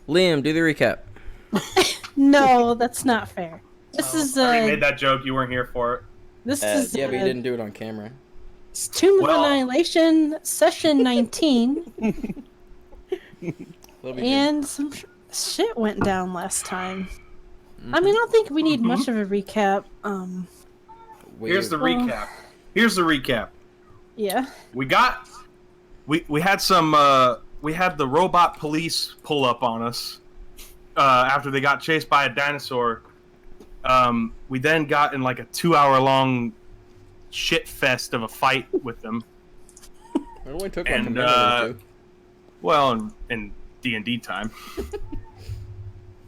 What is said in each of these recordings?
Liam, do the recap. No, that's not fair. This is I already made that joke. You weren't here for it. This is Yeah, but you didn't do it on camera. it's Tomb of Annihilation session 19. And some shit went down last time. I mean, I don't think we need much of a recap. Here's the recap. Here's the recap. Yeah. We had the robot police pull up on us after they got chased by a dinosaur. We then got in like a 2-hour-long shit fest of a fight with them. It only took like a minute or two. Well, in D&D time.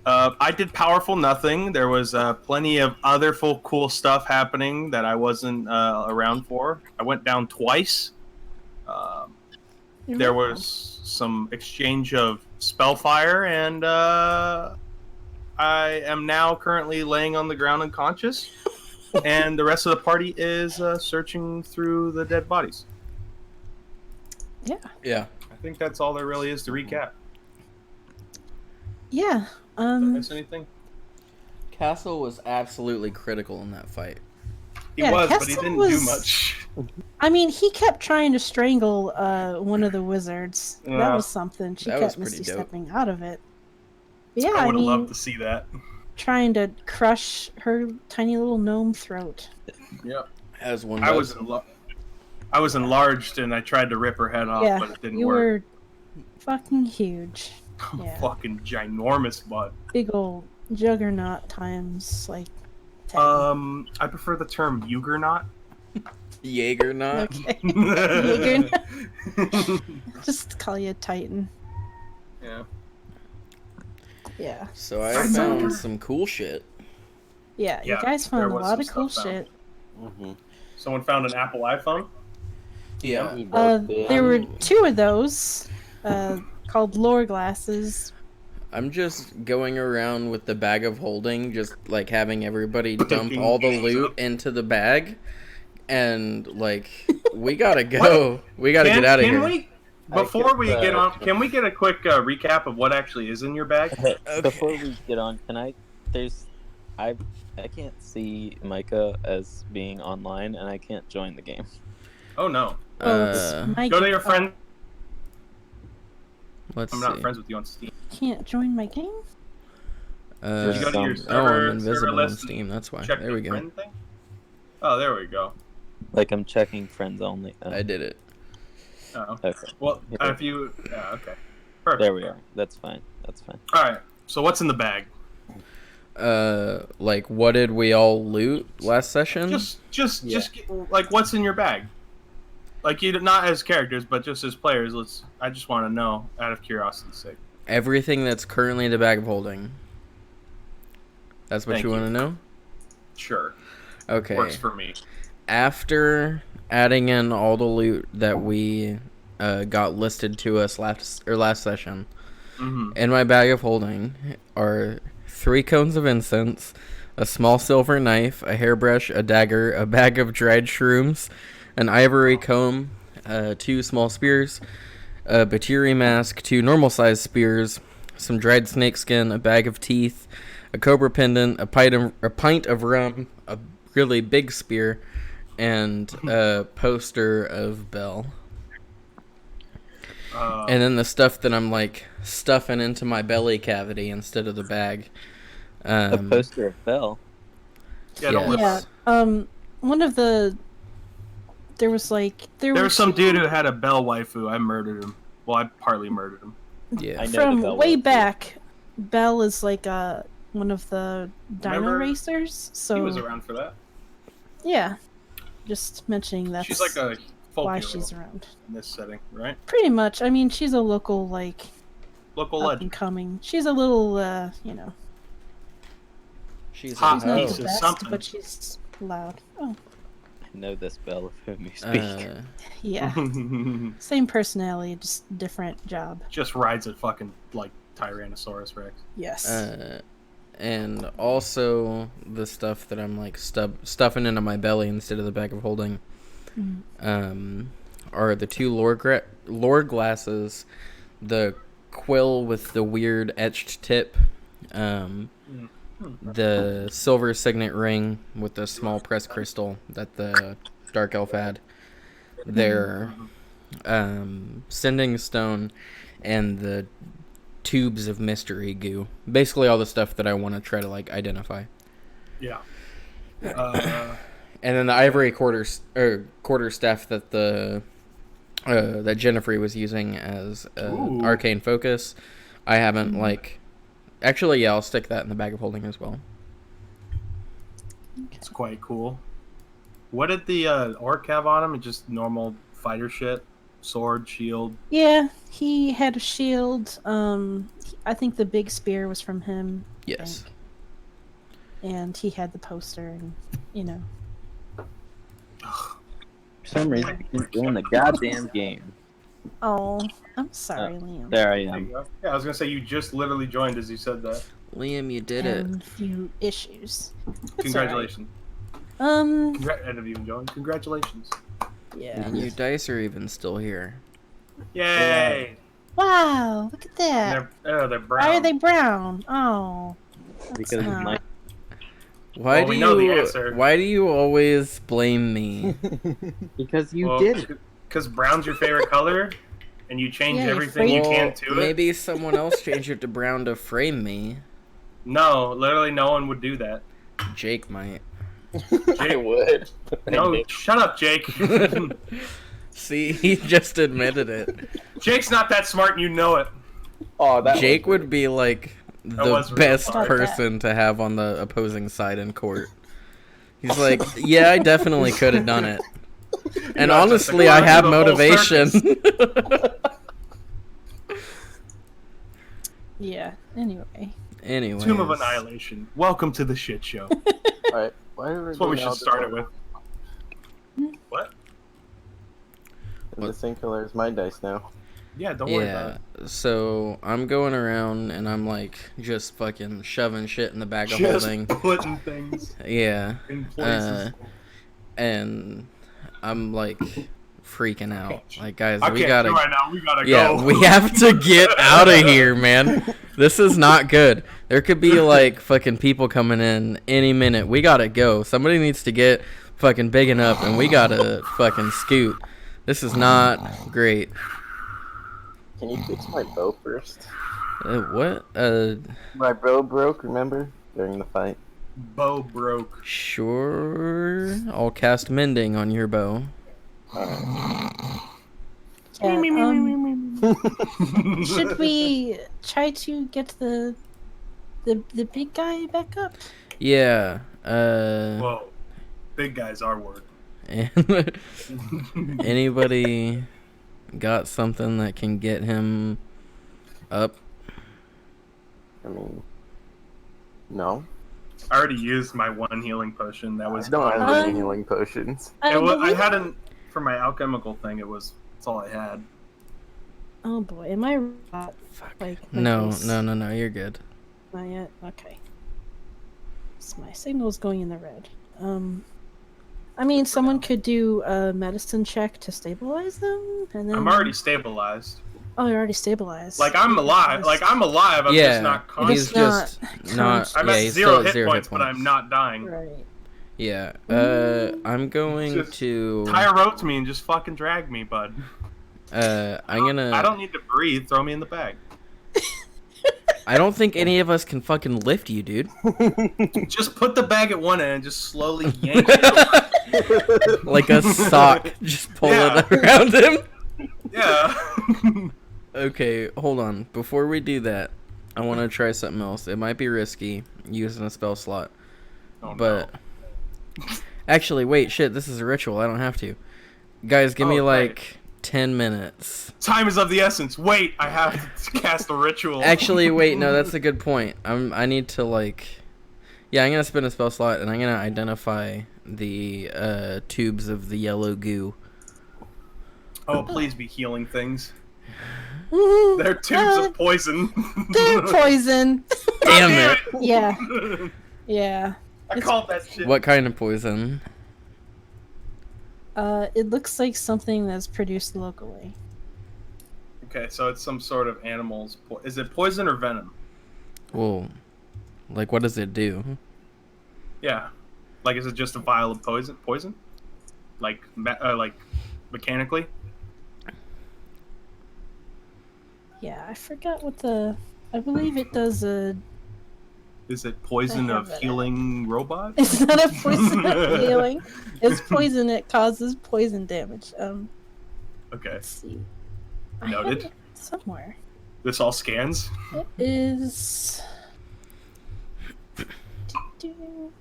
I did powerful nothing. There was plenty of other cool stuff happening that I wasn't around for. I went down twice. There was some exchange of spellfire, and I am now currently laying on the ground unconscious. And the rest of the party is searching through the dead bodies. Yeah. I think that's all there really is to recap. Yeah. Did I miss anything? Castle was absolutely critical in that fight. He was, but he didn't do much. I mean, he kept trying to strangle one of the wizards. That was something. She kept misty stepping out of it. But yeah, I would have loved to see that. Trying to crush her tiny little gnome throat. Yep. As one does. I was enlarged and I tried to rip her head off, but it didn't work. You were fucking huge. Yeah. Fucking ginormous butt. Big old juggernaut times like 10. I prefer the term Juggernaut. Jaegernaut. Okay. Jaegernaut. Just call you a Titan. Yeah. Yeah. So I found some cool shit. Yeah, you guys found a lot of cool shit. Someone found an Apple iPhone? Yeah. There were 2 of those. Called lore glasses. I'm just going around with the bag of holding, just like having everybody dump all the loot into the bag, and like we gotta go. We gotta get out of here. Before we get on, can we get a quick recap of what actually is in your bag? Okay. Before we get on, I can't see Micah as being online, and I can't join the game. Oh no! Go to your friend. Let's see. I'm not friends with you on Steam. Can't join my game? Did you go to your server, I'm invisible on Steam, that's why. There we go. Oh, there we go. Like, I'm checking friends only. I did it. Oh. Okay. Well, if you... Yeah, okay. Perfect. There we are. That's fine. That's fine. Alright, so what's in the bag? Like, what did we all loot last session? Just like, what's in your bag? Like, you not as characters, but just as players. I just want to know, out of curiosity's sake. Everything that's currently in the bag of holding. That's what you want to know? Sure. Okay. Works for me. After adding in all the loot that we got listed to us last session, in my bag of holding are 3 cones of incense, a small silver knife, a hairbrush, a dagger, a bag of dried shrooms, an ivory comb, 2 small spears, a Batiri mask, 2 normal-sized spears, some dried snakeskin, a bag of teeth, a cobra pendant, a pint of rum, a really big spear, and a poster of Belle. And then the stuff that I'm, like, stuffing into my belly cavity instead of the bag. A poster of Belle? Yeah. One of the... There was some dude who had a Belle waifu. I murdered him. Well, I partly murdered him. Yeah. From way back, Belle is like one of the dino racers. So he was around for that. Yeah. Just mentioning that. She's like a folk why hero she's around in this setting, right? Pretty much. I mean, she's a local legend. Coming. She's a little, She's hot not piece the of best, something. but she's loud. Oh. Know this Belle of whom you speak. Yeah. Same personality, just different job. Just rides a fucking, like, Tyrannosaurus Rex. Yes. And also the stuff that I'm, like, stuffing into my belly instead of the bag of holding are the 2 lore glasses, the quill with the weird etched tip. The silver signet ring with the small pressed crystal that the dark elf had. Their sending stone and the tubes of mystery goo. Basically all the stuff that I want to try to like identify. Yeah. And then the ivory quarter staff that that Jennifer was using as arcane focus. I haven't like. Actually, yeah, I'll stick that in the bag of holding as well. It's quite cool. What did the orc have on him? Just normal fighter shit, sword, shield. Yeah, he had a shield. I think the big spear was from him. Yes. And he had the poster, and For some reason, he's doing the goddamn game. Oh, I'm sorry, Liam. There I am. Yeah, I was gonna say you just literally joined as you said that. Liam, you did it. A few issues. It's Congratulations. Right. End of even joined. Congratulations. Yeah. And your dice are even still here. Yay! Wow, look at that. They're brown. Why are they brown? Oh. Because of my. Why we know the answer. Why do you always blame me? Because you did it. Because brown's your favorite color, and you change everything you can to it. Maybe someone else changed it to brown to frame me. No, literally no one would do that. Jake might. I would. No, shut up, Jake. See, he just admitted it. Jake's not that smart, and you know it. Oh, that Jake would be like the best person to have on the opposing side in court. He's like, yeah, I definitely could have done it. And honestly, I have motivation. Yeah, anyway. Tomb of Annihilation. Welcome to the shit show. Alright, that's what we should start it with. What? The same color as my dice now. Yeah, don't worry about it. So I'm going around and I'm like just fucking shoving shit in the bag of holding. Putting things. Yeah. In places. And I'm like freaking out. Like, guys, I we can't gotta. do right now. We gotta go. Yeah, we have to get out of here, man. This is not good. There could be like fucking people coming in any minute. We gotta go. Somebody needs to get fucking bigging up, and we gotta fucking scoot. This is not great. Can you fix my bow first? What? My bow broke, remember? During the fight. Bow broke. Sure. I'll cast mending on your bow. Should we try to get the big guy back up? Yeah. Whoa. Big guy's our word. Anybody got something that can get him up? I mean, no. I already used my one healing potion. That was. I don't have any healing potions. I hadn't for my alchemical thing. That's all I had. Oh boy, am I like? No, you're good. Not yet. Okay. So my signal's going in the red. I mean, someone could do a medicine check to stabilize them, and then. I'm already stabilized. Oh, you're already stabilized. Like I'm alive. I'm just not conscious. He's just not. I'm at zero hit points, but I'm not dying. Right. Yeah. I'm going to tie a rope to me and just fucking drag me, bud. I'm gonna. I don't need to breathe. Throw me in the bag. I don't think any of us can fucking lift you, dude. Just put the bag at one end and just slowly yank it. Like a sock. Just pull it around him. Yeah. Okay, hold on. Before we do that, I want to try something else. It might be risky using a spell slot. But actually, wait, shit, this is a ritual. I don't have to. Guys, give me like 10 minutes. Time is of the essence. Wait, I have to cast a ritual. Actually, wait, no, that's a good point. I need to like I'm going to spin a spell slot and I'm going to identify the tubes of the yellow goo. Oh, please be healing things. They're tubes of poison. They're poison. Damn it. Yeah. Yeah. I called that shit. What kind of poison? It looks like something that's produced locally. Okay, so it's some sort of animal's. Is it poison or venom? Well, like, what does it do? Yeah. Like, is it just a vial of poison? Poison? Like mechanically? Yeah, I forgot what the. I believe it does a. Is it poison I have of it. healing robot? It's not a poison of healing. It's poison. It causes poison damage. Okay. Let's see. Noted. I have it somewhere. This all scans? It is. Do-do.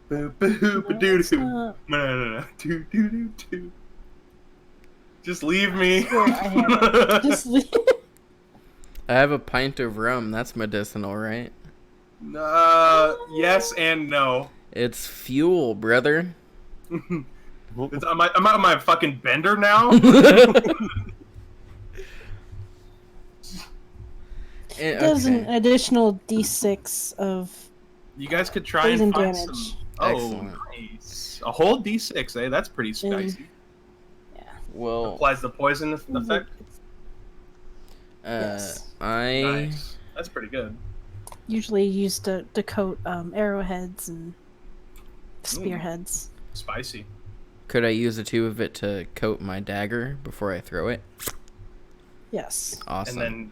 Boo boo ba No, doo it's doo. not. No. Doo doo doo doo. Just leave me. I swear I have it. Just leave. I have a pint of rum. That's medicinal, right? Yes and no. It's fuel, brother. Am I on my fucking bender now? It does an Okay. additional D6 of You guys could try and poison find damage. some. Excellent. Nice. A whole D6, eh? That's pretty spicy. Yeah. Well, Applies the poison effect. Yes. Nice. That's pretty good. Usually used to coat arrowheads and spearheads. Spicy. could I use a tube of it to coat my dagger before I throw it? Yes. Awesome. And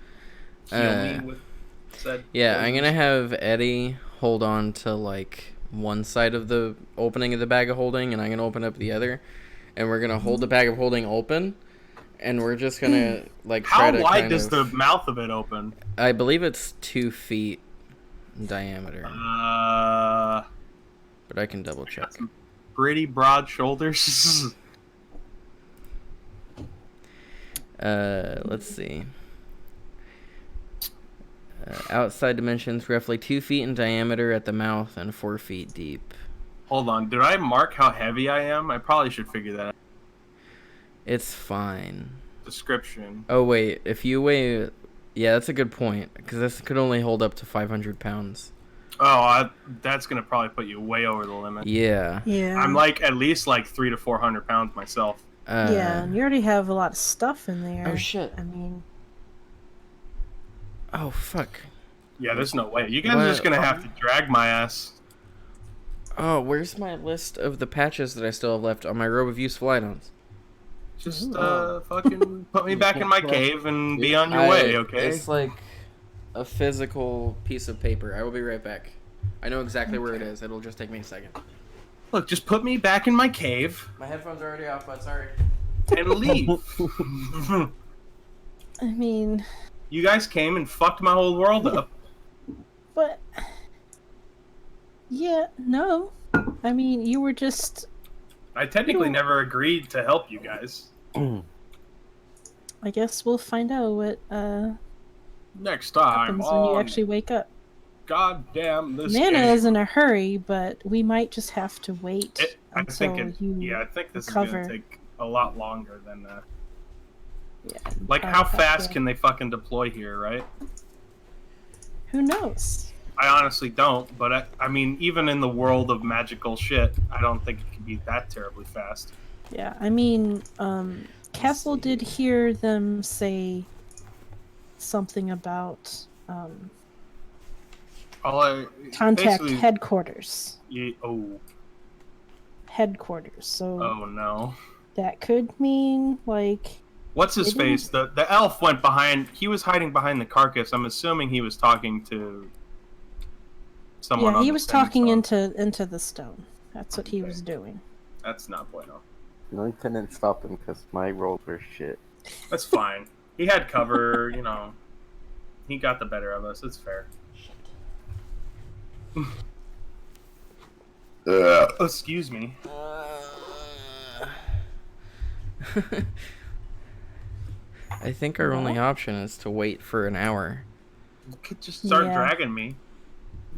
then heal me with said. Yeah, I'm poison. gonna have Eddie hold on to like one side of the opening of the bag of holding, and I'm gonna open up the other, and we're gonna hold the bag of holding open, and we're just gonna like try How to wide kind does of, the mouth of it open? I believe it's 2 feet in diameter, but I can double check. Some pretty broad shoulders. Let's see. Outside dimensions roughly 2 feet in diameter at the mouth and 4 feet deep. Hold on, did I mark how heavy I am? I probably should figure that out. It's fine. Description. Oh wait, if you weigh, yeah, that's a good point because this could only hold up to 500 pounds. Oh, that's gonna probably put you way over the limit. Yeah. Yeah. I'm like at least like 300 to 400 pounds myself. Yeah, and you already have a lot of stuff in there. Oh shit. I mean, Oh fuck. Yeah, there's no way. You guys are just gonna have to drag my ass. Oh, where's my list of the patches that I still have left on my robe of useful items? Just fucking put me back in my cave and be on your way, okay? It's like a physical piece of paper. I will be right back. I know exactly where it is. It'll just take me a second. Look, just put me back in my cave My headphones are already off, but sorry. and leave. I mean, You guys came and fucked my whole world up. but yeah, no. I mean, you were just. I technically never agreed to help you guys. I guess we'll find out what Next time happens when you actually wake up. goddamn this Nana game. is in a hurry, but we might just have to wait I until think you. I think this recover. is gonna take a lot longer than Yeah, like I'll how have fast to- can they fucking deploy here, right? Who knows? I honestly don't, but I mean, even in the world of magical shit, I don't think it can be that terribly fast. Yeah, I mean, Castle did hear them say something about contact basically- headquarters. Oh Headquarters. So no. that could mean like. What's his Maybe- face? The elf went behind. He was hiding behind the carcass. I'm assuming he was talking to someone. Yeah, on he the was stone. talking into the stone. That's what he was doing. That's not bueno. No, he couldn't stop him because my rolls were shit. That's fine. He had cover. You know, he got the better of us. It's fair. Excuse me. I think our only option is to wait for an hour. You could just start Yeah. dragging me.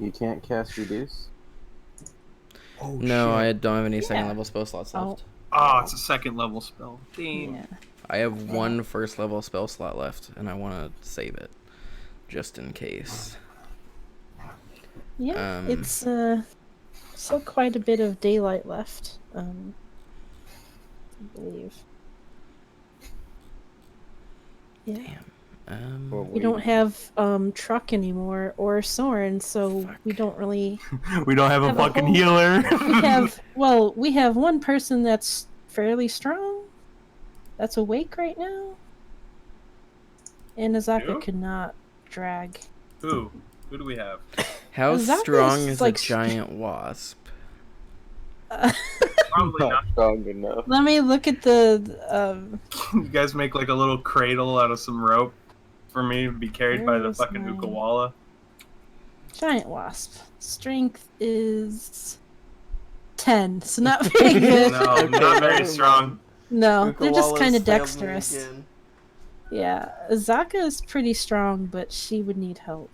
You can't cast Reduce? Oh No, I don't have any second Yeah. level spell slots Oh. left. Oh, it's a second level spell. Damn. Yeah. I have one first level spell slot left, and I want to save it just in case. Yeah, Um, it's still quite a bit of daylight left. I believe. Yeah. Well, We don't have Truck anymore or Soren, so we don't really We don't have a have a fucking whole- healer. we have one person that's fairly strong. That's awake right now. And Azaka Who? could not drag. Who? Who do we have? How Azaka strong is, is like, a giant wasp? Probably not not. strong enough. Let me look at the You guys make like a little cradle out of some rope for me to be carried by the Where's fucking my- Ukawala. giant wasp. Strength is 10, so not very good. No, not very strong. No, they're just Ukawala's kind of failed me dexterous. again. Yeah, Azaka is pretty strong, but she would need help.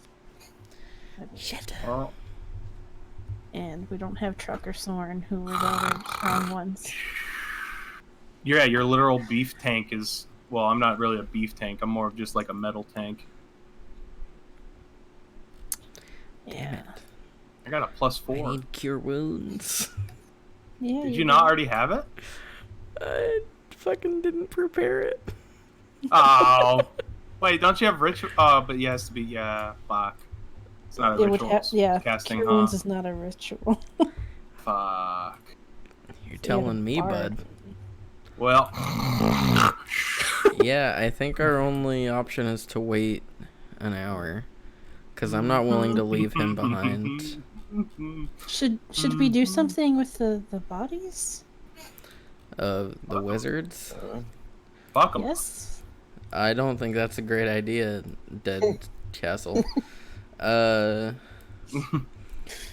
Shit. Well, And we don't have Truck or Soren, who were the other strong ones. your literal beef tank is. Well, I'm not really a beef tank. I'm more of just like a metal tank. Damn Yeah. it. I got a +4. I need cure wounds. Yeah. Did you not already have it? I fucking didn't prepare it. Oh, wait, don't you have ritual? Oh, but it has to be. Yeah, fuck. It's not a It would ritual have, casting, Cure huh? Wounds is not a ritual. Fuck. You're telling me, Bard. bud. Well, Yeah, I think our only option is to wait an hour. Because I'm not willing to leave him behind. Should we do something with the bodies? The wizards? Fuck 'em. Yes. I don't think that's a great idea, Dead Castle.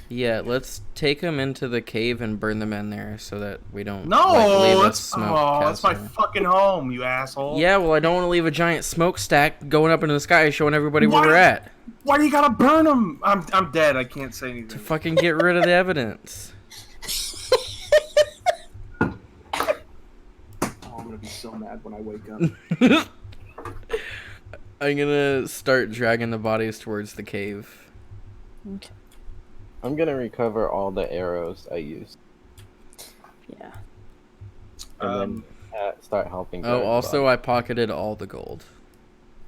Yeah, let's take them into the cave and burn them in there so that we don't No, leave a that's, smoke that's my castle. fucking home, you asshole. Yeah, well, I don't want to leave a giant smokestack going up into the sky showing everybody where Why? we're at. Why do you gotta burn them? I'm dead. I can't say To anything. fucking get rid of the evidence. Oh, I'm gonna be so mad when I wake up. I'm gonna start dragging the bodies towards the cave. Okay. I'm gonna recover all the arrows I used, Yeah. and then start helping. Oh, guard the also, body. I pocketed all the gold.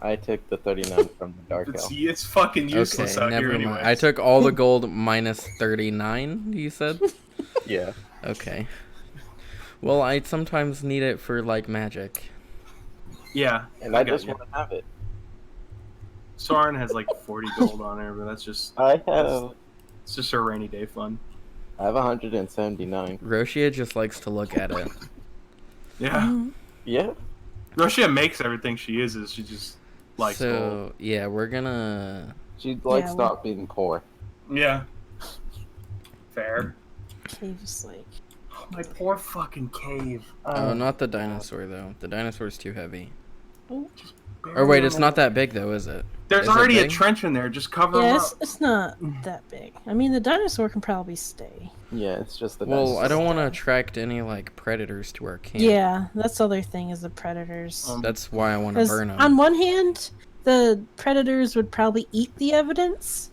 I took the 39 from the dark elf. See, it's fucking useless Okay, out never here mind. anyway. I took all the gold minus 39, you said? Yeah. Okay. Well, I sometimes need it for, like, magic. Yeah, And I got just you. want to have it. Soren has like 40 gold on her, but that's just it's just her rainy day fun. I have 179. Roshia just likes to look at it. Yeah, Mhm. Yeah. Roshia makes everything she is she just likes gold. So, yeah, we're gonna... She likes Yeah, not being poor. Yeah, fair. Cave's like. Oh, my poor fucking cave. Oh, not the dinosaur, though. The dinosaur's too heavy. Oh. Or wait, it's not that big, though, is it? There's Is it already a big? trench in there. Just cover Yeah, them up. it's not that big. I mean, the dinosaur can probably stay. Yeah, it's just the Well, I don't dinosaur. want to attract any, like, predators to our camp. Yeah, that's the other thing is the predators. That's why I want to 'Cause burn them. on one hand, the predators would probably eat the evidence.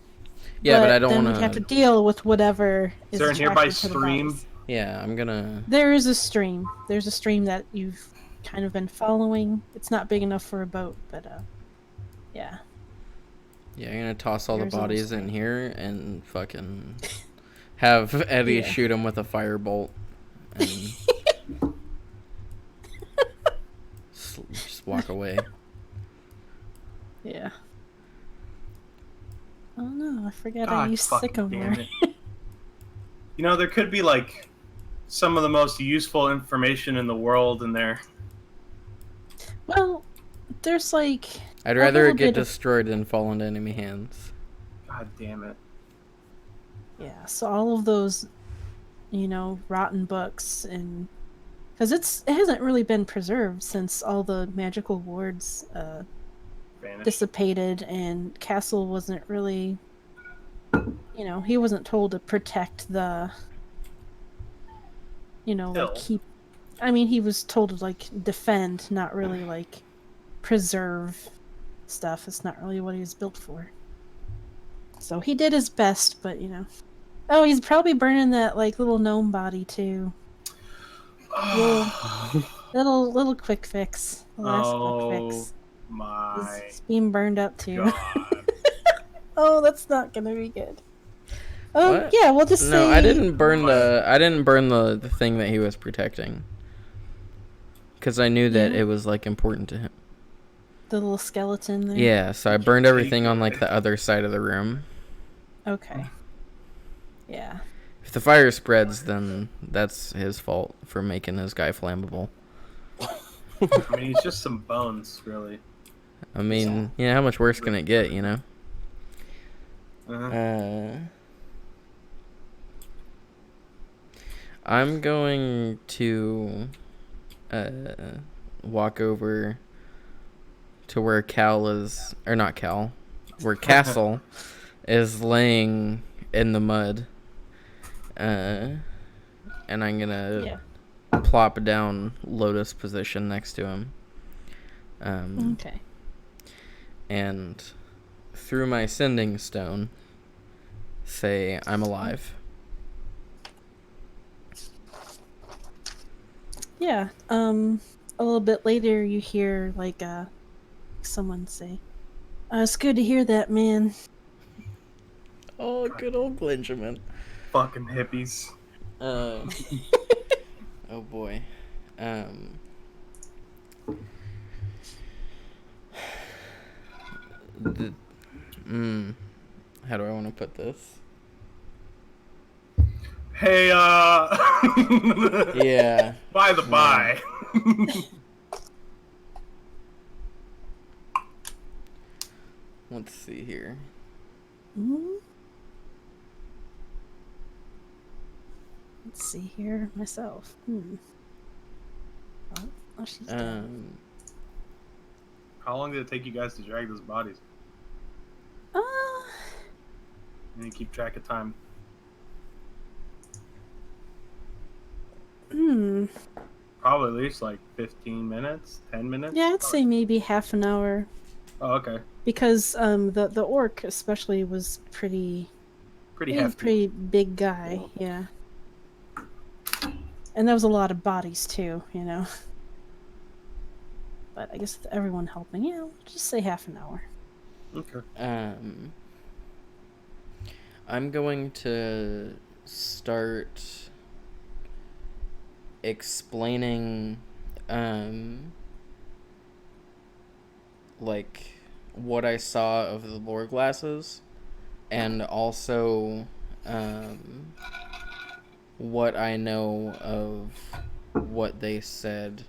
Yeah, but I don't then want we'd have to deal with whatever is there a nearby attracted to the stream? bodies. Yeah, I'm gonna... There is a stream. There's a stream that you've kind of been following. It's not big enough for a boat, but yeah. Yeah, I'm gonna toss all There's the a bodies stream. in here and fucking have Eddie Yeah. shoot him with a firebolt and just walk away. Yeah. Oh no, I forgot I God used fucking sycamore. damn it. You know, there could be like some of the most useful information in the world in there. Well, there's like I'd A rather little it get bit of- destroyed than fall into enemy hands. God damn it. yeah, so all of those, rotten books and because it hasn't really been preserved since all the magical wards Vanished. dissipated and Castle wasn't really, he wasn't told to protect the, Hill. like keep. I mean, he was told to like defend, not really like preserve stuff. It's not really what he was built for. So he did his best, but oh, he's probably burning that like little gnome body too. Little quick fix. The last quick fix. my It's being burned up too. God. Oh, that's not gonna be good. What? Yeah, we'll just No, say I didn't burn What? the thing that he was protecting. Because I knew that Yeah. it was, like, important to him. the little skeleton there. Yeah, so I burned everything on, like, the other side of the room. Okay. Yeah. If the fire spreads, then that's his fault for making his guy flammable. I mean, he's just some bones, really. I mean, yeah, how much worse can it get, you know? Uh-huh. I'm going to walk over to where Cal is, or not Cal, where Castle is laying in the mud. And I'm gonna plop down Lotus position next to him. Okay. And through my sending stone, say I'm alive. Yeah. A little bit later, you hear like someone say, "It's good to hear that, man." Oh, good old Glenjamin. Fucking hippies. Oh boy. The, how do I want to put this? Hey, Yeah. by the by. Let's see here. Hmm? Let's see here myself. Oh, she's dead. How long did it take you guys to drag those bodies? Uh, And you keep track of time. Probably at least like 15 minutes, 10 minutes. Yeah, I'd say maybe half an hour. Oh, okay. Because the orc especially was pretty Hefty. pretty big guy, yeah. And there was a lot of bodies too, you know. But I guess with everyone helping, yeah, we'll just say half an hour. Okay. I'm going to start explaining like what I saw of the lore glasses, and also what I know of what they said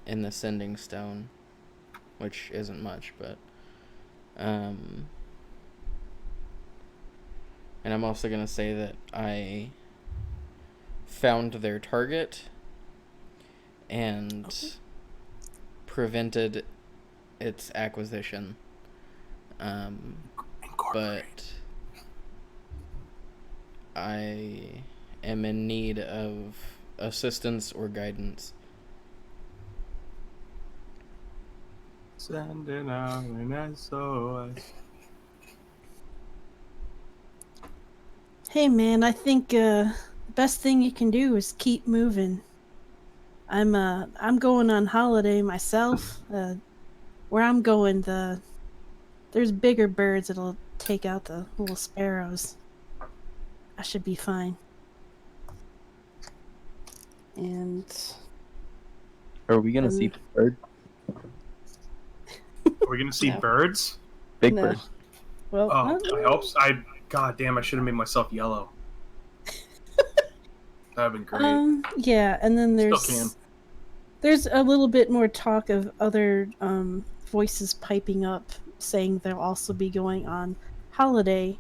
in the sending stone, which isn't much, but and I'm also gonna say that I found their target and prevented its acquisition. But I am in need of assistance or guidance. Sending out an SOS. Hey man, I think the best thing you can do is keep moving. I'm going on holiday myself. Where I'm going, there's bigger birds that'll take out the little sparrows. I should be fine. And Are we gonna see birds? Are we gonna see birds? Big No. birds. Well, Oh, I hope so. God damn, I should have made myself yellow. That'd been great. yeah, and then Still can. there's a little bit more talk of other voices piping up saying they'll also be going on holiday,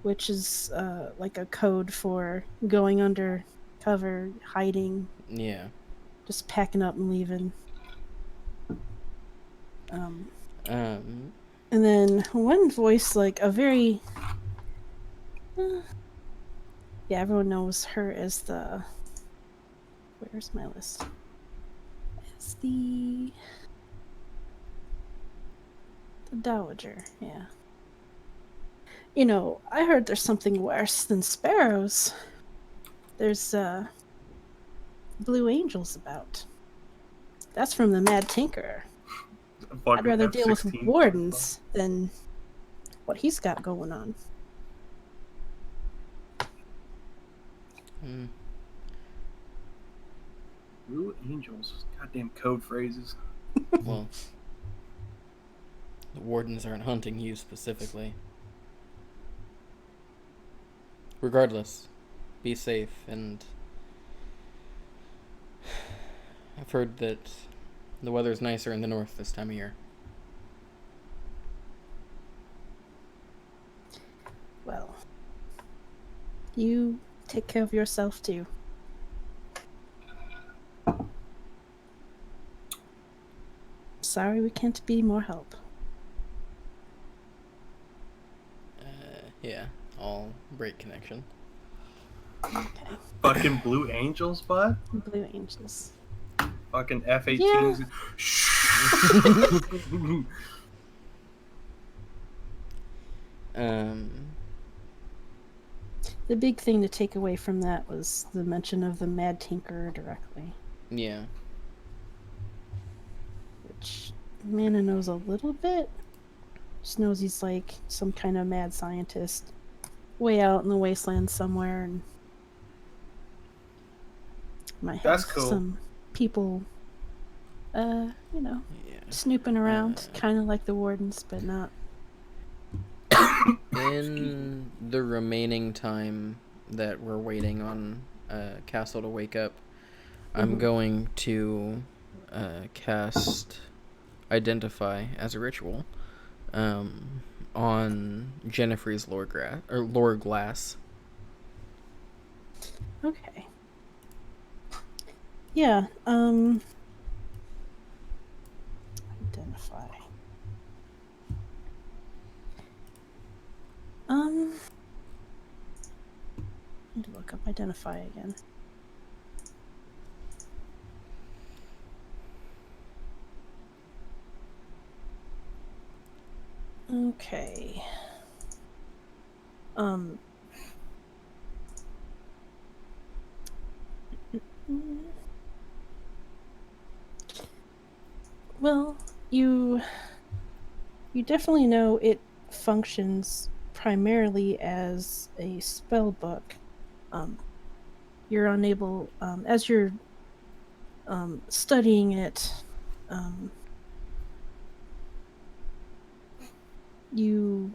which is like a code for going under cover, hiding. Yeah. Just packing up and leaving. And then one voice, like a very yeah, everyone knows her as the. Where's my list? As the Dowager, yeah. You know, I heard there's something worse than sparrows. There's blue angels about. That's from the Mad Tinkerer. I'd rather deal with F-16. wardens than what he's got going on. Hmm. Blue Angels. Goddamn code phrases. Well, the wardens aren't hunting you specifically. Regardless, be safe, and I've heard that the weather's nicer in the north this time of year. Well, you take care of yourself too. Sorry we can't be more help. Yeah, I'll break connection. Okay. Fucking Blue Angels, bud. Blue Angels. Fucking F-18s. The big thing to take away from that was the mention of the Mad Tinker directly, Yeah. which Mana knows a little bit. Just knows he's like some kind of mad scientist way out in the wasteland somewhere, and might have That's cool. some people, you know, Yeah. snooping around, kind of like the wardens, but not. In the remaining time that we're waiting on Castle to wake up, I'm going to cast Identify as a ritual on Jennifer's lore glass. Okay. Yeah, identify. I need to look up identify again. Okay. Well, you definitely know it functions primarily as a spell book. You're unable, as you're studying it, you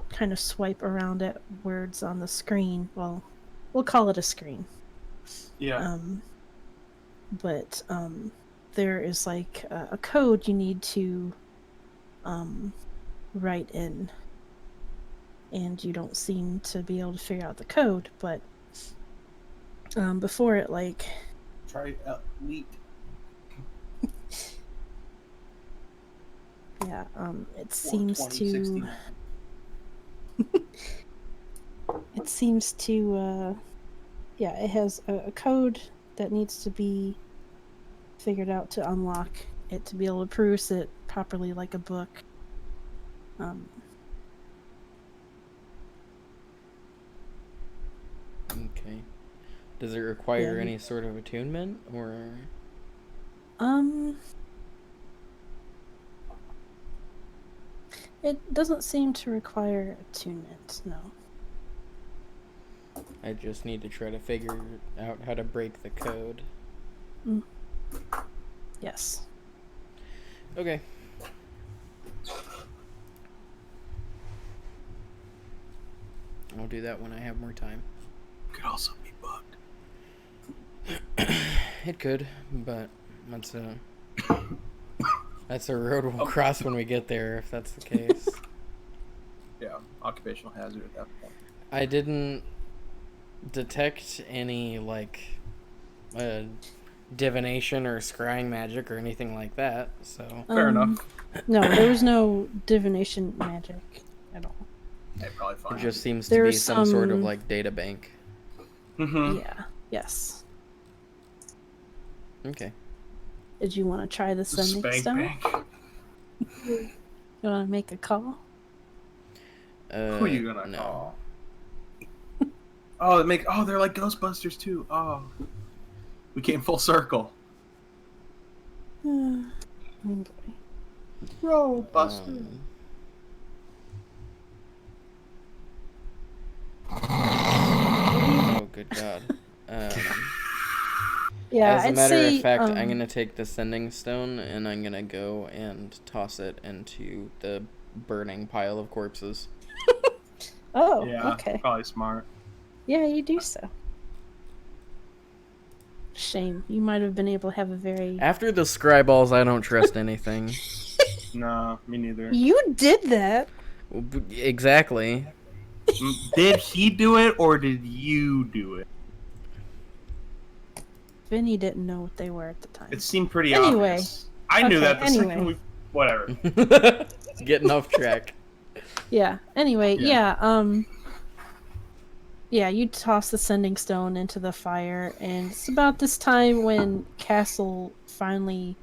kind of swipe around at words on the screen. Well, we'll call it a screen. Yeah. But there is like a code you need to write in, and you don't seem to be able to figure out the code. But before it, like, Try elite. yeah, it seems to. It seems to, yeah, it has a code that needs to be figured out to unlock it to be able to produce it properly like a book. Okay. Does it require any sort of attunement, or? It doesn't seem to require attunement, no. I just need to try to figure out how to break the code. Yes. Okay. I'll do that when I have more time. Could also be bugged. It could, but that's a road we'll cross when we get there, if that's the case. Yeah, occupational hazard at that point. I didn't detect any, like, divination or scrying magic or anything like that, so... Fair enough. No, there was no divination magic at all. Hey, probably fine. It just seems to be some sort of, like, data bank. Mm-hmm. Yeah, yes. Okay. Did you want to try the sending Spank stone? bank. You want to make a call? Who are you gonna call? Oh, they're like Ghostbusters too. Oh, we came full circle. Oh boy. Bro, Buster. Oh, good God. Yeah, As a I'd matter say, of fact, I'm gonna take the sending stone and I'm gonna go and toss it into the burning pile of corpses. Oh, Yeah, okay. probably smart. Yeah, you do so. Shame. You might have been able to have a very. After the scry balls, I don't trust anything. No, me neither. You did that. Exactly. Did he do it or did you do it? Vinny didn't know what they were at the time. It seemed pretty Anyway. obvious. I knew Okay, that the anyway. second we. Whatever. Getting off track. Yeah. Anyway, Yeah. yeah, you toss the sending stone into the fire, and it's about this time when Castle finally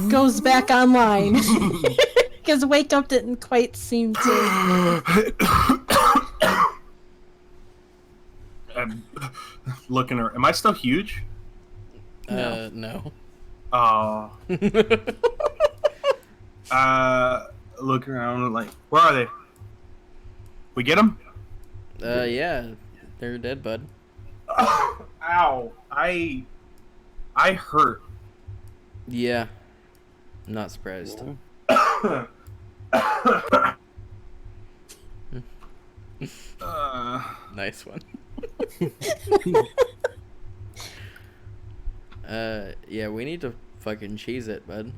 goes back online. Because Wake Up didn't quite seem to. I'm looking around. Am I still huge? No. Oh. Look around like, where are they? We get them? Yeah. They're dead, bud. Ow. I hurt. Yeah. I'm not surprised. Nice one. Yeah, we need to fucking cheese it, bud.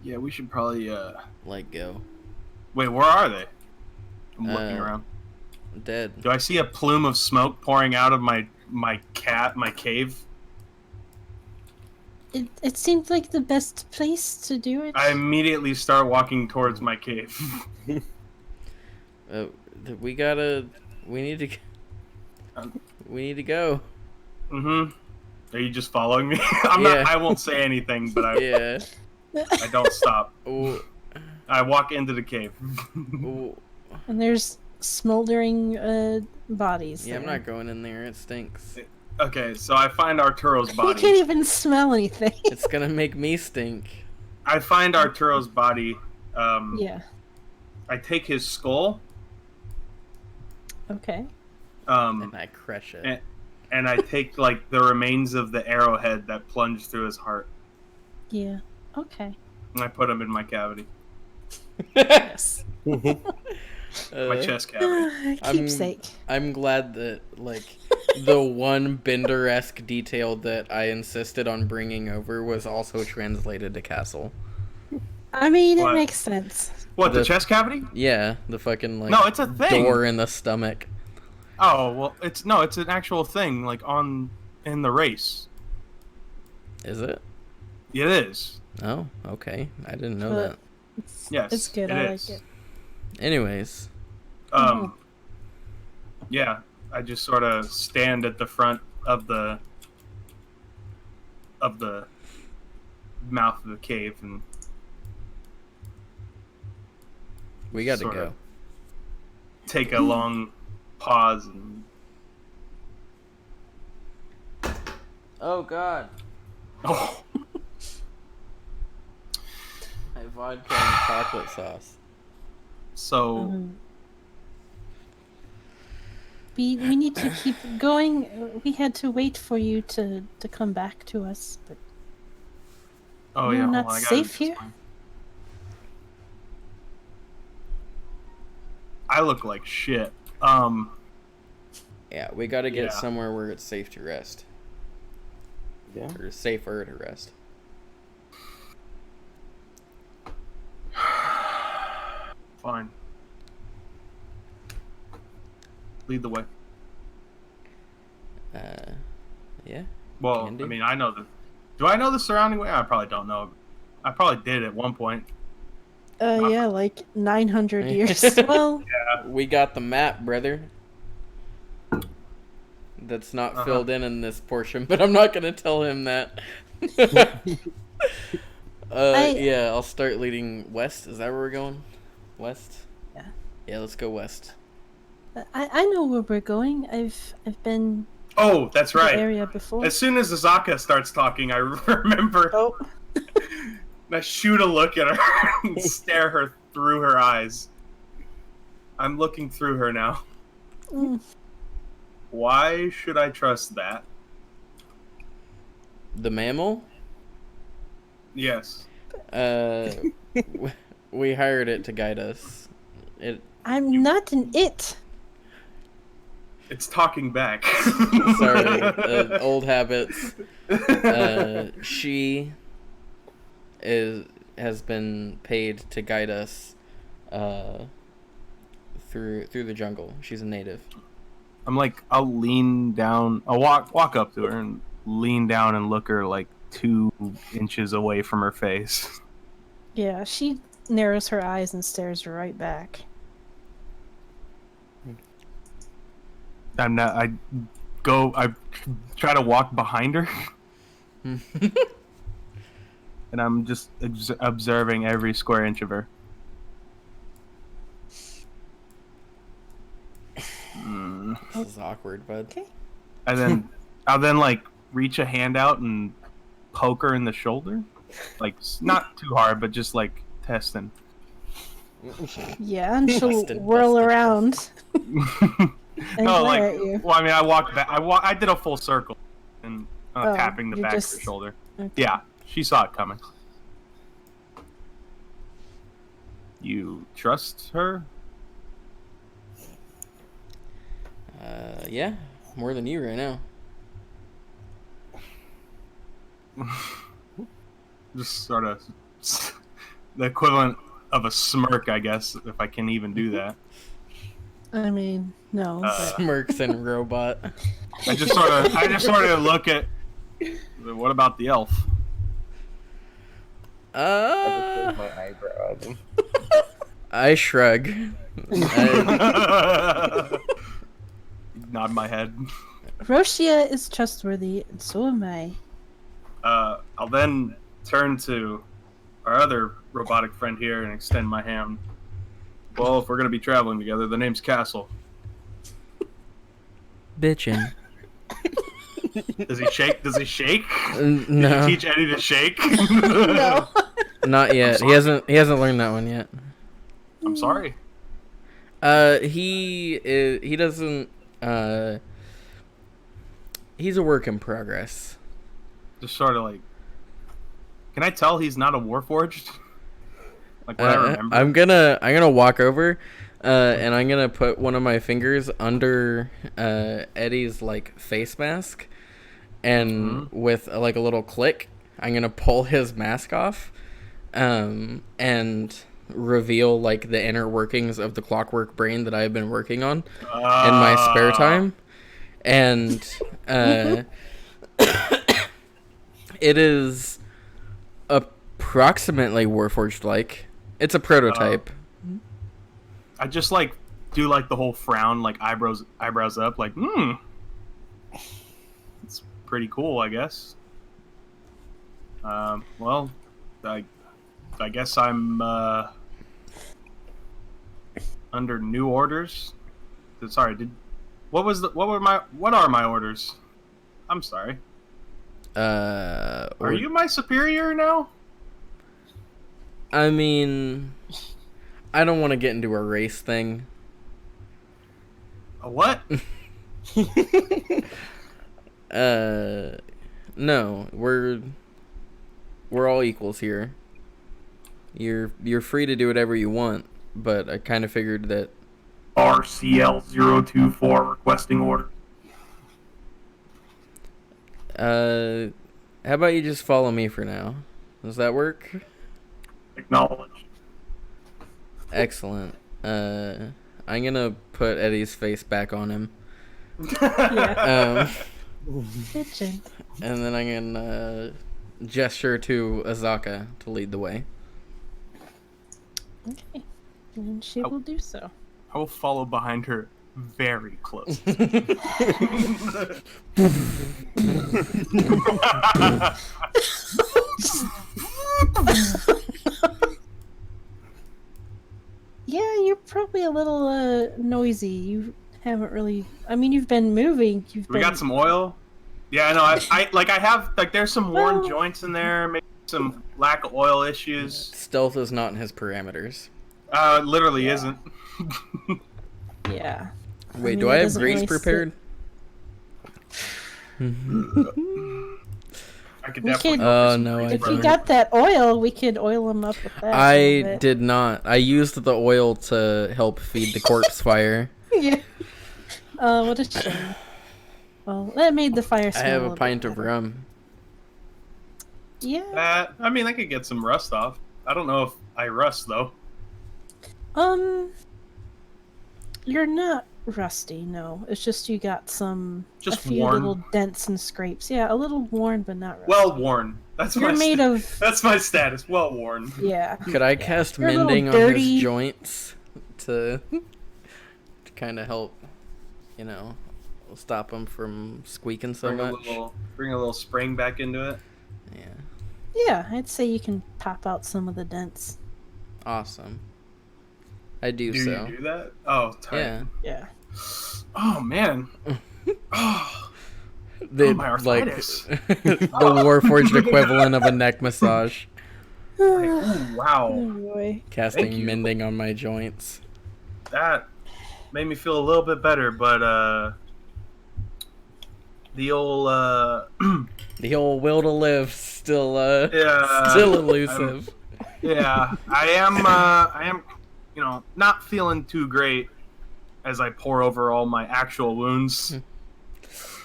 Yeah, we should probably, Like, go. Wait, where are they? I'm looking around. Dead. Do I see a plume of smoke pouring out of my cave? It seemed like the best place to do it. I immediately start walking towards my cave. We need to... We need to go. Mm-hmm. Are you just following me? I won't say anything, but Yeah. I don't stop. Ooh. I walk into the cave. Ooh. And there's smoldering bodies. Yeah, there. I'm not going in there. It stinks. Okay, so I find Arturo's You body. can't even smell anything. It's gonna make me stink. I find Arturo's body. Yeah. I take his skull. Okay. And I crush it. And I take like the remains of the arrowhead that plunged through his heart. Yeah. Okay. And I put them in my cavity, Yes. my chest cavity. Keepsake. I'm glad that, like, the one Bender-esque detail that I insisted on bringing over was also translated to Castle. I mean, What? it makes sense. What, the The- chest cavity? Yeah, the fucking, like, No, it's a thing. door in the stomach. Oh well, it's an actual thing, like in the race. Is it? It is. Oh, okay. I didn't know But- that. Yes, It's good. it I is. like it. Anyways. Yeah, I just sort of stand at the front of the mouth of the cave and We got to Sorta. go. take a long pause and Oh, God. oh, I have vodka and chocolate sauce. so We need to keep going. We had to wait for you to come back to us, but oh you're yeah, hold not on, I gotta safe adjust here? mine. I look like shit. Yeah, we got to get Yeah. somewhere where it's safe to rest. Yeah. Or safer to rest. Fine. Lead the way. Yeah. Well, Can do. I mean, I know the. Do I know the surrounding way? I probably don't know. I probably did at one point. Yeah, like 900 years. Well, We got the map, brother. That's not filled in this portion, but I'm not gonna tell him that. Yeah, I'll start leading west. Is that where we're going? West? Yeah. Yeah, let's go west. I know where we're going. I've been Oh, that's the right. area before. As soon as Azaka starts talking, I remember. Oh, And I shoot a look at her and stare her through her eyes. I'm looking through her now. mm. Why should I trust that? The mammal? Yes. We hired it to guide us. I'm not an it. It's talking back. Sorry, old habits. She has been paid to guide us through the jungle. She's a native. I'll lean down. I'll walk up to her and lean down and look her like 2 inches away from her face. Yeah, she narrows her eyes and stares right back. I try to walk behind her. And I'm just observing every square inch of her. This is awkward, bud. Okay. And then I'll like reach a hand out and poke her in the shoulder, like not too hard, but just like testing. Yeah, and she'll Busted, whirl busted, around and No, glare like at you. well, I mean, I walked back. I did a full circle and Oh, tapping the you back just- of her shoulder. Okay. Yeah, she saw it coming. You trust her? Yeah, more than you right now. Just sort of the equivalent of a smirk, I guess, if I can even do that. I mean, no, but Smirks and robot. I just sort of look at. What about the elf? I just raised my eyebrow at him. I shrug. Nod my head. Roshia is trustworthy, and so am I. I'll then turn to our other robotic friend here and extend my hand. Well, if we're gonna be traveling together, the name's Castle. Bitchin'. Does he shake? Does he shake? No, Did you teach Eddie to shake? No. not yet. He hasn't learned that one yet. I'm sorry. He doesn't. He's a work in progress. Just sort of like. Can I tell he's not a Warforged? Like what I remember. I'm gonna walk over, and I'm gonna put one of my fingers under Eddie's like face mask, and with like a little click, I'm gonna pull his mask off, and reveal like the inner workings of the clockwork brain that I've been working on in my spare time, and it is approximately Warforged like. It's a prototype. I just like do like the whole frown, like eyebrows up, like it's pretty cool, I guess. Well, I guess I'm under new orders. Sorry, what are my orders? I'm sorry. Are you my superior now? I mean, I don't want to get into a race thing. A what? No, we're all equals here. You're free to do whatever you want, but I kind of figured that RCL024 requesting order. how about you just follow me for now? Does that work? Acknowledged. Excellent. I'm gonna put Eddie's face back on him. Yeah. And then I'm gonna gesture to Azaka to lead the way. Okay. And she will do so. I will follow behind her very close. Yeah, you're probably a little noisy. You haven't really. I mean, you've been moving. You've We been. got some oil. Yeah, no, I have like there's some worn Well- joints in there, maybe some lack of oil issues. Stealth is not in his parameters. It literally Yeah. isn't. Yeah. Wait, mean, do it I have doesn't grease really prepared? I could We definitely. could- go for Oh, some no, grease, I If brother. you got that oil, we could oil them up with that. a I little bit. did not. I used the oil to help feed the corpse fire. Yeah. What a shame. Well, that made the fire I smell. have a little pint bit of better. rum. Yeah. I mean, I could get some rust off. I don't know if I rust though. You're not rusty. No, it's just you got some Just a few worn. little dents and scrapes. Yeah, a little worn, but not rusty. Well worn. That's You're my. made of. That's my status. Well worn. Yeah. Could I cast You're a little mending on dirty. his joints to kind of help, stop him from squeaking so much? Bring a little spring back into it. Yeah, Yeah, I'd say you can pop out some of the dents. awesome. I do Do so. you do that? Oh, tight. Yeah. Yeah. Oh man. Oh, The, my like arthritis. the Warforged equivalent of a neck massage. oh wow. Oh boy. Casting you. mending on my joints. That made me feel a little bit better, but the old The old will to live still yeah, still elusive. yeah, I am not feeling too great as I pour over all my actual wounds.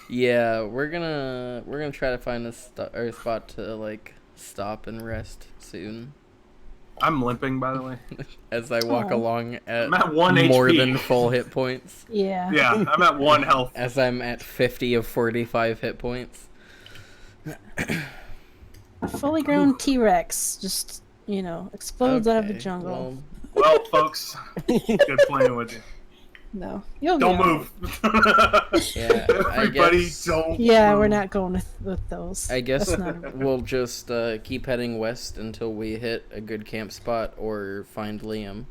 Yeah, we're gonna try to find a spot to stop and rest soon. I'm limping, by the way. As I walk Aw. along at I'm at 1 more HP. than full hit points. Yeah. Yeah, I'm at 1 health. As I'm at 50 of 45 hit points. A fully grown T-Rex just, explodes out of the Okay, jungle. Well, folks, good playing with you. No. You'll be Don't all move. Yeah, I Everybody, guess- don't. Yeah, move. we're not going with those. I guess That's not we'll just keep heading west until we hit a good camp spot or find Liam.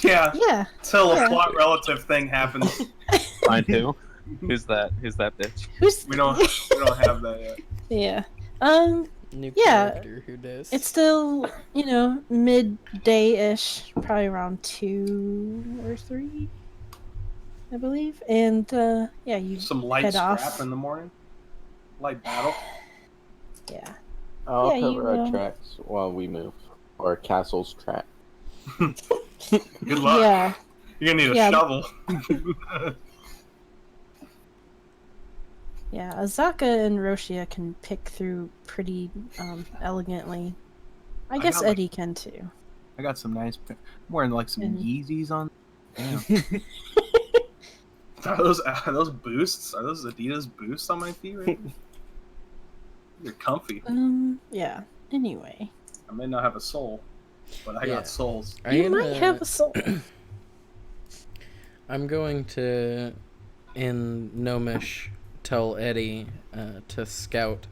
Yeah, Yeah. till Yeah. a plot relative thing happens. Find who? Who's that? Who's that bitch? Who's We don't have that yet. Yeah. New Yeah, character who does. It's still, midday-ish, probably around 2 or 3, I believe. And yeah, you Some light head scrap off. in the morning. Light battle. Yeah. I'll Yeah, cover you, our tracks while we move. Or Castle's track. Good luck. Yeah. You're gonna need a Yeah. shovel. Yeah, Azaka and Roshia can pick through pretty elegantly. I guess got, like- Eddie can too. I got some nice. I'm wearing like some And- Yeezys on. Damn. Are those boosts? Are those Adidas boosts on my feet right now? They're comfy. Yeah. Anyway. I may not have a soul, but I Yeah. got souls. You might have a soul. I'm going to, in Gnomish, tell Eddie to scout,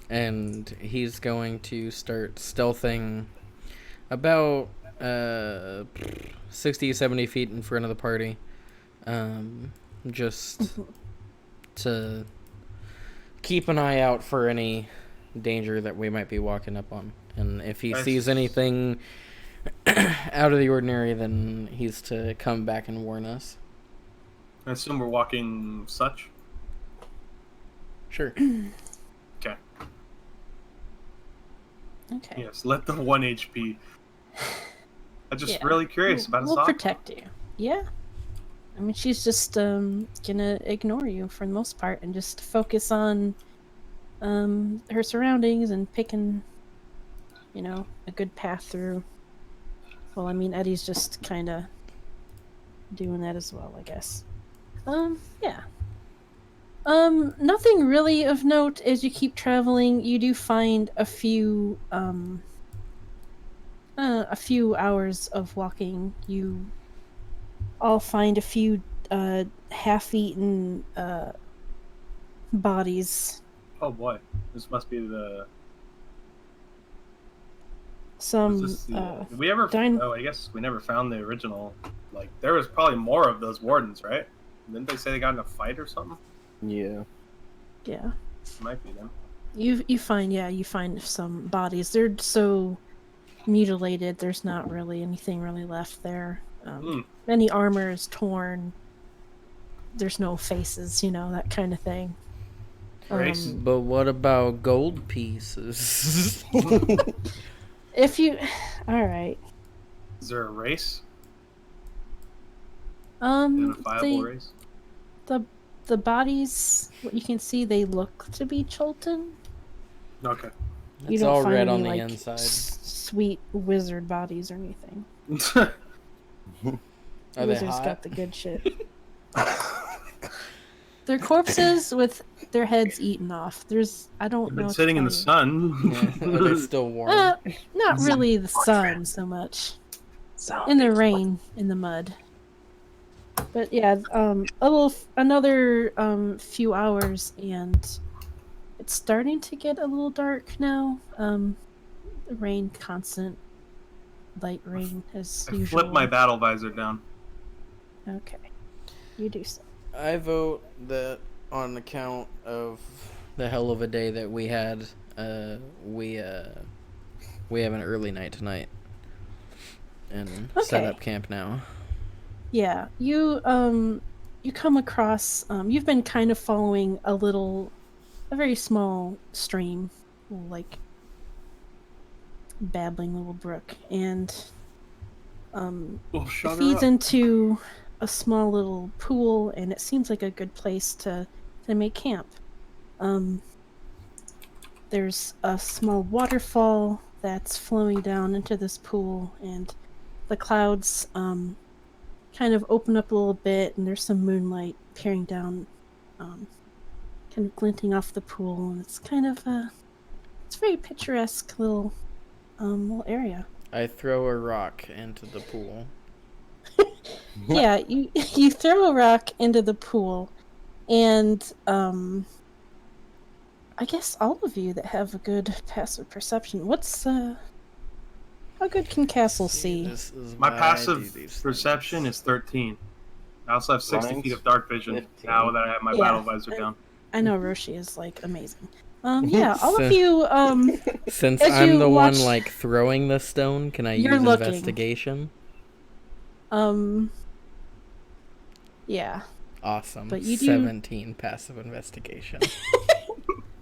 and he's going to start stealthing about 60, 70 feet in front of the party, just to keep an eye out for any danger that we might be walking up on. And if he Nice. sees anything out of the ordinary, then he's to come back and warn us. I assume we're walking such. Sure. Okay. Okay. Yes. Let the 1 HP. I'm just Yeah. really curious about We'll Azaka. protect you. Yeah. I mean, she's just gonna ignore you for the most part and just focus on her surroundings and picking, a good path through. Well, I mean, Eddie's just kind of doing that as well, I guess. Yeah. Nothing really of note as you keep traveling. You do find a few hours of walking. You all find a few half-eaten bodies. Oh boy, this must be the. Some Did we ever? dine- Oh, I guess we never found the original like there was probably more of those wardens, right? Didn't they say they got in a fight or something? Yeah. Yeah. It might be them. You find some bodies. They're so mutilated. There's not really anything really left there. Any armor is torn. There's no faces, that kind of thing. Race? But what about gold pieces? If you, all right. Is there a race? They, Identifiable race? the bodies, what you can see, they look to be Cholton. Okay. You It's don't all find red any, on the like, inside. sweet wizard bodies or anything. Are they Wizards hot? got the good shit. They're corpses with their heads eaten off. I don't They've know. been what to sitting in the tell you. sun. Yeah. Are they still warm? Not really the sun so much. In the rain, in the mud. But yeah, another few hours, and it's starting to get a little dark now. The rain, constant light rain as I usual. flipped my battle visor down. Okay, you do so. I vote that on account of the hell of a day that we had, we have an early night tonight and set Okay. up camp now. Yeah, you come across you've been kind of following a very small stream, like babbling little brook, and it feeds into a small little pool, and it seems like a good place to make camp. There's a small waterfall that's flowing down into this pool, and the clouds kind of open up a little bit, and there's some moonlight peering down, kind of glinting off the pool, and it's kind of it's a very picturesque little area. I throw a rock into the pool. Yeah, you throw a rock into the pool, and I guess all of you that have a good passive perception, how good can Castle see? This is My why I passive do these perception things. is 13. I also have 60 Mine's feet of dark vision 15. now that I have my Yeah, battle visor down. I know Roshi is like amazing. Yeah, all of you Since as I'm you the watch- one like throwing the stone, can I You're use looking. investigation? Yeah. Awesome. But you do- 17 passive investigation.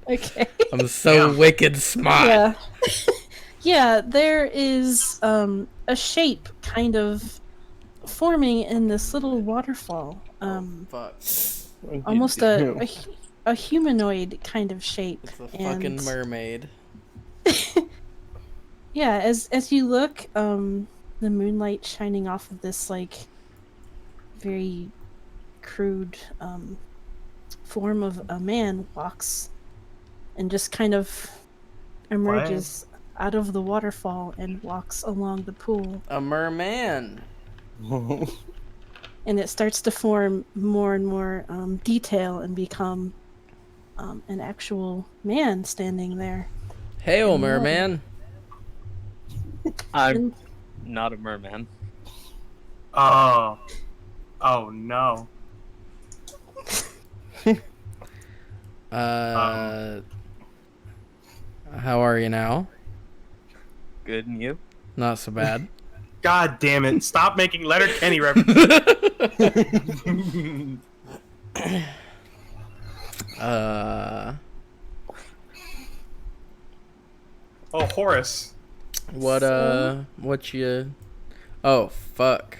Okay. I'm so wicked smart. Yeah. Yeah, there is a shape kind of forming in this little waterfall. Fuck. Almost a humanoid kind of shape. It's a and fucking mermaid. yeah, as you look, the moonlight shining off of this like very crude form of a man walks and just kind of emerges out of the waterfall and walks along the pool, A merman. and it starts to form more and more detail and become an actual man standing there. Hail, In the water. merman. I'm not a merman. Oh. Oh no. How are you now? Good, and you? Not so bad. God damn it. Stop making Letter Kenny references. Oh, Horace. What you? Oh, fuck.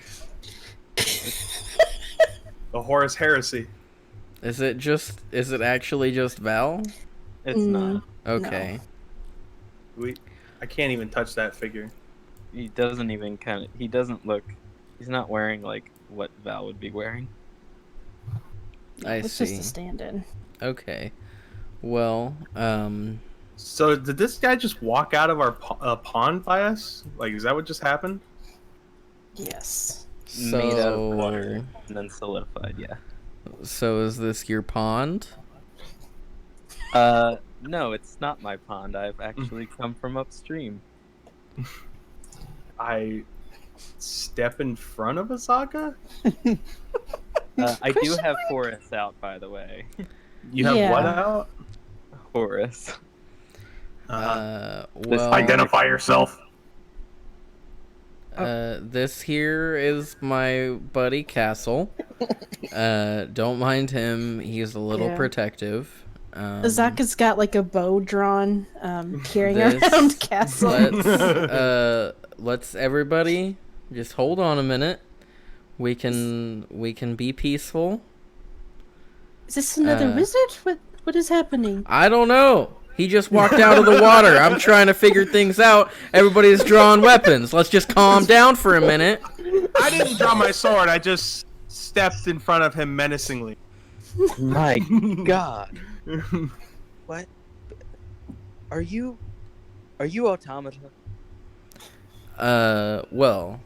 The Horace Heresy. Is it actually just Val? It's not. Okay. I can't even touch that figure. He doesn't even he doesn't look, he's not wearing like what Val would be wearing. I It's see. just a stand-in. Okay. Well, So did this guy just walk out of our pond by us? Like, is that what just happened? Yes. Made out of so water and then solidified, yeah. so is this your pond? No, it's not my pond. I've actually come from upstream. I Step in front of Asaka? I do have Horace out, by the way. You have Yeah. what out? Horace. Well, Identify yourself. this here is my buddy Castle. Don't mind him. He's a little Yeah. protective. Azaka's got like a bow drawn, carrying this- around Castle. Let's everybody just hold on a minute. We can be peaceful. Is this another wizard? What is happening? I don't know. He just walked out of the water. I'm trying to figure things out. Everybody's drawing weapons. Let's just calm down for a minute. I didn't draw my sword. I just stepped in front of him menacingly. My God. What? Are you automata? Well,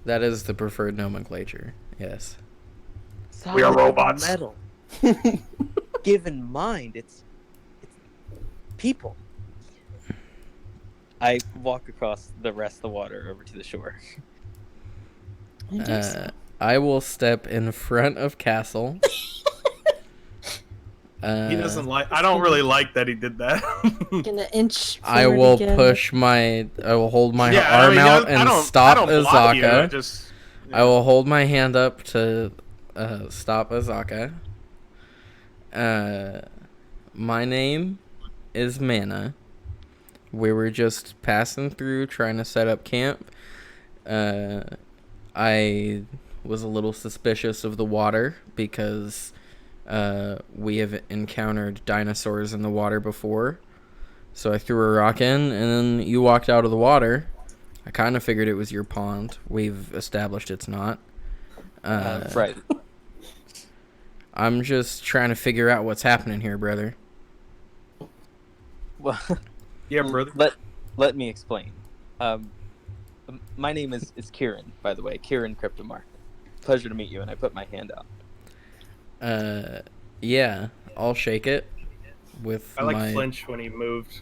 that is the preferred nomenclature. Yes. We are Solid robots. Metal. Given mind, it's people. I walk across the rest of the water over to the shore. I guess so. I will step in front of Castle. He doesn't like. I don't really like that he did that. Gonna inch. I forward will again. I will hold my Yeah, I arm mean, out I and don't- stop I don't block you, I Azaka. just. I will hold my hand up to stop Azaka. My name is Mana. We were just passing through trying to set up camp. I was a little suspicious of the water because we have encountered dinosaurs in the water before. So I threw a rock in, and then you walked out of the water. I kind of figured it was your pond. We've established it's not. Right. I'm just trying to figure out what's happening here, brother. Well, Yeah, brother. let me explain. My name is Kieran, by the way. Kieran Cryptomark. Pleasure to meet you, and I put my hand out. Yeah, I'll shake it with I like my flinch when he moved.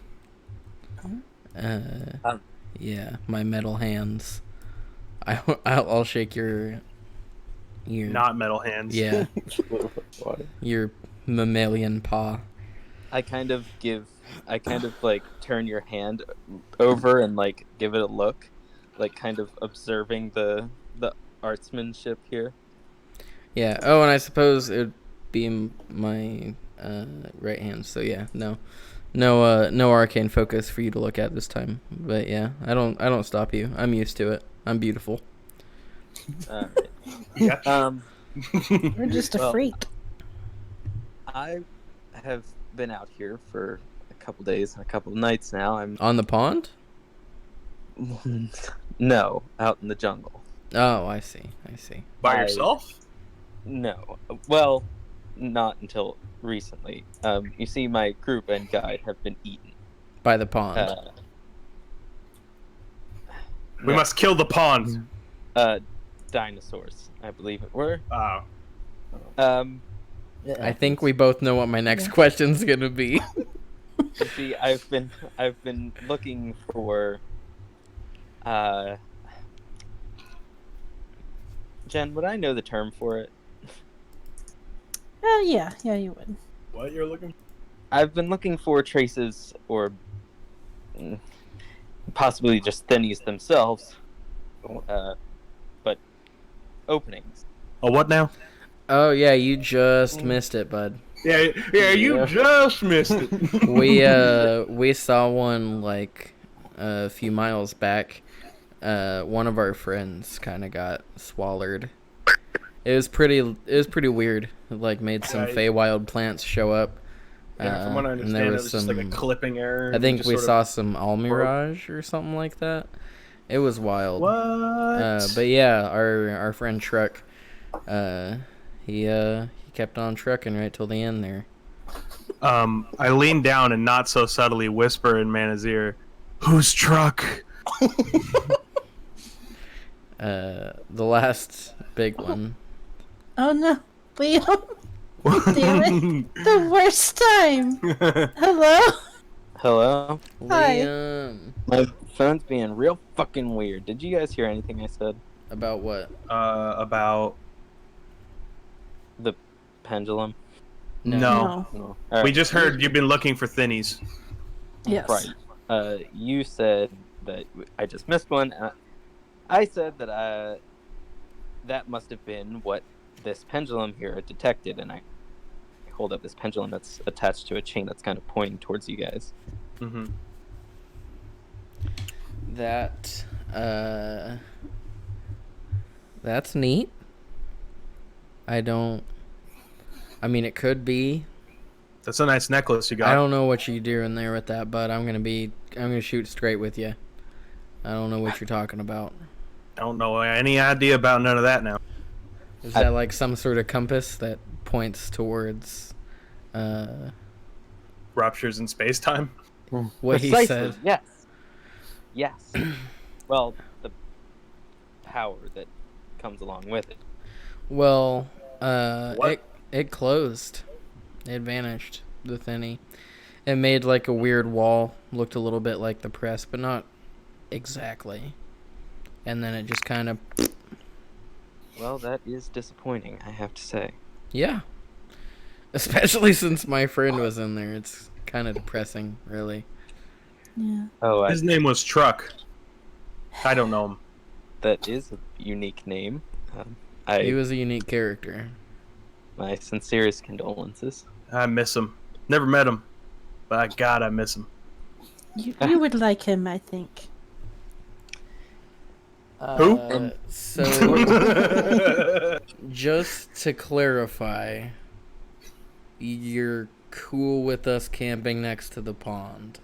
yeah, my metal hands. I'll shake your Not metal hands. yeah, Water. your mammalian paw. I kind of like turn your hand over and like give it a look, like kind of observing the artsmanship here. Yeah. Oh, and I suppose it'd be my right hand. So yeah, no arcane focus for you to look at this time. But yeah, I don't stop you. I'm used to it. I'm beautiful. Yeah. You're just a Well, freak. I have been out here for a couple days and a couple nights now. I'm On the pond? no, out in the jungle. Oh, I see. By I- yourself? No, well, not until recently. You see, my group and guide have been eaten. By the pond. We must kill the pond. Dinosaurs, I believe it were. Oh. I think we both know what my next question's gonna be. You see, I've been looking for. Jen, would I know the term for it? Yeah, you would. What you're looking? I've been looking for traces or possibly just thinnies themselves, but openings. Oh, what now? Oh yeah, you just missed it, bud. Yeah, you just missed it. We saw one like a few miles back. One of our friends kind of got swallowed. It was pretty weird. It like made some Yeah, Feywild plants show up. Yeah, from what I and understand, there it was was just like a clipping error. I and think just we sort saw of- some Almirage or something like that. It was wild. What? But yeah, our friend Truck, he kept on trucking right till the end there. I lean down and not so subtly whisper in Mana's ear, "Whose truck?" The last big one. Oh no, Leo! Damn it! The worst time. Hello. Hello. Hi. Liam. My phone's being real fucking weird. Did you guys hear anything I said? About what? About The pendulum? no. No. All We right. just heard you've been looking for thinnies. Yes. Right. You said that I just missed one. I said that that must have been what this pendulum here detected, and I hold up this pendulum that's attached to a chain that's kind of pointing towards you guys. Mm-hmm. That that's neat. I mean, it could be. That's a nice necklace you got. I don't know what you do in there with that, but I'm gonna shoot straight with you. I don't know what you're talking about. I don't know any idea about none of that now. Is that like some sort of compass that points towards Ruptures in space time. what he Precisely, said? Yes. Well, the power that comes along with it. Well, What? it closed. It vanished. The thinny. It made like a weird wall. Looked a little bit like the press, but not exactly. And then it just kind of. Well, that is disappointing, I have to say. Yeah. Especially since my friend was in there. It's kind of depressing, really. Yeah. Oh, His name was Truck. I don't know him. that is a unique name. He was a unique character. My sincerest condolences. I miss him. Never met him, but God, I miss him. You would like him, I think. Who? So, just to clarify, you're cool with us camping next to the pond?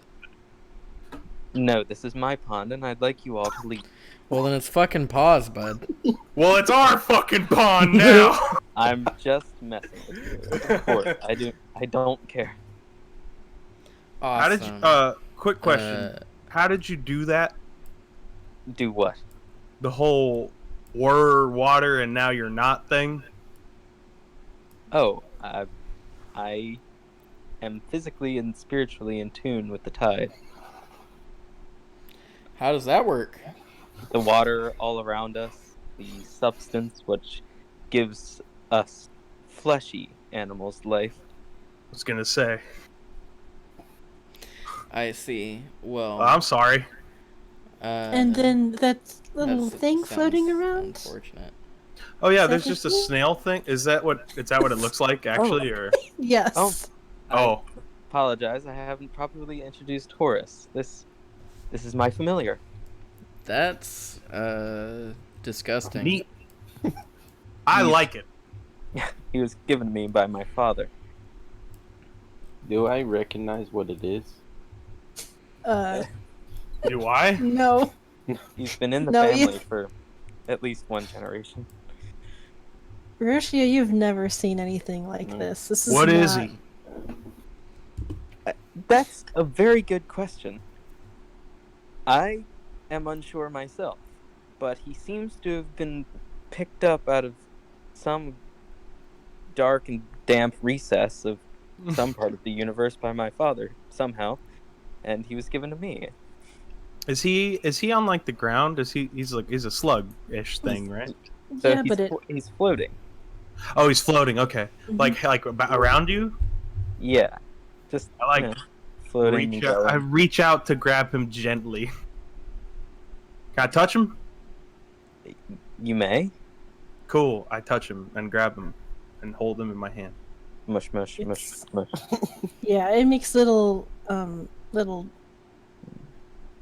No, this is my pond, and I'd like you all to leave. Well, then it's fucking pause, bud. Well, it's our fucking pond now. I'm just messing with you. Of course, I don't care. Awesome. How did you? Quick question. How did you do that? Do what? The whole were water and now you're not thing. Oh, I am physically and spiritually in tune with the tide. How does that work? The water all around us, the substance which gives us fleshy animals life. I was gonna say. I see. Well, I'm sorry. And then that little that thing floating sounds around. Unfortunate. Oh yeah, Is there's that just a what you- snail thing. Is that what it looks like actually, or? Yes. Oh. Oh, Apologize, I haven't properly introduced Horus. This is my familiar. That's disgusting. neat. I like it. He was given to me by my father. Do I recognize what it is? Do I? No. He's been in the No, family for at least one generation. Roshia, you've never seen anything like this. This is What not... is he? That's a very good question. I am unsure myself, but he seems to have been picked up out of some dark and damp recess of some part of the universe by my father somehow, and he was given to me. Is he on like the ground? He's a slug-ish thing, right? So Yeah, he's, but he's floating. Oh, he's floating. Okay, Mhm. like around you. Yeah, just I like you know, floating. reach and out, I going. reach out to grab him gently. Can I touch him? You may. Cool. I touch him and grab him and hold him in my hand. Mush, mush, mush, It's- mush. Yeah, it makes little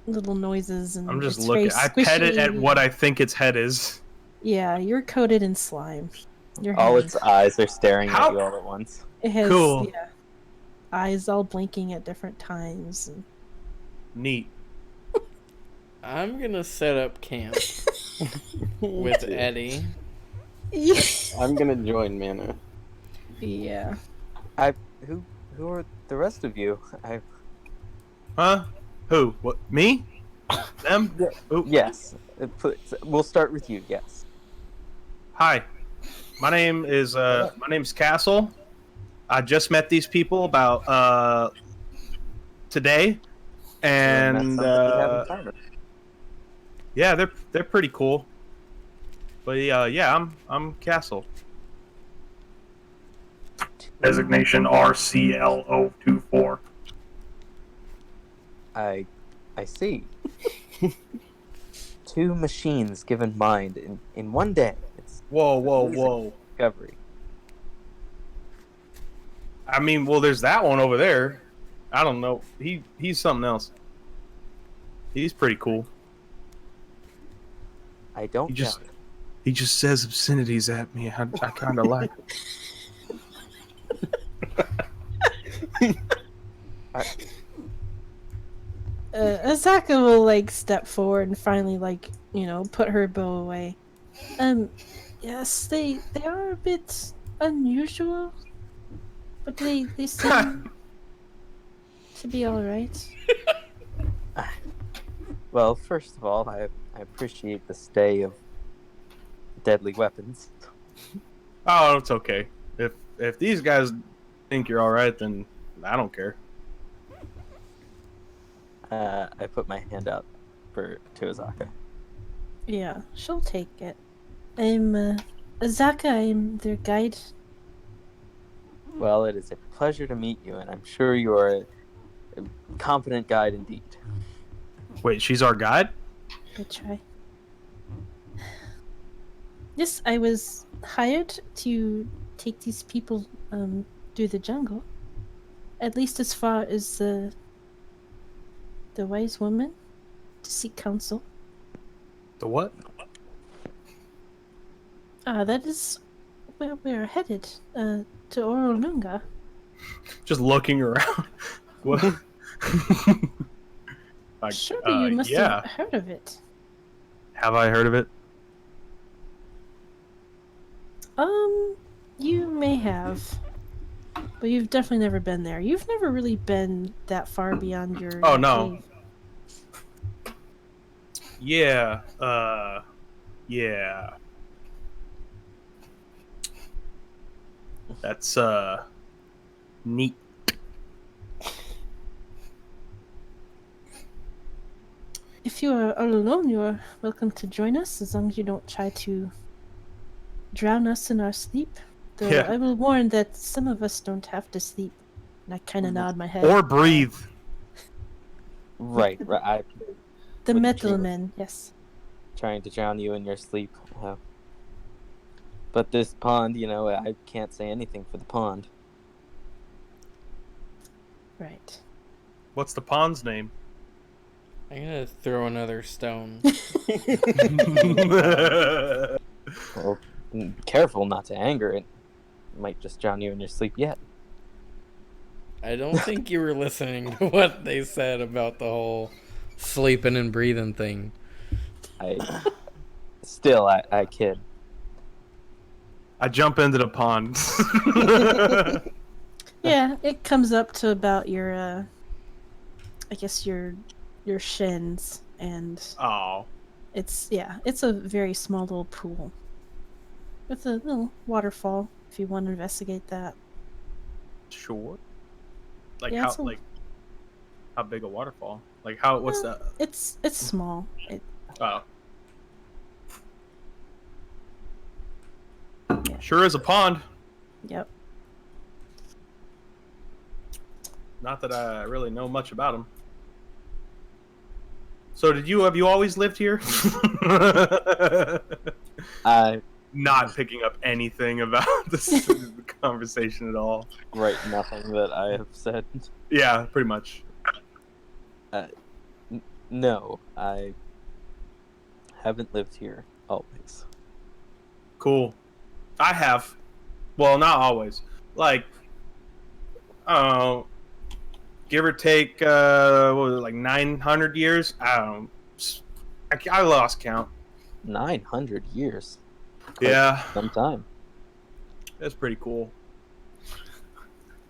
noises, and I'm just it's looking. very I pet it at squishy. what I think its head is. Yeah, you're coated in slime. Your All hand. its eyes are staring How- at you all at once. It has Cool. yeah, eyes all blinking at different times. And... Neat. I'm gonna set up camp with Eddie. I'm gonna join Mana. Yeah. Who are the rest of you? Huh? Who? What? Me? Them? Ooh. Yes. We'll start with you. Yes. Hi. My name's Castle. I just met these people about today, And that's And something we have in common. yeah, they're pretty cool. But yeah, I'm Castle. Designation RCLO24. I see. Two machines given mind in one day. It's Whoa, whoa, amazing whoa. discovery. I mean, well, there's that one over there. I don't know. He's something else. He's pretty cool. I don't He just doubt it. he just says obscenities at me. I kind of like it. Azaka will like step forward and finally like put her bow away. Yes, they are a bit unusual, but they seem to be all right. Well, first of all, I appreciate the stay of deadly weapons. Oh, it's okay. If these guys think you're all right, then I don't care. I put my hand out to Azaka. Yeah, she'll take it. I'm Azaka. I'm their guide. Well, it is a pleasure to meet you, and I'm sure you are a competent guide indeed. Wait, she's our guide? I try. Yes, I was hired to take these people through the jungle. At least as far as the wise woman to seek counsel. The what? That is where we're headed. To Orolunga. Just looking around. What? Like, Surely you must yeah. have heard of it. Have I heard of it? You may have. But you've definitely never been there. You've never really been that far beyond your Oh, no. cave. Yeah. Yeah. That's neat. If you are all alone, you're welcome to join us, as long as you don't try to drown us in our sleep. Though Yeah. I will warn that some of us don't have to sleep. And I kind of nod my head. Or breathe. Right. I The wouldn't metal dream of men, yes. trying to drown you in your sleep. But this pond, I can't say anything for the pond. Right. What's the pond's name? I'm gonna throw another stone. Well, careful not to anger it. It might just drown you in your sleep yet. I don't think you were listening to what they said about the whole sleeping and breathing thing. I kid. I jump into the pond. Yeah, it comes up to about your, I guess your shins, and Oh. it's a very small little pool with a little waterfall. If you want to investigate that. Sure. Like Yeah, how how big a waterfall? Like how what's that? It's small. Oh. Sure is a pond. Yep. Not that I really know much about them. So have you always lived here? Not picking up anything about this conversation at all. Right, nothing that I have said. Yeah, pretty much. No, I haven't lived here always. Cool. I have. Well, not always. Like, give or take, what was it, like 900 years? I don't know. I lost count. 900 years. Yeah. Some time. That's pretty cool.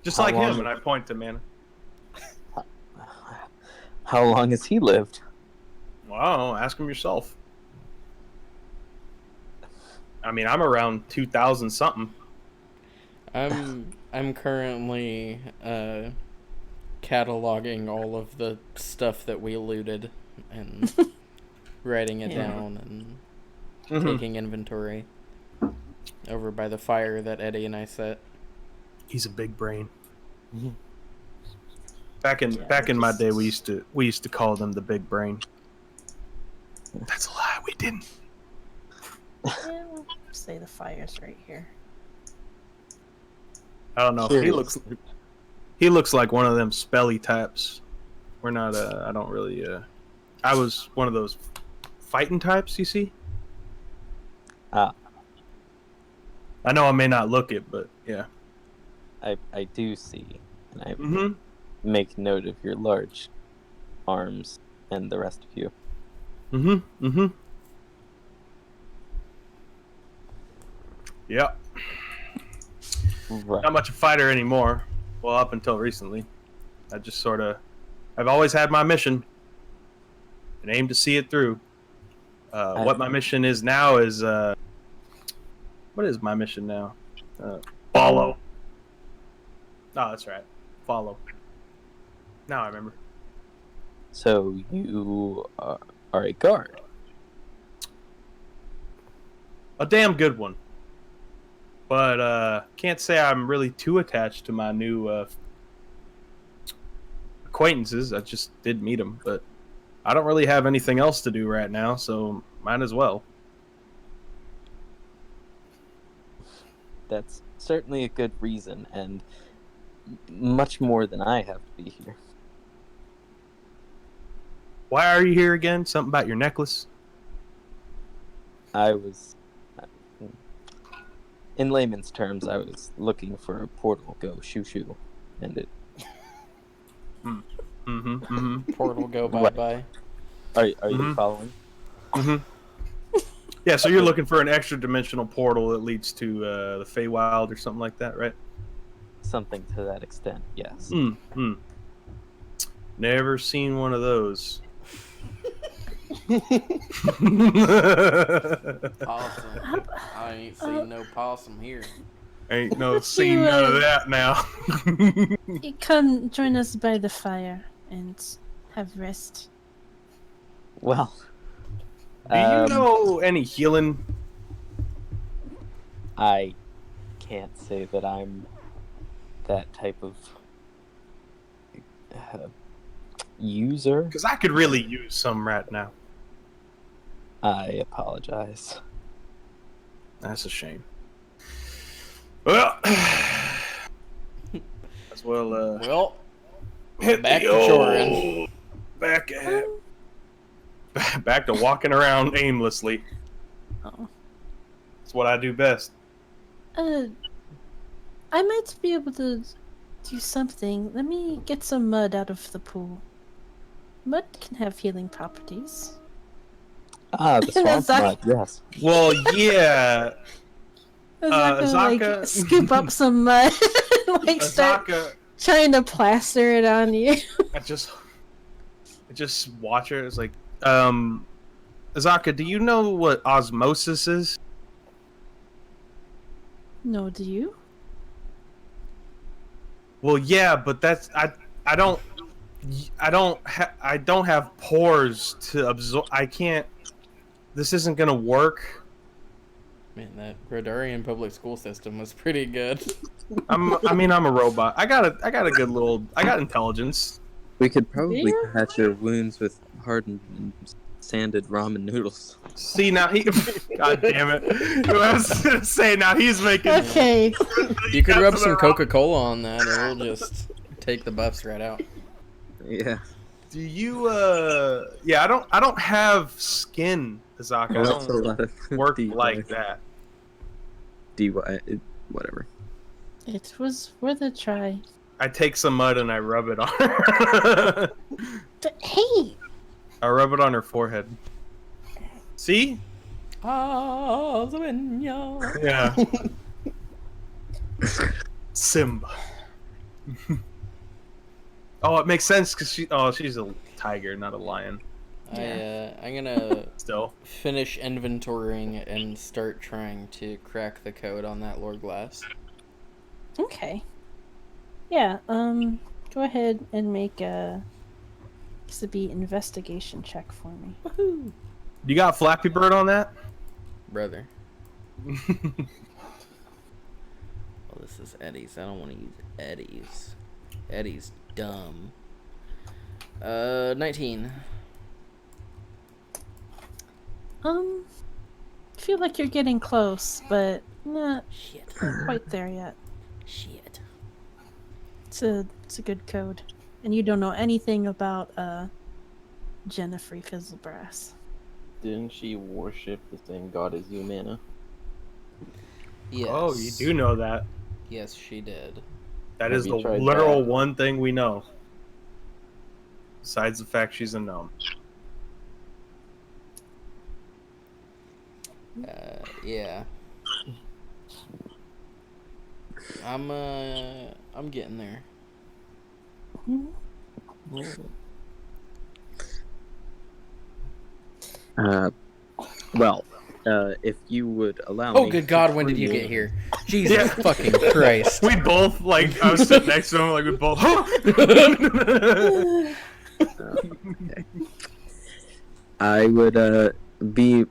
Just How like long- him, and I point to man. How long has he lived? Wow, ask him yourself. I mean, I'm around 2000 something. I'm currently cataloging all of the stuff that we looted and writing it down and taking inventory over by the fire that Eddie and I set. He's a big brain. Back in my day, we used to call them the big brain. That's a lie. We didn't. Yeah, we'll say the fire's right here. I don't know. He looks like one of them spelly types. We're not. I don't really. I was one of those fighting types. You see. Ah. I know I may not look it, but yeah. I do see, and I make note of your large arms and the rest of you. Yep. Right. Not much a fighter anymore. Well, up until recently. I just sort of... I've always had my mission and aim to see it through. What my mission is now is... what is my mission now? Follow. Oh, that's right. Follow. Now I remember. So you are a guard. A damn good one. But can't say I'm really too attached to my new acquaintances. I just did meet them, but I don't really have anything else to do right now, so might as well. That's certainly a good reason, and much more than I have to be here. Why are you here again? Something about your necklace? I was, in layman's terms, I was looking for a portal go shoo-shoo, and it... Portal go What? bye-bye. Are you following? Yeah, so you're looking for an extra dimensional portal that leads to the Feywild or something like that, right? Something to that extent, yes. Never seen one of those. Possum. I ain't seen no possum here. Ain't no seen none of that now. You come join us by the fire and have rest. Well, Do you know any healing? I can't say that I'm that type of user. Because I could really use some right now. I apologize. That's a shame. Well, as well. Well, Hit back the to old choring. Back to walking around aimlessly. Oh. It's what I do best. I might be able to do something. Let me get some mud out of the pool. Mud can have healing properties. Ah, the swamp Azaka- mud, yes. Well, yeah. Azaka, like, scoop up some mud and, like, start Azaka, trying to plaster it on you. I just watch her. It's like, Azaka, do you know what osmosis is? No, do you? Well, yeah, but that's I don't have pores to absorb. I can't. This isn't gonna work. Man, that Rodarian public school system was pretty good. I'm a robot. I got intelligence. We could probably Yeah. patch your wounds with hardened and sanded ramen noodles. See, now he... God damn it. I was going to say, now he's making... Okay. You could rub some Coca-Cola on that and it'll just take the buffs right out. Yeah. Do you, Yeah, I don't have skin, Azaka. Well, I that's a lot of don't work DY. like that. Whatever. It was worth a try. I take some mud and I rub it on her. But hey! I rub it on her forehead. See? Yeah. Simba. Oh, it makes sense because she's a tiger, not a lion. I'm gonna Still. finish inventorying and start trying to crack the code on that lore glass. Okay. Yeah, Go ahead and make a investigation check for me. Woohoo! You got Flappy Bird on that? Brother. Oh, this is Eddie's. I don't want to use Eddie's. Eddie's dumb. 19. Feel like you're getting close, but not Shit. quite there yet. Shit. It's a good code, and you don't know anything about Jennifer Fizzlebrass. Didn't she worship the same god as you, Mana? Yes. Oh, you do know that. Yes, she did. That Have is you the tried literal that? one thing we know. Besides the fact she's a gnome. Yeah. I'm getting there. If you would allow Oh, me. good God, when did you get here? Jesus fucking Christ. We both, like, I was sitting next to him, like, we both. Okay. I would be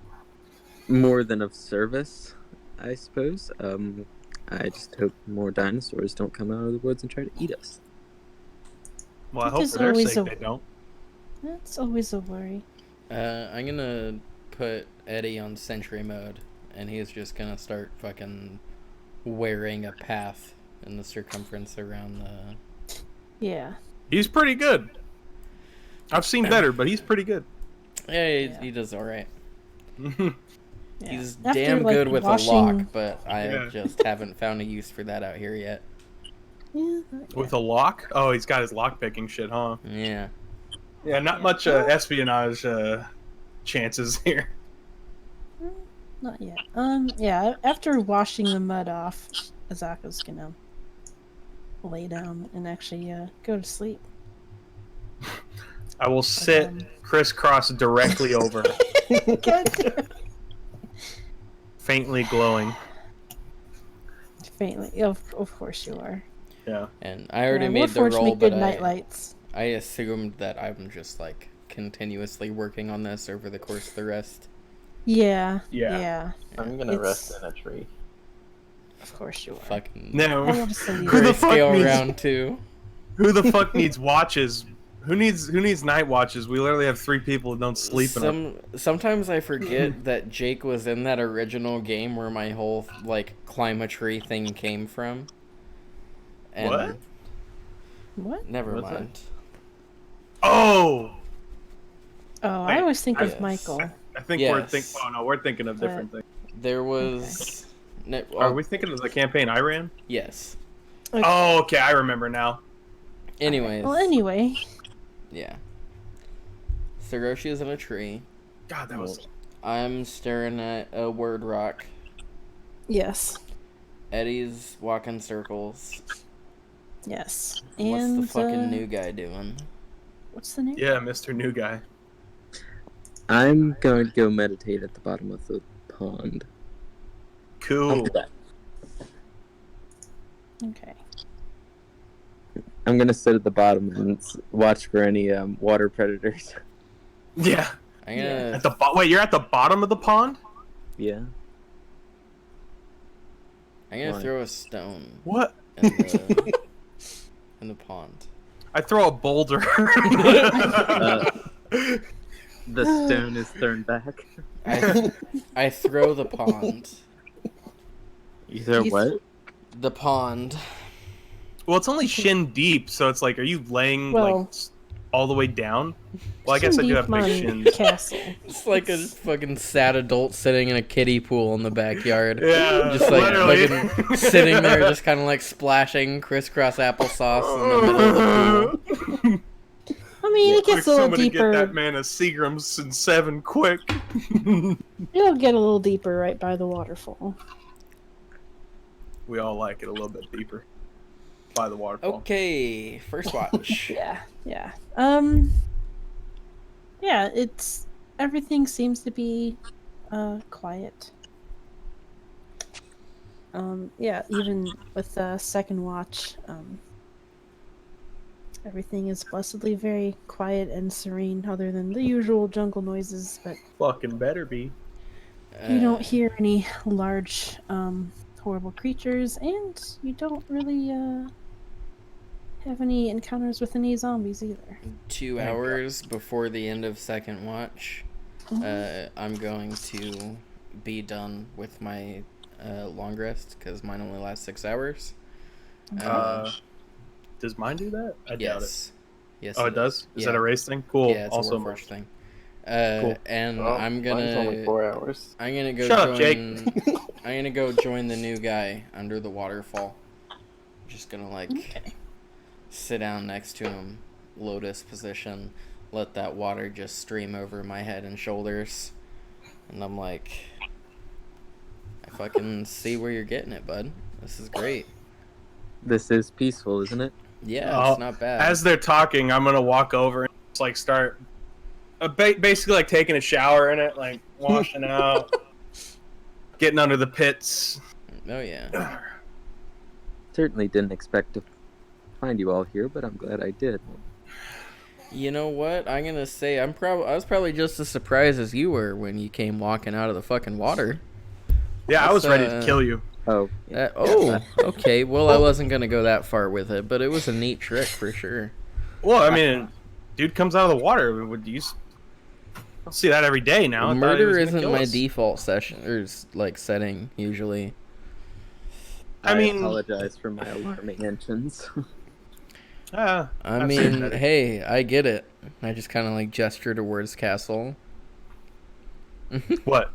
more than of service, I suppose. I just hope more dinosaurs don't come out of the woods and try to eat us. Well, I hope There's for their always sake a- they don't. That's always a worry. I'm gonna put Eddie on sentry mode, and he's just gonna start fucking wearing a path in the circumference around the... Yeah. He's pretty good. I've seen better, but he's pretty good. Yeah, he does alright. Yeah. He's After, damn like, good with washing- a lock, but I Yeah. just haven't found a use for that out here yet. Yeah. With a lock? Oh, he's got his lock picking shit, huh? Yeah. Yeah, not much espionage chances here. Not yet. Yeah. After washing the mud off, Azaka's gonna lay down and actually go to sleep. I will sit crisscross directly over, God damn. faintly glowing. Faintly, of course you are. Yeah. And I already Yeah, made the Warforged roll, make but good night lights. I assumed that I'm just like continuously working on this over the course of the rest. Yeah. Yeah. Yeah. I'm gonna It's- rest in a tree. Of course you are. Fucking No. I will just send you Who the that. fuck grayscale needs- round 2. Who the fuck needs watches? Who needs night watches? We literally have 3 people who don't sleep in Sometimes I forget that Jake was in that original game where my whole like climb a tree thing came from. And What? What? Never What's that? mind. Oh! Oh, Wait, I always think yes. of Michael. I think Yes. Oh no, we're thinking of different things. There was Are we thinking of the campaign I ran? Yes. Okay. Oh, okay, I remember now. Anyways. Well, anyway. Yeah. Saroshi is in a tree. God, that was. I'm staring at a word rock. Yes. Eddie's walking circles. Yes. What's And the fucking new guy doing? What's the name? Yeah, Mr. New Guy. I'm going to go meditate at the bottom of the pond. I'll Cool. be back. Okay. I'm gonna sit at the bottom and watch for any water predators. Yeah. I'm gonna At the wait, you're at the bottom of the pond? Yeah. Why? throw a stone What? in the in the pond. I throw a boulder. The stone is thrown back. I throw the pond. You throw You what? The pond. Well, it's only shin deep, so it's like, are you laying Well- like all the way down? Well, I guess I do have big Shin shins. Castle. It's like a fucking sad adult sitting in a kiddie pool in the backyard. Yeah, Just like literally. fucking sitting there, just kind of like splashing crisscross applesauce in the middle of the pool. I mean, it Quick, gets a little somebody deeper. get that man a Seagram's and 7 quick. It'll get a little deeper right by the waterfall. We all like it a little bit deeper. By the waterfall. Okay, first watch. Yeah. Yeah, it's everything seems to be quiet. Yeah, even with the second watch, Everything is blessedly very quiet and serene, other than the usual jungle noises, but Fucking better be. you don't Uh, hear any large, horrible creatures, and you don't really, have any encounters with any zombies either. 2 Thank God. hours before the end of second watch, I'm going to be done with my long rest because mine only lasts 6 hours. Does mine do that? I doubt it. Yes. Yes. Oh, it does? Is that Yeah. a race thing? Cool. Yeah, it's Also, a Warforged thing. Cool. And Oh, I'm mine's only gonna 4 hours. go Shut up, join. Jake. I'm gonna go join the new guy under the waterfall. Just gonna Okay. sit down next to him, lotus position, let that water just stream over my head and shoulders, and I'm like, I fucking see where you're getting it, bud. This is great. This is peaceful, isn't it? Yeah, it's not bad. As they're talking, I'm gonna walk over and just like start, basically like taking a shower in it, like washing out, getting under the pits. Oh yeah. Certainly didn't expect to find you all here, but I'm glad I did. You know what? I'm gonna say I was probably just as surprised as you were when you came walking out of the fucking water. Yeah, I was ready to That's, kill you. Oh, Okay. Well, I wasn't gonna go that far with it, but it was a neat trick for sure. Well, I mean, dude comes out of the water. Would you? I'll see that every day now. I thought he Murder was gonna isn't kill my us. default session or setting usually. I mean- apologize for my alarming entrance. Ah, I I've mean, seen that. hey, I get it. I just kind of gesture towards castle. What?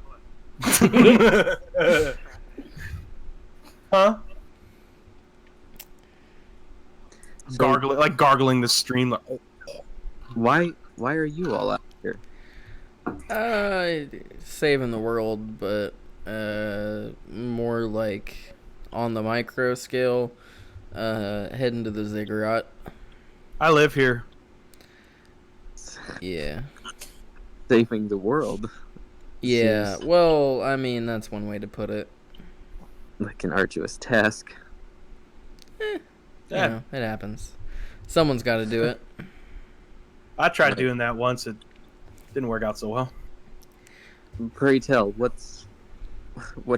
Huh? So, Gargling the stream. Like, oh. why are you all out here? Saving the world, but more like on the micro scale. Heading to the ziggurat. I live here. Yeah. Saving the world, Yeah. Seems- Well, I mean, that's one way to put it. like an arduous task. You Yeah. know, it happens. Someone's got to do it. I tried doing that once. It didn't work out so well. Pray tell, what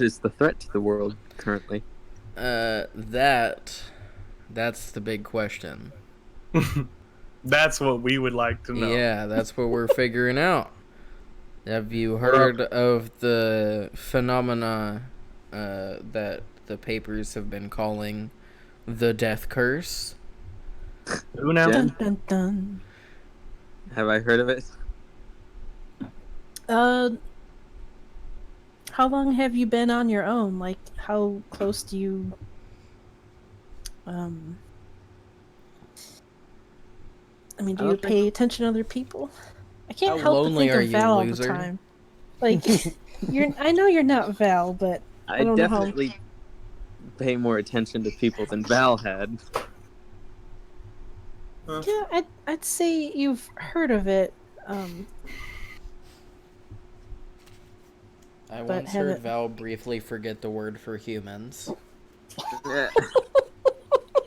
is the threat to the world currently? That's the big question. That's what we would like to know. Yeah, that's what we're figuring out. Have you heard of the phenomena that the papers have been calling the death curse? Who now? Jen? Dun dun dun. Have I heard of it? How long have you been on your own? Like, how close do you, I mean, do I you don't think- pay attention to other people? I can't How help but lonely think are of you, Val all loser? the time. Like, I know you're not Val, but I don't know how- definitely pay more attention to people than Val had. yeah, I'd say you've heard of it. I But once have heard it- Val briefly forget the word for humans.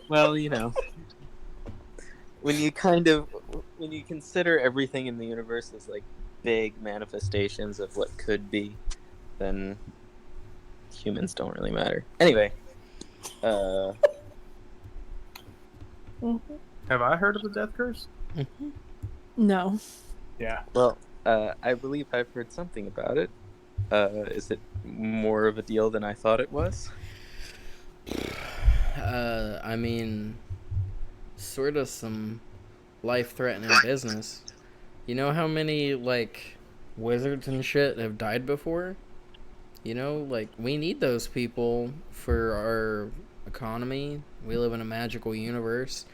Well, you know, when you consider everything in the universe as like big manifestations of what could be, then humans don't really matter. Anyway, Have I heard of the death curse? No. Yeah. well, I believe I've heard something about it. Is it more of a deal than I thought it was? I mean, sort of some life-threatening business. You know how many, wizards and shit have died before? You know, we need those people for our economy. We live in a magical universe.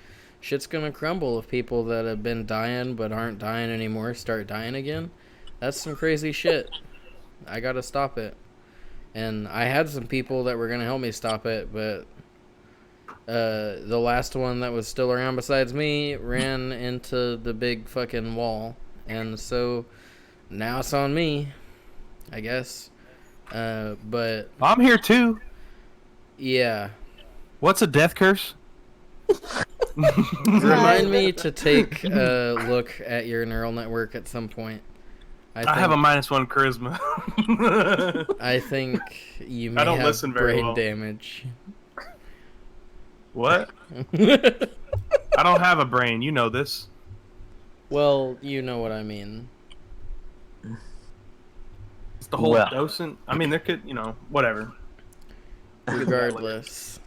Shit's gonna crumble if people that have been dying but aren't dying anymore start dying again. That's some crazy shit. I gotta stop it. And I had some people that were gonna help me stop it, but the last one that was still around besides me ran into the big fucking wall. And so now it's on me, I guess. But I'm here too. yeah. What's a death curse? Remind me to take a look at your neural network at some point. I have a -1 charisma. I think you may I don't have listen very brain well. damage. What? I don't have a brain. You know this. Well, you know what I mean. It's the whole Well. docent. I mean, there could, whatever. Regardless.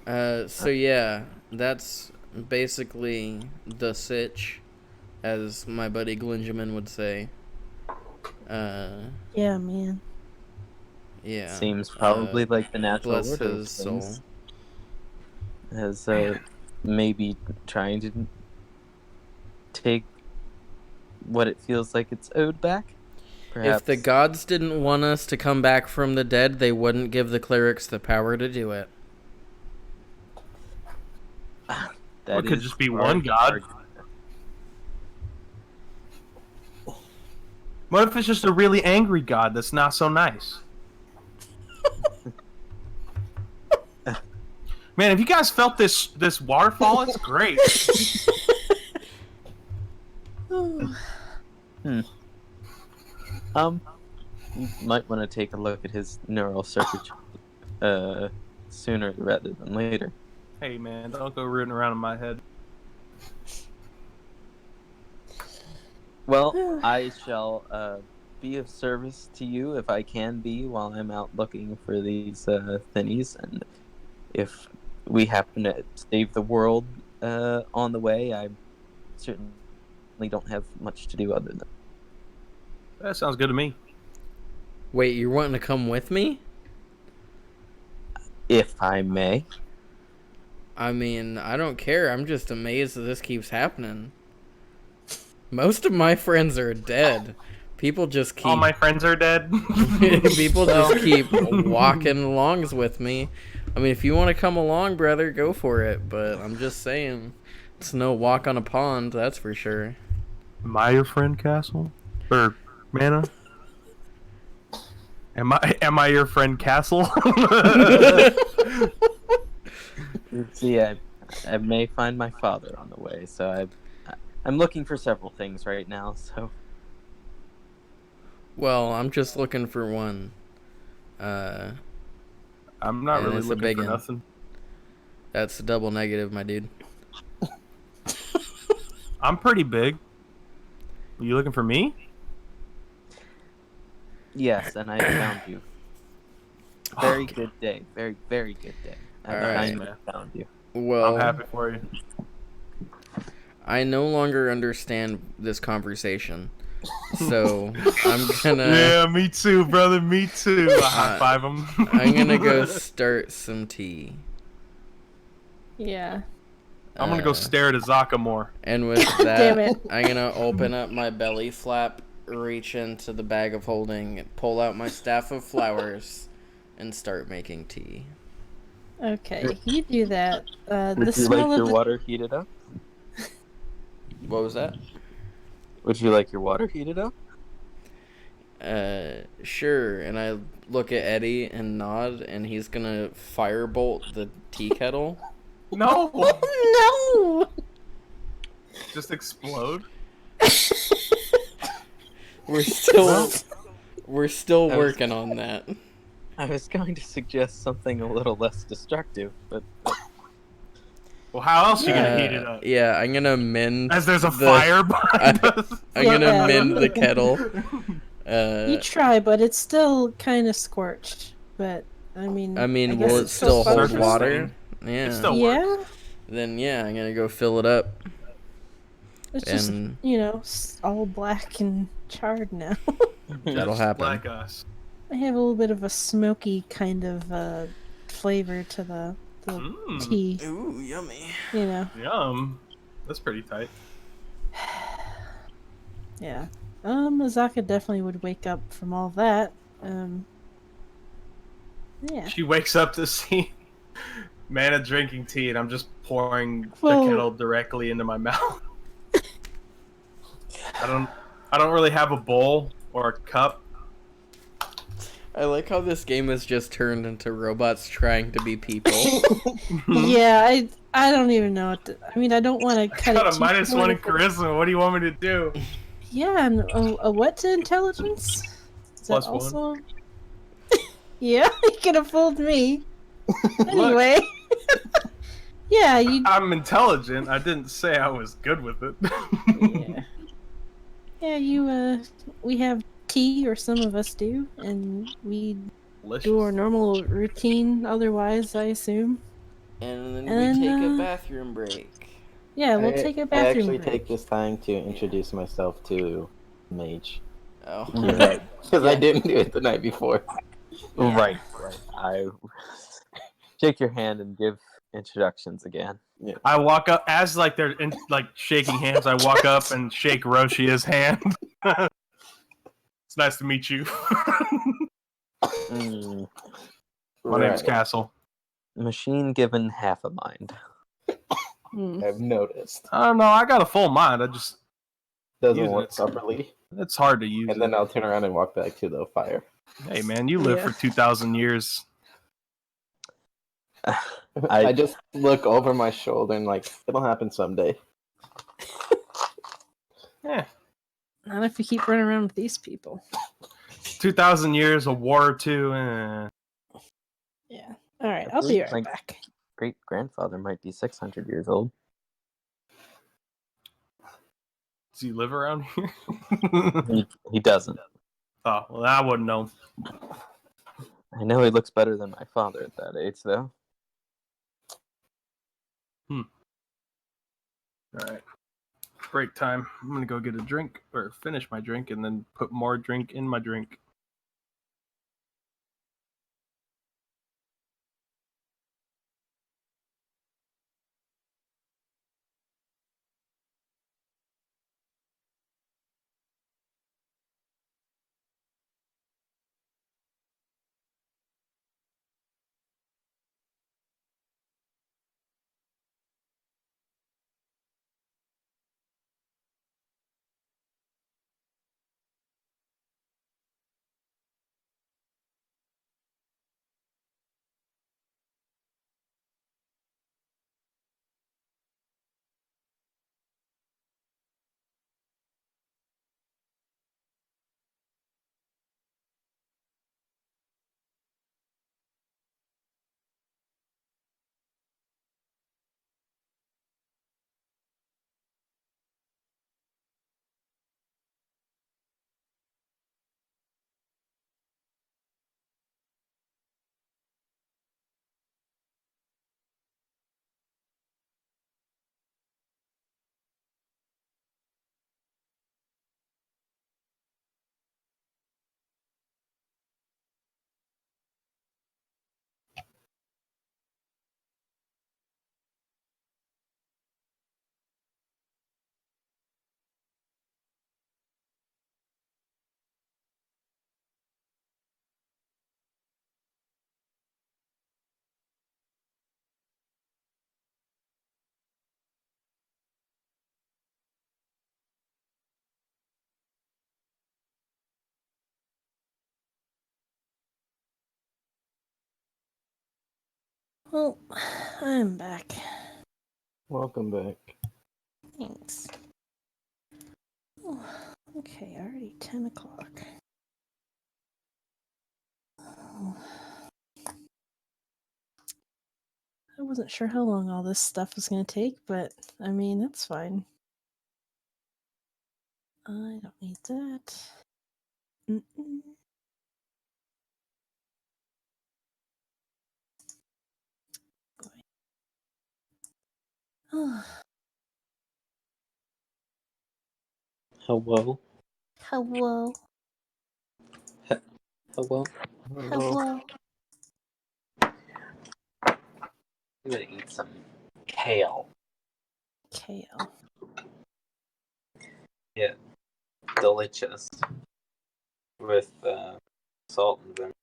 So yeah, that's basically the sitch, as my buddy Glinjamin would say. Yeah, man. Yeah. Seems probably like the natural Bless order of his things. soul. As maybe trying to take what it feels like it's owed back. Perhaps. If the gods didn't want us to come back from the dead, they wouldn't give the clerics the power to do it. Or it could is just be hard one god. argument. What if it's just a really angry god that's not so nice? Man, have you guys felt this waterfall? It's great. You might want to take a look at his neural circuitry sooner rather than later. Hey, man, don't go rooting around in my head. Well, I shall be of service to you if I can be while I'm out looking for these thinnies, and if we happen to save the world on the way, I certainly don't have much to do other than. That sounds good to me. Wait, you're wanting to come with me? If I may. I mean, I don't care. I'm just amazed that this keeps happening. Most of my friends are dead. People just keep... All my friends are dead. People just keep walking alongs with me. I mean, if you want to come along, brother, go for it. But I'm just saying, it's no walk on a pond, that's for sure. Am I your friend, Castle? Or Mana? Am I your friend, Castle? See, I may find my father on the way, so I'm looking for several things right now, so... Well, I'm just looking for one. I'm not really it's a looking big for one. nothing. That's a double negative, my dude. I'm pretty big. Are you looking for me? Yes, and I found you. Very good day. Very, very good day. I Alright. finally found you. Well, I'm happy for you. I no longer understand this conversation. So, I'm gonna... Yeah, me too, brother. Me too. I high five him. I'm gonna go start some tea. Yeah. I'm gonna go stare at Azaka more. And with Damn that, it. I'm gonna open up my belly flap, reach into the bag of holding, pull out my staff of flowers, and start making tea. Okay, you do that. The Would you smell like of your the... water heated up? What was that? Would you like your water heated up? Sure. And I look at Eddie and nod, and he's gonna firebolt the tea kettle. No. Oh, no! Just explode. We're still working on that. I was going to suggest something a little less destructive, but Well, how else are you gonna heat it up? Yeah, I'm gonna mend. As there's a fire behind us. I'm gonna Yeah. mend the kettle. You try, but it's still kind of scorched. But I mean, I mean, guess will it it's still hold surface water? stain. Yeah. It still Yeah, works. Then yeah, I'm gonna go fill it up. it's just And all black and charred now. that'll Just happen. Like us. I have a little bit of a smoky kind of flavor to the tea. Ooh, yummy. You know, Yum. That's pretty tight. yeah. Azaka definitely would wake up from all that. Yeah. She wakes up to see Mana drinking tea, and I'm just pouring Well- the kettle directly into my mouth. I don't really have a bowl or a cup. I like how this game has just turned into robots trying to be people. Yeah, I don't even know what to, I mean, I don't want to cut Got it a too -1 short. in charisma. What do you want me to do? Yeah, and a what to intelligence? Is that +1. also? Yeah, you could have fooled me. Look, Anyway, yeah, you. I'm intelligent. I didn't say I was good with it. Yeah, yeah, you. We have tea, or some of us do, and we do our Delicious. normal routine. Otherwise, I assume. And then we And take a bathroom break. yeah, we'll I take a I bathroom actually take break. this time to introduce myself to Mage. Oh. Right. Because I Yeah. didn't do it the night before. Yeah. Right. I shake your hand and give introductions again. Yeah. I walk up as like they're like shaking hands. I walk up and shake Roshia's hand. It's nice to meet you. Mm, My name's Castle. machine given half a mind. I've noticed. I don't know. I got a full mind. I just Doesn't using work it. properly. It's hard to use And then it. I'll turn around and walk back to the fire. Hey man, you lived for 2,000 years. I just look over my shoulder and like, it'll happen someday. Yeah, Not if you keep running around with these people. 2,000 years, a war or two. Yeah. All right, I I'll be believe right my back. great grandfather might be 600 years old. Does he live around here? He doesn't. Oh, well, I wouldn't know. I know he looks better than my father at that age, though. All right. Break time. I'm going to go get a drink or finish my drink and then put more drink in my drink. Well, I'm back. Welcome back. Thanks. Oh, okay, already 10 o'clock. Oh. I wasn't sure how long all this stuff was going to take, but I mean, that's fine. I don't need that. Mm-mm. Oh, Hello? hello. Hello? Hello. Hello. I'm gonna eat some kale. Kale. Yeah, delicious. With salt and vinegar.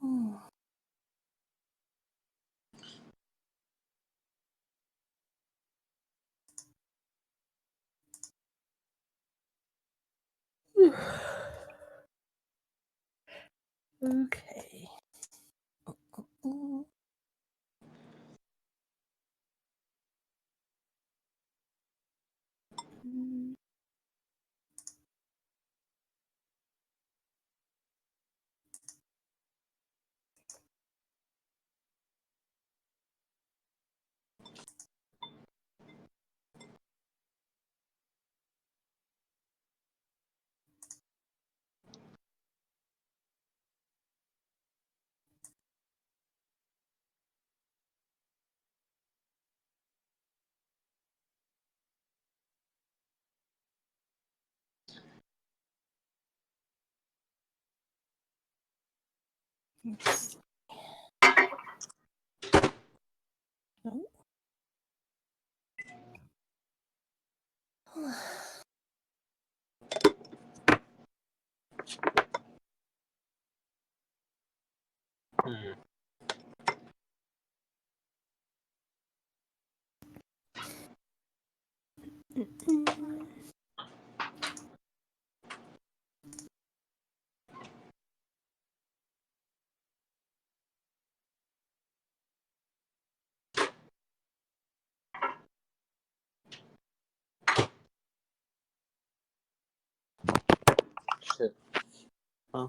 Oh. Okay. Let's see. Oh. Shit. Huh?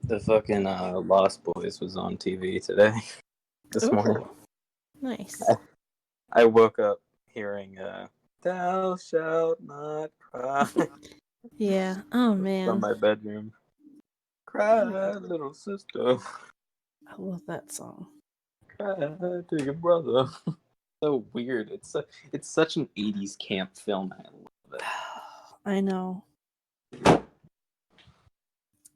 The fucking Lost Boys was on TV today. This morning. Oh, nice. I woke up hearing "Thou shalt not cry" Yeah. Oh from man, my bedroom. Cry, little sister. I love that song. Cry to your brother. So weird. It's such an '80s camp film. I love it. I know.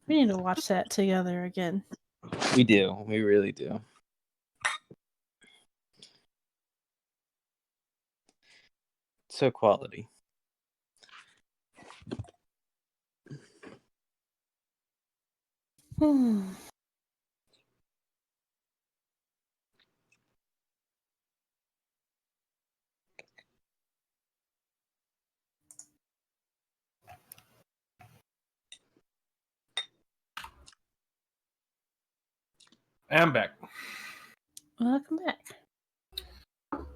We need to watch that together again. We do. We really do. So quality. I'm back. Welcome back.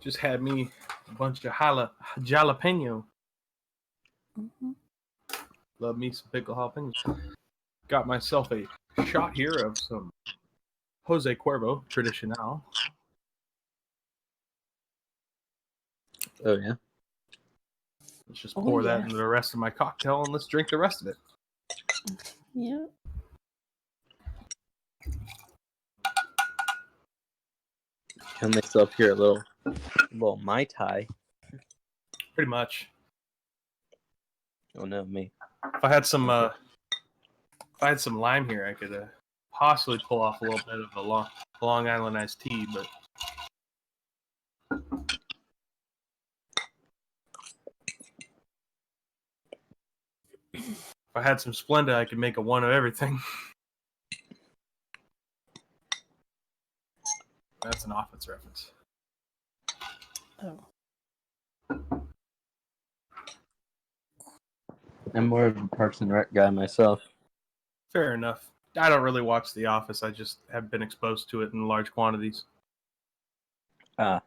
Just had me a bunch of jalapeno. Mm-hmm. Love me some pickled jalapenos. Got myself a shot here of some Jose Cuervo Tradicional. Oh yeah. Let's just Oh, pour that yeah. into the rest of my cocktail and let's drink the rest of it. Yeah. Got myself here a little Mai Tai. Pretty much. Oh no, me. If I had some lime here, I could possibly pull off a little bit of a Long Island iced tea, but if I had some Splenda, I could make a one of everything. That's an Office reference. Oh. I'm more of a Parks and Rec guy myself. Fair enough. I don't really watch The Office. I just have been exposed to it in large quantities. I'm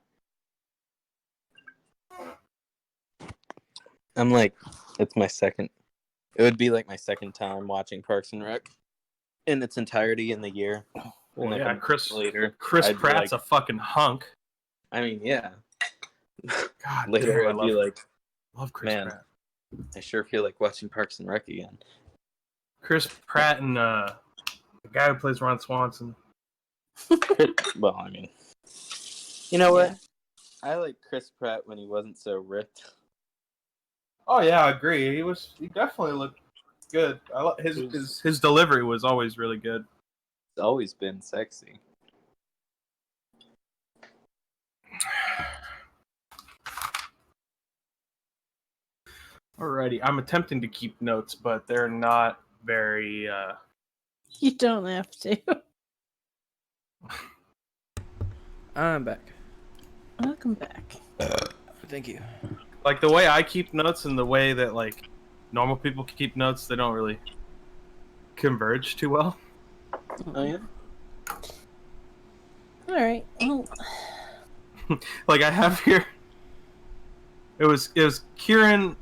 like It's my second. It would be like my second time watching Parks and Rec in its entirety in the year. Well, like yeah, a month Chris later, Chris I'd be Pratt's like, a fucking hunk. I mean, yeah. God Later, damn, I I'd be like, love Chris man, Pratt. I sure feel like watching Parks and Rec again. Chris Pratt and the guy who plays Ron Swanson. Well, I mean, you know what? Yeah. I like Chris Pratt when he wasn't so ripped. Oh yeah, I agree. He definitely looked good. His delivery was always really good. It's always been sexy. Alrighty, I'm attempting to keep notes, but they're not very. You don't have to. I'm back. Welcome back. Thank you. Like the way I keep notes and the way that like normal people keep notes, they don't really converge too well. Oh yeah. All right. Well, Like I have here, it was Kieran.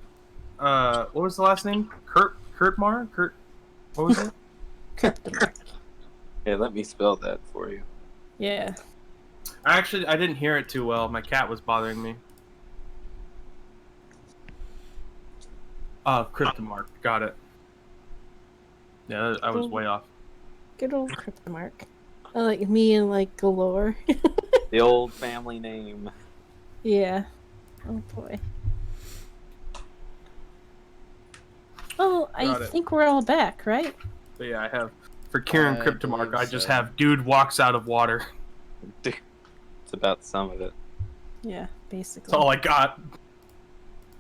What was the last name? Kurt Mar. Kurt. What was it? Kryptonite. Hey, let me spell that for you. Yeah. I didn't hear it too well. My cat was bothering me. Cryptomark. Got it. Yeah, I was way off. Good old Kryptomark. I like me and like Galore. The old family name. Yeah. Oh boy. Oh, I Got it. think we're all back, right? But yeah, I have for Kieran I Cryptomark. believe I just so. have dude walks out of water. It's about some of it. Yeah, basically. That's all I got.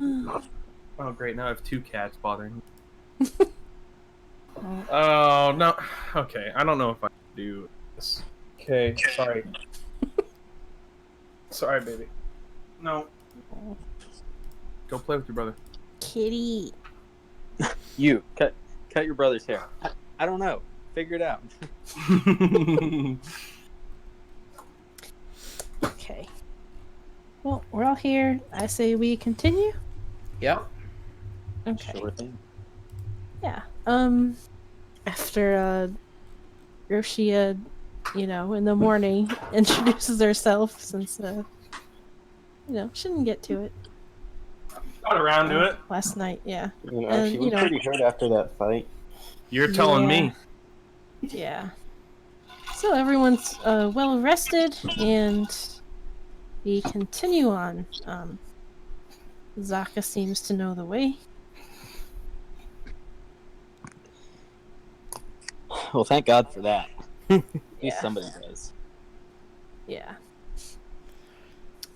Oh great, now I have 2 cats bothering me. Oh, Oh no. Okay, I don't know if I can do this. Okay, sorry. Sorry, baby. No, oh. go play with your brother. Kitty. You cut your brother's hair. I don't know. Figure it out. Okay. Well, we're all here. I say we continue. Yep. Okay. Sure thing. Yeah. After Roshia, in the morning introduces herself since she didn't get to it Got around to it. last night, yeah. You know, And, she was pretty hurt after that fight. You're telling me. Yeah. So everyone's well rested and we continue on. Zaka seems to know the way. Well, thank God for that. At least Yeah. somebody does. Yeah.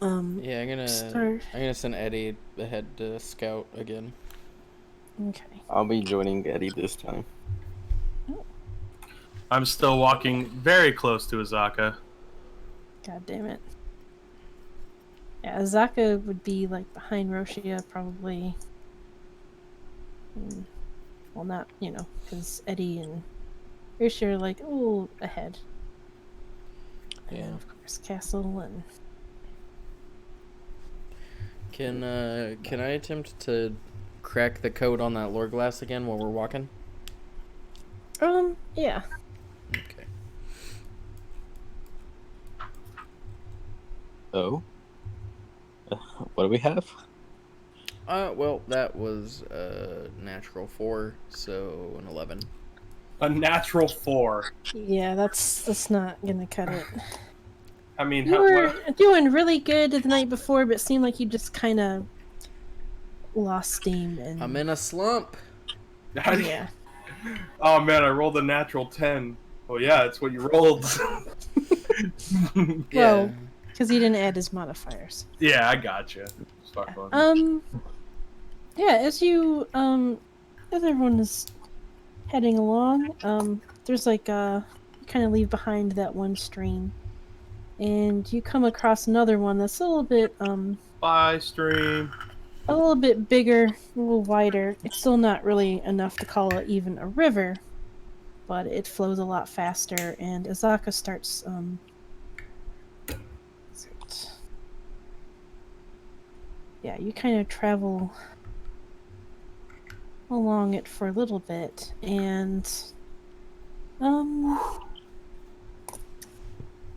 Yeah, I'm gonna send Eddie ahead to scout again. Okay. I'll be joining Eddie this time. I'm still walking very close to Azaka. God damn it. Yeah, Zaka would be like behind Roshia probably. Well, not, because Eddie and Roshia are like, oh, ahead. And Yeah. then, of course, Castle and... Can I attempt to crack the code on that lore glass again while we're walking? Yeah. Okay. Oh. What do we have? Well, that was natural 4, so an 11. A natural 4. Yeah, that's not gonna cut it. I mean, You were doing really good the night before, but it seemed like you just kind of lost steam. And I'm in a slump. yeah. Oh man, I rolled a natural 10. Oh yeah, it's what you rolled. Well, because he didn't add his modifiers. Yeah, I gotcha. Fuck on. Yeah, as everyone is heading along, there's like you kind of leave behind that one stream, and you come across another one that's a little bit Bye, stream. a little bit bigger, a little wider. It's still not really enough to call it even a river, but it flows a lot faster, and Azaka starts yeah, you kind of travel along it for a little bit, and hmm.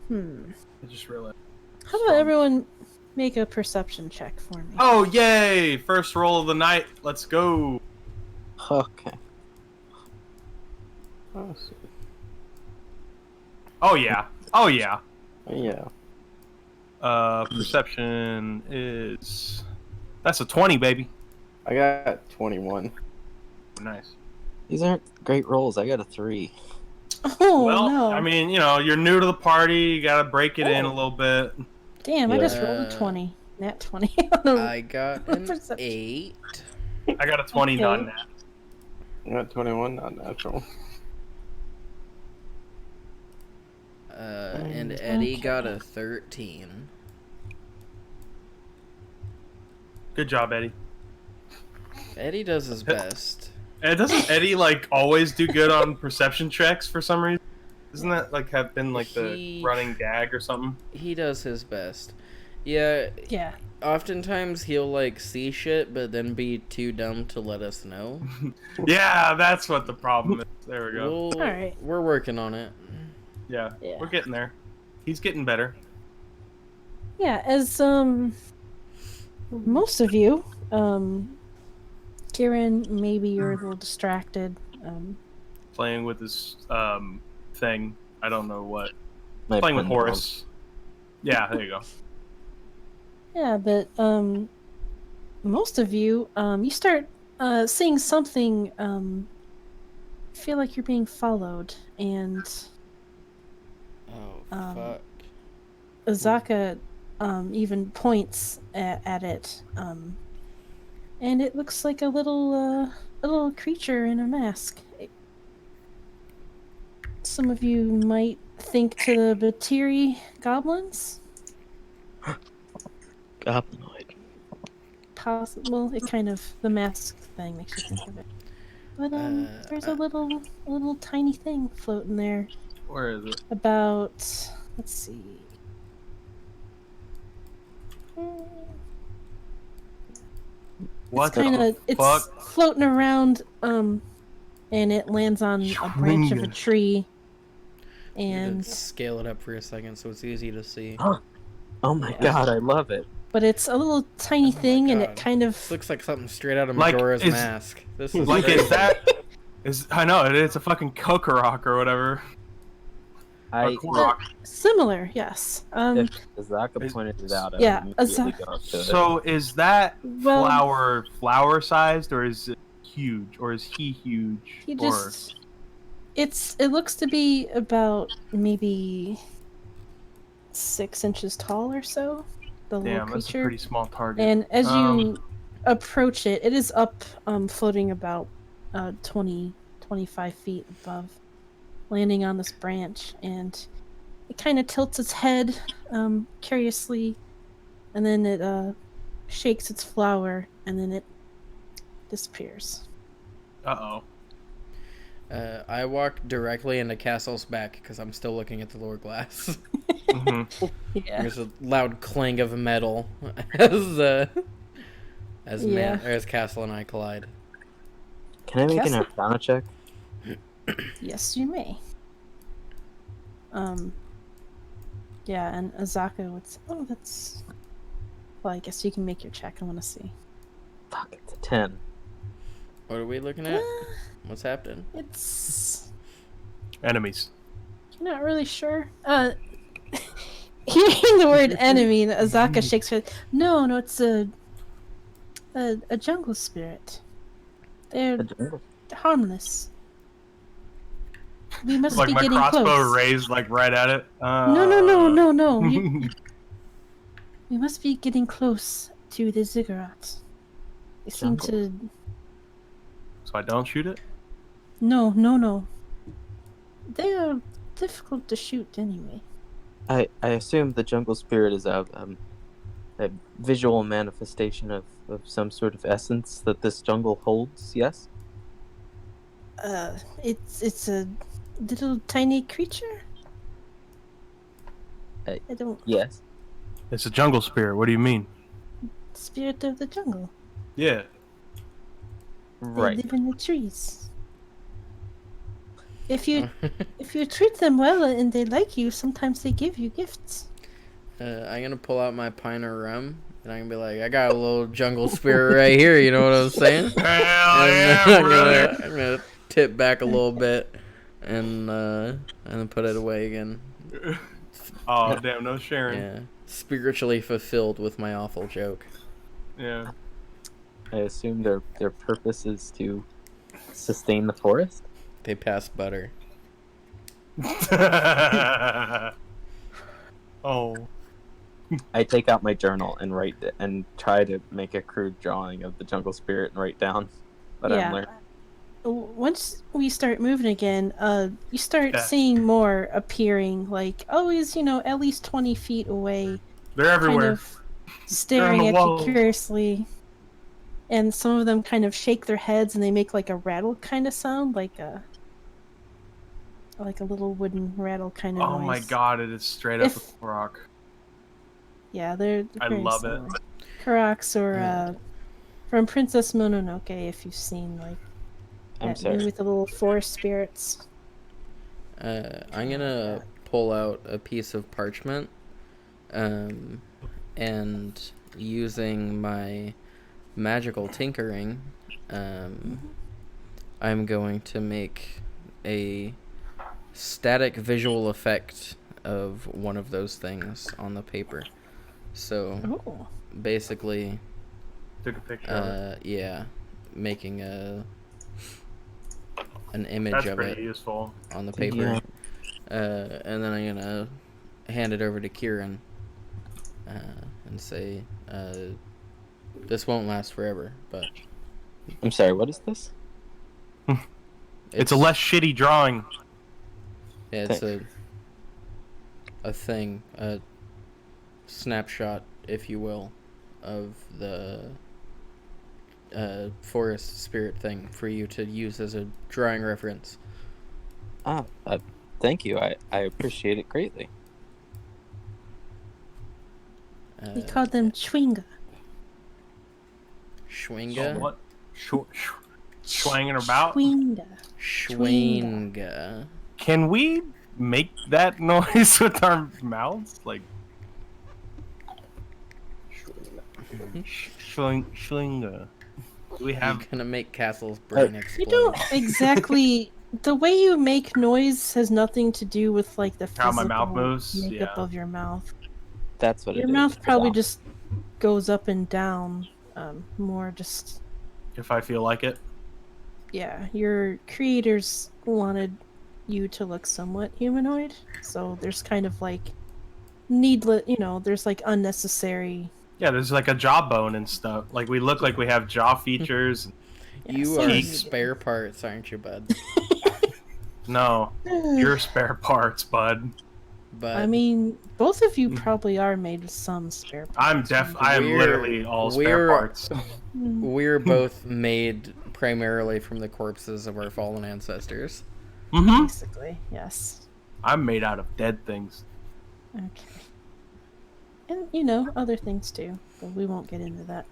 I just realized. How about everyone make a perception check for me? Oh, yay! First roll of the night. Let's go. Okay. Oh, Oh, yeah. Oh, yeah. yeah. Perception is... That's a 20, baby. I got 21. Nice. These aren't great rolls. I got a 3. Oh Well, no! I mean, you know, you're new to the party. You gotta break it in a little bit. Damn, I Yeah. just rolled a 20. Nat 20. I got an Perception. 8. I got a 20 Okay. non-nat. I got 21, not natural. And Eddie Okay. got a 13. Good job, Eddie. Eddie does his best. And doesn't Eddie, like, always do good on perception checks for some reason? Doesn't that, like, have been, like, the running gag or something? He does his best. Yeah, Yeah. oftentimes he'll, like, see shit, but then be too dumb to let us know. Yeah, that's what the problem is. There we go. Alright. We're working on it. Yeah, Yeah. we're getting there. He's getting better. Yeah, as most of you, Kieran, maybe you're a little distracted. Playing with this thing. I don't know what. My Playing with pendulum. Horace. Yeah, there you go. Yeah, but most of you, you start seeing something. Feel like you're being followed, and Oh, fuck. Azaka even points at it, and it looks like a little creature in a mask. Some of you might think to the Batiri goblins. Goblinoid. Possible. It kind of the mask thing makes you think of it. But there's a little tiny thing floating there. Where is it? About let's see. What It's the fuck? floating around, and it lands on a branch of a Shringa. tree. And And scale it up for a second so it's easy to see. Oh my Yeah. god, I love it. but it's a little tiny Oh my thing, and God. it kind of This looks like something straight out of Like, Majora's is- Mask. This is Like, crazy. is that... I know, it's a fucking Kokorok or whatever. I Korok. similar. Yes. if Azaka is- pointed it out, I yeah, would immediately Azaka- go up to it. So is that Well- flower sized, or is it huge, or is he huge? He just it looks to be about maybe 6 inches tall or so. The Or... little Damn, that's a creature. pretty small target. And as you approach it, it is up, floating about 25 feet above, landing on this branch, and it kind of tilts its head curiously, and then it shakes its flower, and then it disappears. Uh-oh. I walk directly into Castle's back because I'm still looking at the lower glass. Mm-hmm. Yeah. There's a loud clang of metal as Castle and I collide. Can I make an Castle? Arcana check? Yes, you may. Yeah, and Azaka would say, oh, that's... Well, I guess you can make your check. I want to see. Fuck, it's a 10. What are we looking at? What's happening? It's... Enemies. You're not really sure. Hearing the word enemy, Azaka shakes her head. No, it's a jungle spirit. They're A jungle. harmless. We must Like be my getting crossbow close. raised like right at it. No. We must be getting close to the ziggurats. They seem to... So I don't shoot it? No. They are difficult to shoot anyway. I assume the jungle spirit is a visual manifestation of some sort of essence that this jungle holds, yes? It's a little tiny creature? I don't... Yes. It's a jungle spirit. What do you mean? Spirit of the jungle. Yeah. They Right. live in the trees. If you treat them well and they like you, sometimes they give you gifts. I'm gonna pull out my pint of rum, and I'm gonna be like, I got a little jungle spirit right here. You know what I'm saying? Hell And yeah, then brother. I'm gonna tip back a little bit, and then put it away again. Oh damn, no sharing. Yeah, spiritually fulfilled with my awful joke. Yeah. I assume their purpose is to sustain the forest. They pass butter. Oh. I take out my journal and and try to make a crude drawing of the jungle spirit and write down what I'm learning. Once we start moving again, you start Yeah. seeing more appearing, like always, at least 20 feet away, They're kind everywhere. of staring the at wall. you curiously. And some of them kind of shake their heads and they make like a rattle kind of sound, like a little wooden rattle kind of noise. Oh my god, it is straight up a rock. Yeah, they're I very love similar. it. Karoks or from Princess Mononoke, if you've seen like I'm that sorry. movie with the little forest spirits. I'm gonna pull out a piece of parchment, and using my magical tinkering, I'm going to make a static visual effect of one of those things on the paper. So basically, Took a picture of it. yeah, making an image That's of pretty it useful. on the paper. Yeah. And then I'm gonna hand it over to Kieran and say, this won't last forever, but I'm sorry, what is this? It's a less shitty drawing. Yeah, it's a thing, a snapshot, if you will, of the forest spirit thing for you to use as a drawing reference. Thank you. I appreciate it greatly. We call them chwinga. Schwinga? Oh, what? Swanging about? Chwinga. Schwinga. Can we make that noise with our mouths? Like. Schlinga. Do we have. You're gonna make Castle's brain You explode. don't exactly. The way you make noise has nothing to do with like the physical How my mouth moves? makeup Yeah. of your mouth. That's what Your it is. mouth probably Wow. just goes up and down, more just. If I feel like it. Yeah, your creators wanted you to look somewhat humanoid, so there's kind of like needless, there's like unnecessary. Yeah, there's like a jawbone and stuff. Like we look like we have jaw features. You Yeah, are cheeks. spare parts, aren't you, bud? No, you're spare parts, bud. But I mean, both of you probably are made of some spare parts. I am literally all spare parts. we're both made primarily from the corpses of our fallen ancestors. Mm-hmm. Basically, yes. I'm made out of dead things. Okay. And other things too, but we won't get into that.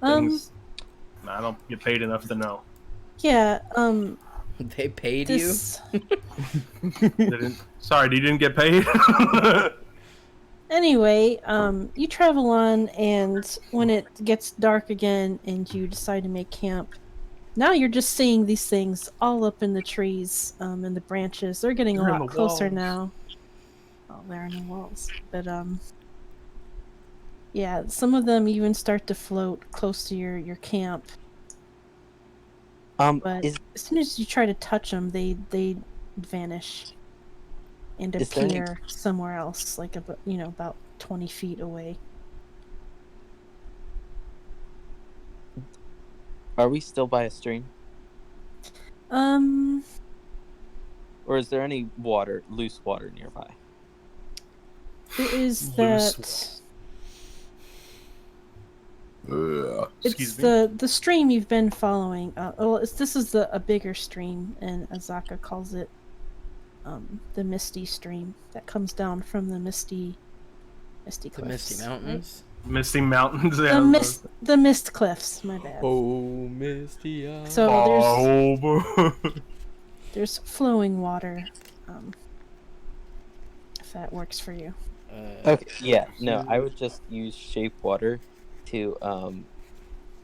Things I don't get paid enough to know. Yeah. They paid This. Sorry, you didn't get paid. Anyway, you travel on, and when it gets dark again and you decide to make camp, now you're just seeing these things all up in the trees, in the branches. They're getting a They're in lot the closer walls. now. Oh, they're in the walls. But, yeah, some of them even start to float close to your camp. But as soon as you try to touch them, they vanish and Is there any- appear somewhere else, like about 20 feet away. Are we still by a stream? Or is there any loose water nearby? There is Loose that. Excuse It's me. the stream you've been following. This is a bigger stream, and Azaka calls it the Misty Stream that comes down from the Misty The Cliffs. Misty Mountains. Misty Mountains. The Yeah, mist cliffs. My bad. Oh, Misty. So oh, there's flowing water. If that works for you. Okay, yeah, no, I would just use shape water to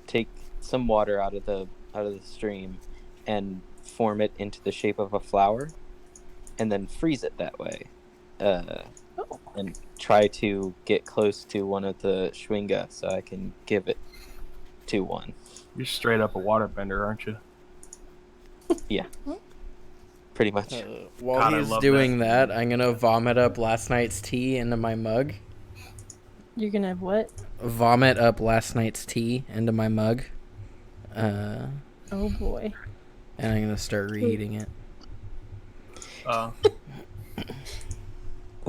take some water out of the stream and form it into the shape of a flower, and then freeze it that way. Oh. And try to get close to one of the Schwinga so I can give it to one. you're straight up a waterbender, aren't you? Yeah, pretty much. While God, I he's love doing that, I'm gonna vomit up last night's tea into my mug. You're gonna what? Vomit up last night's tea into my mug. Oh boy. And I'm gonna start reheating it.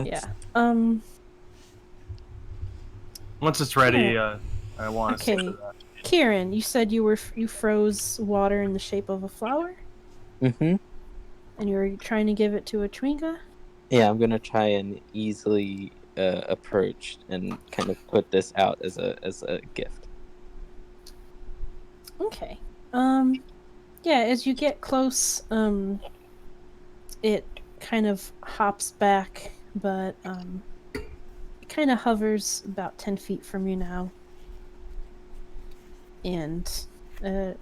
Yeah. Once it's ready, I want to Okay. sip of that. Kieran, you said you froze water in the shape of a flower, Mm-hmm. and you were trying to give it to a Chwinga? Yeah, I'm gonna try and easily approach and kind of put this out as a gift. Okay. Yeah, as you get close, it kind of hops back, but it kind of hovers about 10 feet from you now. And it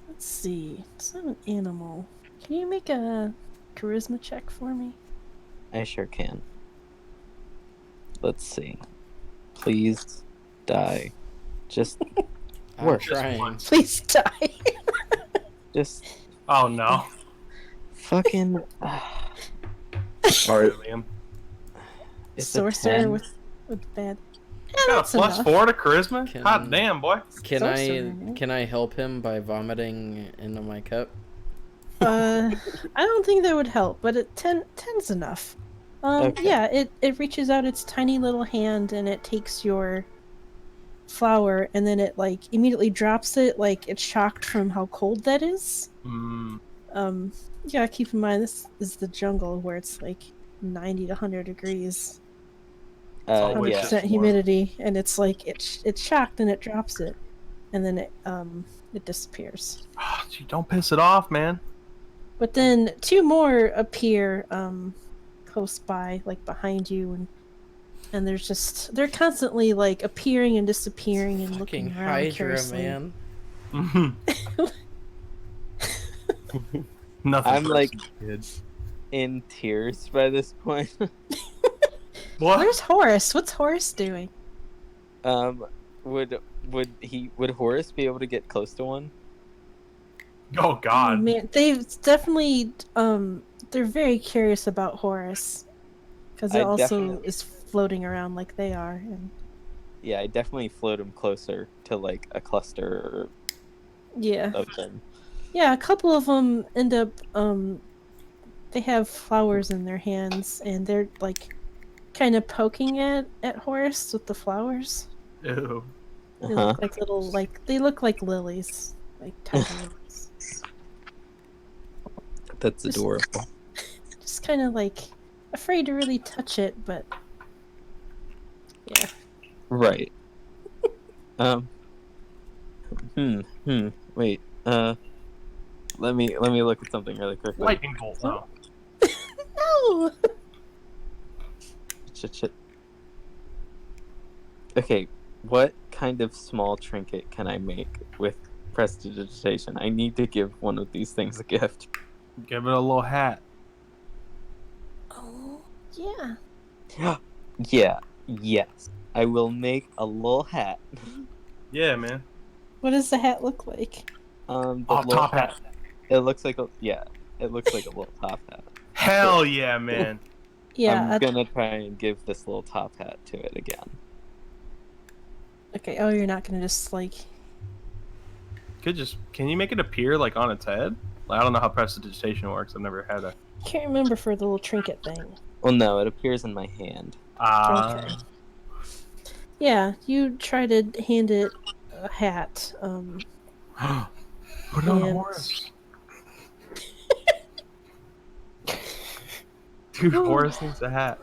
let's see. It's not an animal. Can you make a charisma check for me? I sure can. Let's see. Please die. Just I'm work. trying. Please die. Just Oh no! fucking. Sorry, Liam. It's a Sorcerer 10. with bad. Yeah, Got a that's plus enough. 4 to charisma. Can- God damn, boy! Can Sorcerer, man. can I help him by vomiting into my cup? I don't think that would help, but 10's enough. Okay. Yeah, it reaches out its tiny little hand and it takes your flower and then it like immediately drops it like it's shocked from how cold that is. Mm. You gotta keep in mind this is the jungle where it's like 90 to 100 degrees, always Yeah. 100% just warm. humidity, and it's like it's shocked and it drops it, and then it disappears. Oh, gee, don't piss it off, man. But then 2 more appear close by, like behind you, and they're constantly like appearing and disappearing and Fucking looking around Hydra, curiously. man. Nothing. I'm like kids. in tears by this point. What? Where's Horace? What's Horace doing? Would Horace be able to get close to one? Oh Oh, God! man, they've definitely they're very curious about Horace because it I also definitely- is floating around like they are. And Yeah, I definitely float him closer to like a cluster yeah, of them. yeah, a couple of them end up they have flowers in their hands and they're like kind of poking at Horace with the flowers. Ew. They look like little they look like lilies, like tiny lilies. That's adorable. Just kind of like afraid to really touch it, but yeah. Right. Wait. Let me look at something really quickly. Lightning bolt. No. No. Shit. Okay, what kind of small trinket can I make with prestidigitation? I need to give one of these things a gift. Give it a little hat. Oh, yeah. Yeah, yes. I will make a little hat. Yeah, man. What does the hat look like? The little Top hat. It looks like a little top hat. Hell yeah, man. Yeah. I'm gonna try and give this little top hat to it again. Okay. Oh, you're not gonna just like. Can you make it appear like on its head? I don't know how prestidigitation works. I've never had a. Can't remember for the little trinket thing. Well, no, it appears in my hand. Okay. Yeah, you try to hand it a hat. Put it on And- Horus. Dude, Horace needs a hat.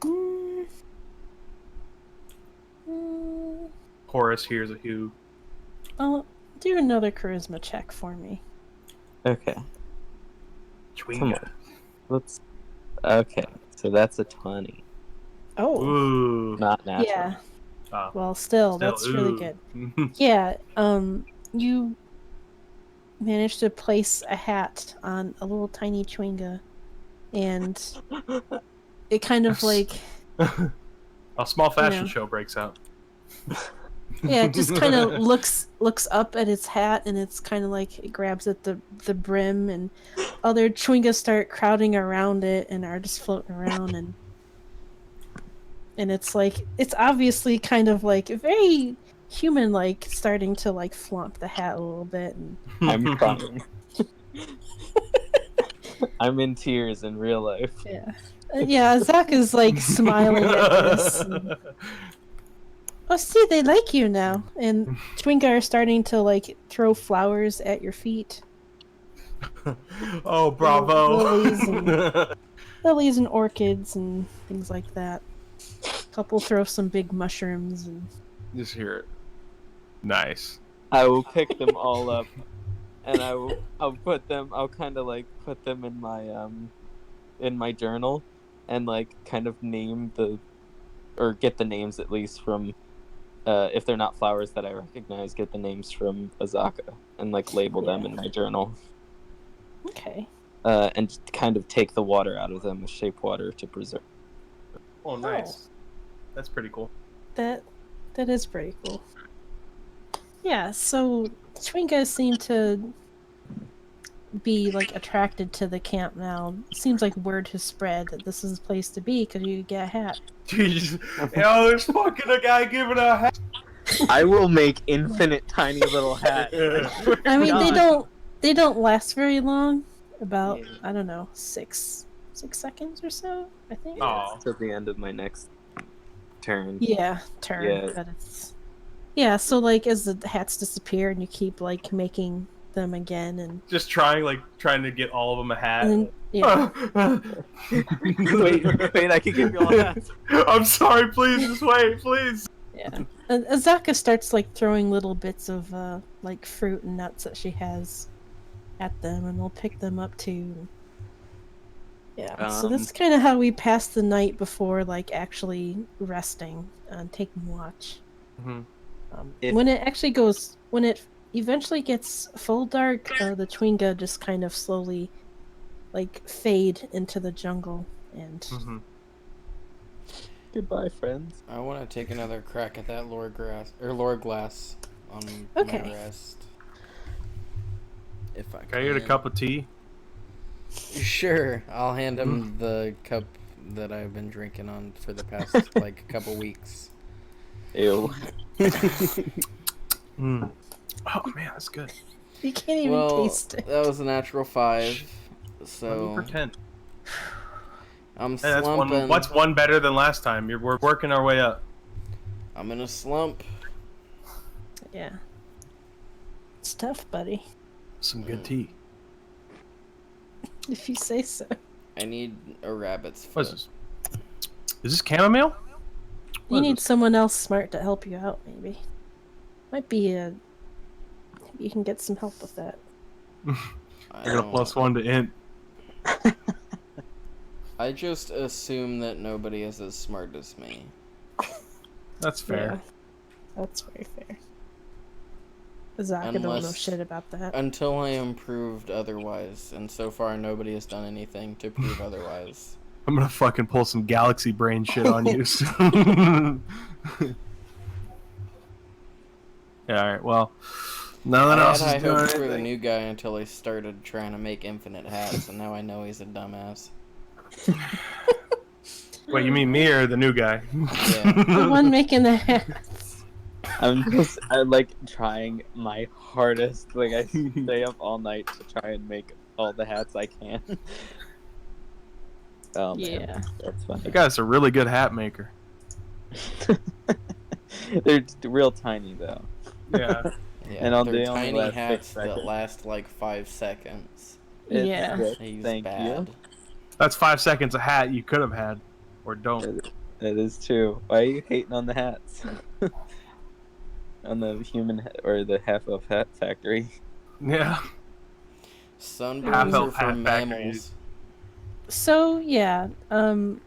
Mm. Mm. Horace hears a who. Oh, do another charisma check for me. Okay. Come Chewinga. on. Let's. Okay, so that's a 20. Oh, Ooh. Not natural. yeah. Oh. Well, still, that's really good. Yeah, you managed to place a hat on a little tiny chewinga, and it kind of like, A small fashion know. show breaks out. yeah, it just kind of looks up at its hat, and it's kind of like it grabs at the brim, and other chewingas start crowding around it and are just floating around, and it's like it's obviously kind of like very human, like starting to like flaunt the hat a little bit, and I'm crying. I'm in tears in real life. yeah, Zach is like smiling at this. And, oh, see, they like you now, and Chewinga are starting to like throw flowers at your feet. Oh, bravo! Lilies and orchids and things like that. Couple throw some big mushrooms and Just hear it. Nice. I will pick them all up, and I'll kind of like put them in my journal, and like kind of or get the names at least from, if they're not flowers that I recognize, get the names from Azaka and like label them in my journal. Okay. And kind of take the water out of them with shape water to preserve. Oh, nice. That's pretty cool. That is pretty cool. Yeah, so Chewingas seem to be like attracted to the camp now. Seems like word has spread that this is the place to be because you get a hat. Jeez. Yo, there's fucking a guy giving a hat. I will make infinite tiny little hats. I mean, they don't last very long. About I don't know, 6 seconds or so, I think. Oh. Till the end of my next turn. Yeah, turn. Yeah. But it's so like as the hats disappear and you keep like making them again and just trying to get all of them a hat. And then, yeah. wait, I can give you all hats. I'm sorry, please, just wait, please. Yeah. And Azaka starts like throwing little bits of like fruit and nuts that she has at them, and they'll pick them up too. Yeah. So that's kind of how we pass the night before like actually resting and taking watch. Mm-hmm. When it eventually gets full dark, the Chewinga just kind of slowly like fade into the jungle and Goodbye, friends. I want to take another crack at that lore glass on my rest. If I can I get a cup of tea? Sure, I'll hand him the cup that I've been drinking on for the past like couple weeks. Ew. Oh man, that's good. You can't even taste it. That was a natural 5. So pretend. I'm slumping. What's one better than last time? We're working our way up. I'm in a slump. Yeah. It's tough, buddy. Some good tea. If you say so. I need a rabbit's foot. What is this? Is this chamomile? You need someone else smart to help you out, maybe. Might be you can get some help with that. I got a +1 to int. I just assume that nobody is as smart as me. That's fair. Yeah, that's very fair. Zaka don't know shit about that. Until I am proved otherwise, and so far nobody has done anything to prove otherwise. I'm gonna fucking pull some galaxy brain shit on you. Yeah, alright, well, nothing else is doing hoped for the anything. new guy until he started trying to make infinite hats, and now I know he's a dumbass. Wait, you mean me or the new guy? Yeah. The one making the hats. I'm like trying my hardest. Like I stay up all night to try and make all the hats I can. Oh man, Yeah. that's funny. That guy's a really good hat maker. They're real tiny though. Yeah. Yeah, And they're they only tiny last 6 hats that seconds. last like 5 seconds. It's Yeah. good. He's Thank bad. That's 5 seconds a hat you could have had, or you. don't. That is true. Why are you hating on the hats? On the human or the half elf hat factory? Yeah. Sunburns Half-elf are for hat mammals. So yeah, Going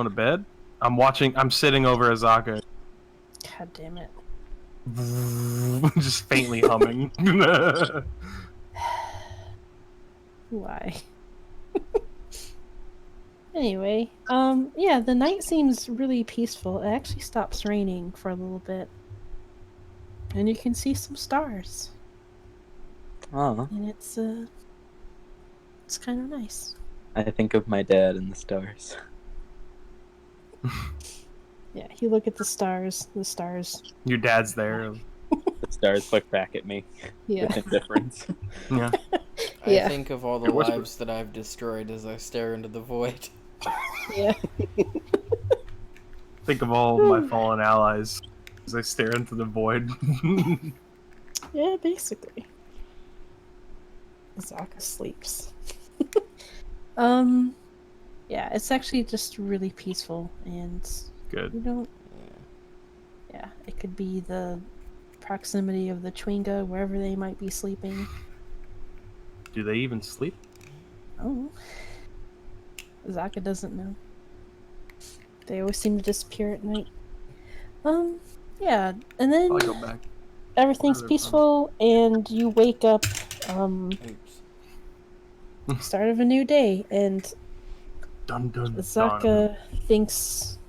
to bed. I'm sitting over Azaka, God damn it. just faintly humming. Why? Anyway, yeah, the night seems really peaceful. It actually stops raining for a little bit. And you can see some stars. Oh, And it's kind of nice. I think of my dad and the stars. Yeah, you look at the stars, Your dad's there. The stars look back at me yeah. with indifference. Yeah. I Yeah. think of all the Hey, whisper. lives that I've destroyed as I stare into the void. Yeah. Think of all my fallen allies as I stare into the void. Yeah, basically. Zaka sleeps. Yeah, it's actually just really peaceful and Good. you don't yeah, it could be the proximity of the Chwinga, wherever they might be sleeping. Do they even sleep? Oh. Zaka doesn't know. They always seem to disappear at night. Yeah, and then I'll go back. everything's Where they're peaceful and you wake up Oops. start of a new day and Dun dun dun. Zaka thinks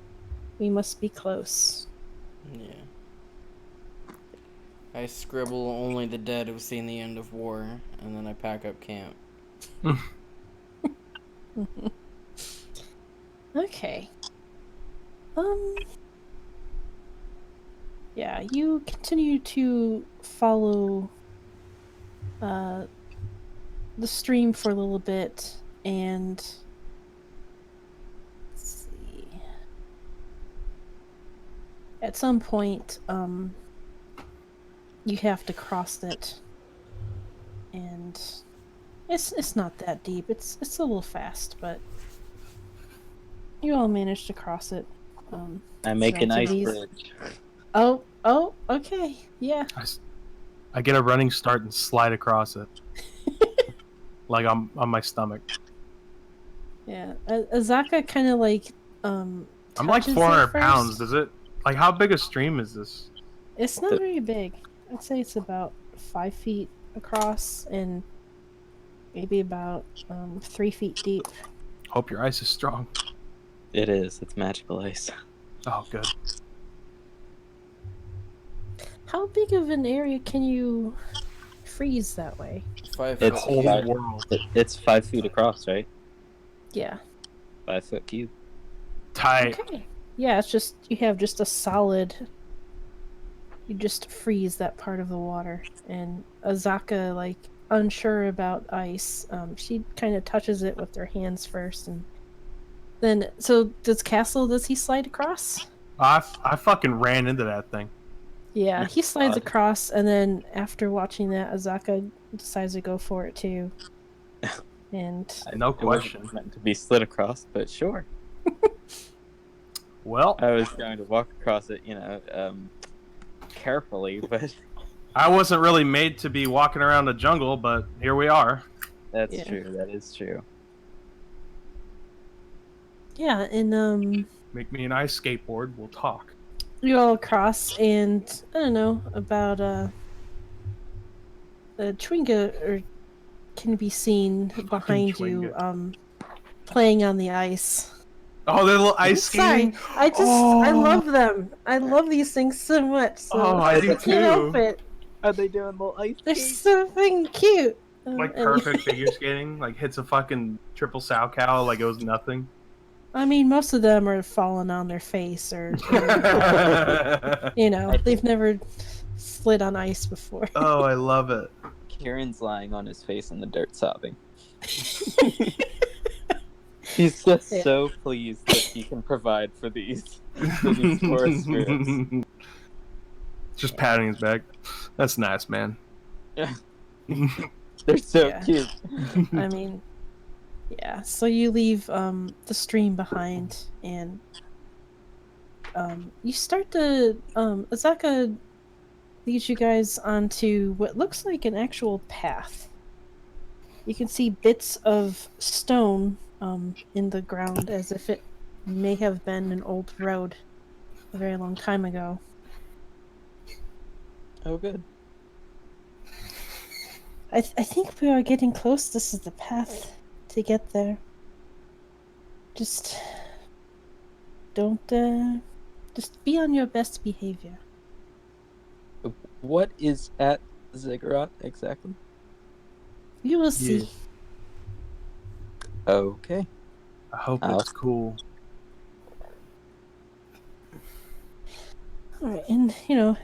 we must be close. Yeah. I scribble only the dead have seen the end of war, and then I pack up camp. Okay. Yeah, you continue to follow the stream for a little bit and let's see. At some point, you have to cross it. And it's not that deep. It's a little fast, but you all managed to cross it. I make an ice Activities. bridge. Oh, okay. Yeah. I get a running start and slide across it. Like I'm on my stomach. Yeah. Azaka kind of like I'm like touches it 400 first. pounds. Does it? Like, how big a stream is this? It's not very big. I'd say it's about 5 feet across and maybe about 3 feet deep. Hope your ice is strong. It is. It's magical ice. Oh, good. How big of an area can you freeze that way? 5 It's foot Whole cube. world. It's 5 feet across, right? Yeah. 5 foot cube. Tight. Okay. Yeah, it's just you have just a solid. You just freeze that part of the water, and Azaka, like unsure about ice, she kind of touches it with her hands first, and then does he slide across? I fucking ran into that thing. Yeah, he slides God. across, and then after watching that, Azaka decides to go for it too. And No It question. wasn't meant to be slid across, but sure. Well, I was going to walk across it, carefully, but I wasn't really made to be walking around the jungle, but here we are. that's Yeah. true. That is true. yeah, and Make me an ice skateboard. We'll talk. you all cross, and I don't know about Chwinga can be seen behind you, playing on the ice. Oh, they're little ice Sorry, skating. I love them. I love these things so much. So Oh, I do can't help too. it. Are they doing little ice They're so fucking cute. Like And- perfect figure skating. Like hits a fucking triple sow cow like it was nothing. I mean, most of them are falling on their face, or they've never slid on ice before. Oh, I love it. Kieran's lying on his face in the dirt sobbing. He's just Yeah. so pleased that he can provide for these forest spirits. Just patting his back. That's nice, man. Yeah. They're so Yeah. cute. I mean, yeah. So you leave the stream behind, and you start to Azaka leads you guys onto what looks like an actual path. You can see bits of stone in the ground as if it may have been an old road a very long time ago. Oh, good. I think we are getting close. This is the path to get there. Just don't just be on your best behavior. What is at Ziggurat exactly? You will Yeah. see. Okay. I hope I'll- it's cool. Alright, and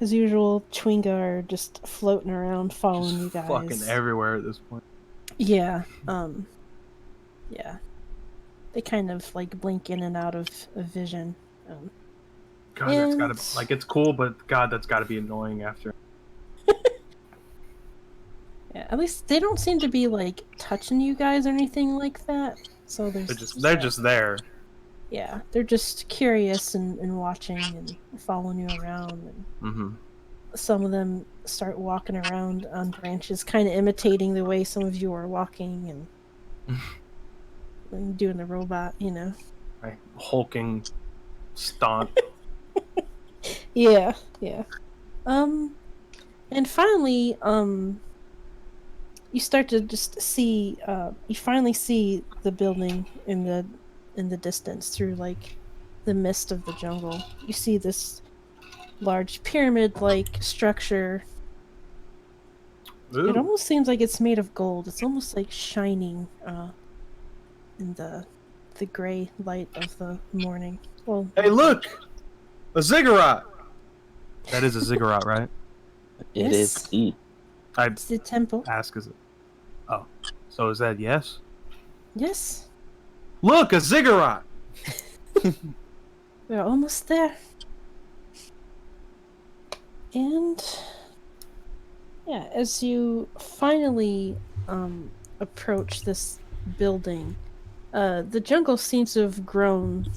as usual, Chwinga are just floating around following Just you guys. fucking everywhere at this point. Yeah. Yeah. They kind of like blink in and out of vision. God, that's gotta And- like it's cool, but God, that's gotta be annoying after. Yeah, at least they don't seem to be like touching you guys or anything like that. So They're there's just there. yeah, they're just curious and watching and following you around, and Mm-hmm. some of them start walking around on branches, kind of imitating the way some of you are walking and doing the robot. Right. Hulking stomp. Yeah, yeah. And finally, you start to just see, you finally see the building in the distance through like the mist of the jungle. You see this large pyramid-like structure. It Ooh. almost seems like it's made of gold. It's almost like shining in the gray light of the morning. Well, Hey, look! A ziggurat! That is a ziggurat, right? It is Yes. indeed. I it's the temple. ask is it. Oh. So is that yes? Yes, Look, a ziggurat! we're almost there. And yeah, as you finally approach this building, the jungle seems to have grown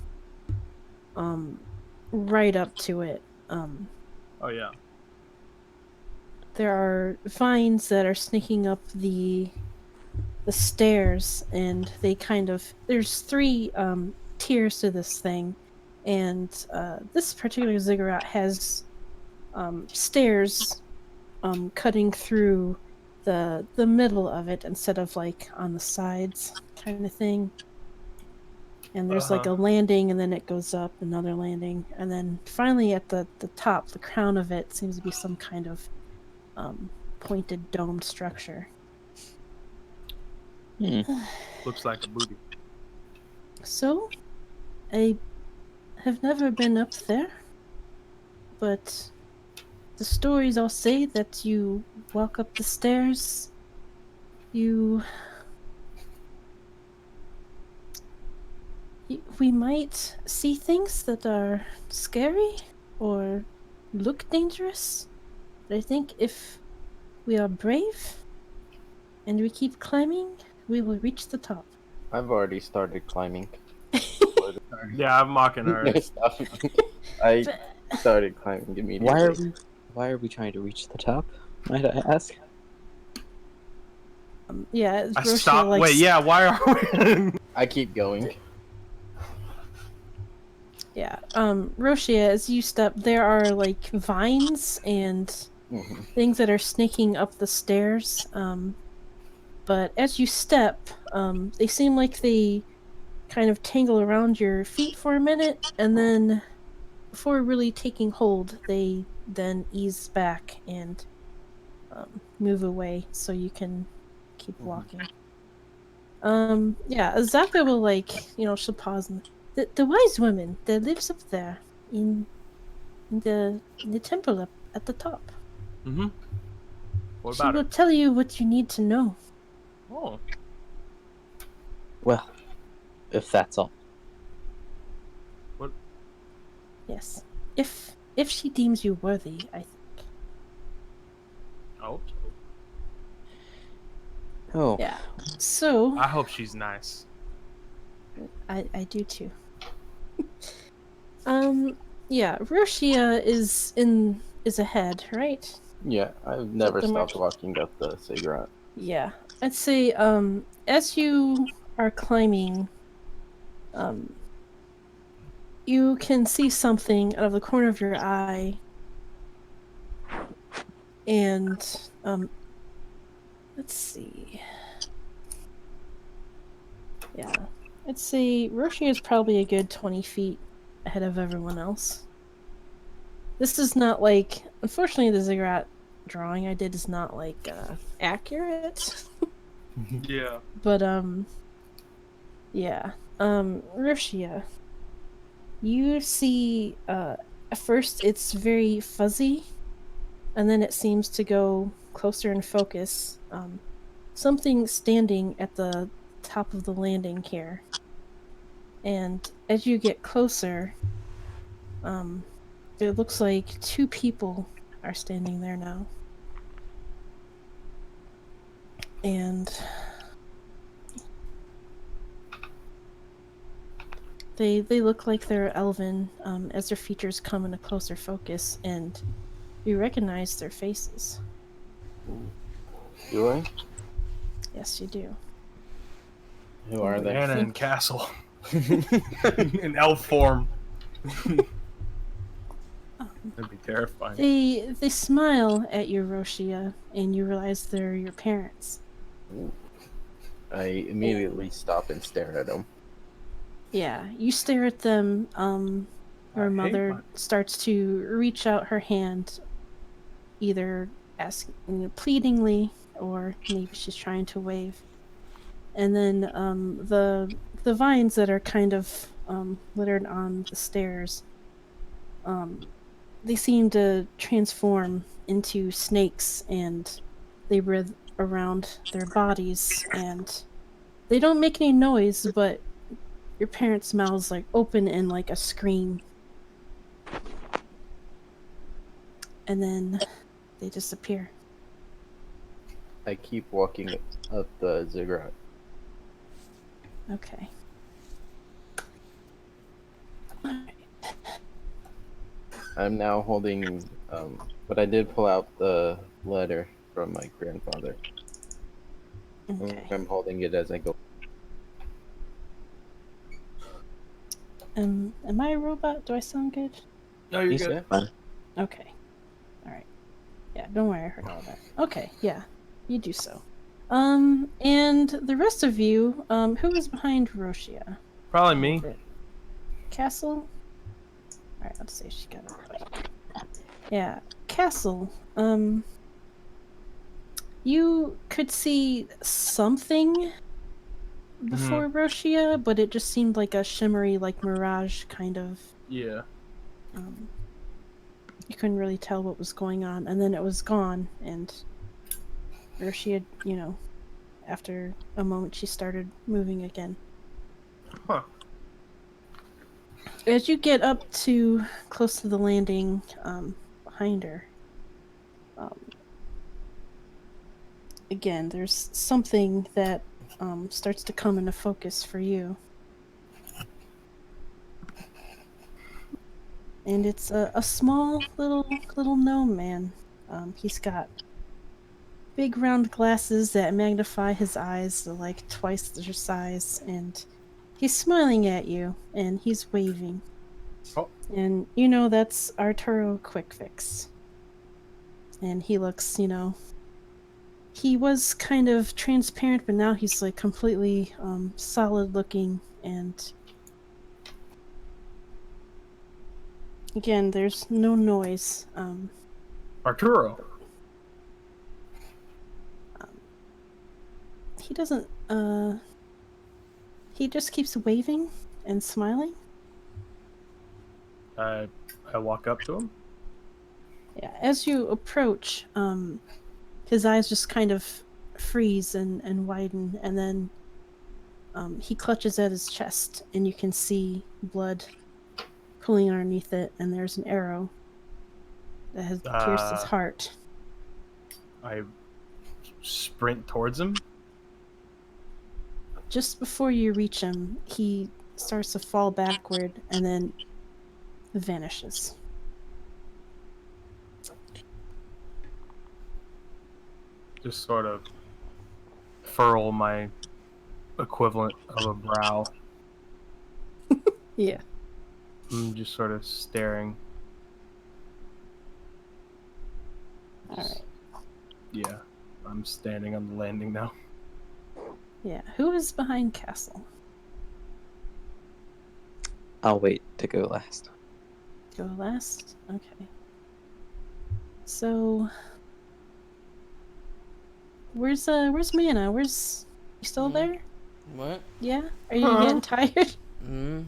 right up to it. Oh yeah. There are vines that are sneaking up the stairs, and they kind of there's three tiers to this thing, and this particular ziggurat has stairs cutting through the middle of it instead of like on the sides kind of thing. And there's like a landing, and then it goes up another landing, and then finally at the top, the crown of it seems to be some kind of pointed domed structure. Looks like a booty. So, I have never been up there, but the stories all say that you walk up the stairs, we might see things that are scary or look dangerous. But I think if we are brave and we keep climbing, we will reach the top. I've already started climbing. Yeah, I'm mocking her. Stop. I started climbing immediately. Why are we trying to reach the top? Might I ask? Yeah, I Roshia stopped. likes- Wait, yeah, why are we? I keep going. Yeah. Roshia, as you step, there are like vines and things that are snaking up the stairs. But as you step, they seem like they kind of tangle around your feet for a minute, and then before really taking hold, they then ease back and move away so you can keep walking. Yeah, Azaka will she'll pause and the wise woman that lives up there in the temple up at the top. Mm-hmm. What She about will her? tell you what you need to know. Oh. Well, if that's all. What? Yes, if she deems you worthy, I think. Oh. Oh, Yeah. So I hope she's nice. I do too. Yeah, Roshia is ahead, right? Yeah, I've The never the stopped march. walking up the cigarette. Yeah, I'd say as you are climbing, um, you can see something out of the corner of your eye, and let's see. Yeah, I'd say Roshia is probably a good 20 feet ahead of everyone else. This is not like, unfortunately, the ziggurat drawing I did is not like accurate, Yeah. but yeah, Roshia, you see at first it's very fuzzy, and then it seems to go closer in focus. Something standing at the top of the landing here, and as you get closer, um, it looks like two people are standing there now, and they look like they're elven. As their features come into closer focus, and you recognize their faces. Do I? Yes, you do. Who are they? Anna and Think Castle in elf form. That'd be terrifying. they smile at you, Roshia, and you realize they're your parents. I immediately stop and stare at them. Yeah, you stare at them. I Your hate mother my. starts to reach out her hand, either asking, pleadingly, or maybe she's trying to wave. And then the vines that are kind of littered on the stairs, um, they seem to transform into snakes, and they writhe around their bodies, and they don't make any noise, but your parents' mouths like open in like a scream, and then they disappear. I keep walking up the ziggurat. Okay. I'm now holding, but I did pull out the letter from my grandfather. Okay. I'm holding it as I go. Am I a robot? Do I sound good? No, you're You good. said fine. Okay. All right. Yeah, don't worry, I heard all that. Okay, yeah. You do so. And the rest of you, who was behind Roshia? Probably me. Castle? Alright, let's see if she got it. Yeah, Castle. You could see something before Roshia, but it just seemed like a shimmery, like mirage kind of. Yeah. Um, you couldn't really tell what was going on, and then it was gone, and Roshia, after a moment, she started moving again. Huh. As you get up to close to the landing, behind her, um, again, there's something that starts to come into focus for you. And it's a small little gnome man. He's got big round glasses that magnify his eyes to like twice their size, and he's smiling at you, and he's waving. Oh. And that's Arturo Quick Fix. And he looks, he was kind of transparent, but now he's like completely solid looking. And again, there's no noise. Arturo. He doesn't. He just keeps waving and smiling. I walk up to him. Yeah, as you approach, his eyes just kind of freeze and widen, and then he clutches at his chest, and you can see blood pulling underneath it, and there's an arrow that has pierced his heart. I sprint towards him. just before you reach him, he starts to fall backward and then vanishes. Just sort of furl my equivalent of a brow. Yeah. I'm just sort of staring. All right. Yeah, I'm standing on the landing now. Yeah. Who is behind Castle? I'll wait to go last. Go last? Okay. So where's Mana? Where's you still there? What? Yeah? Are you getting tired? No.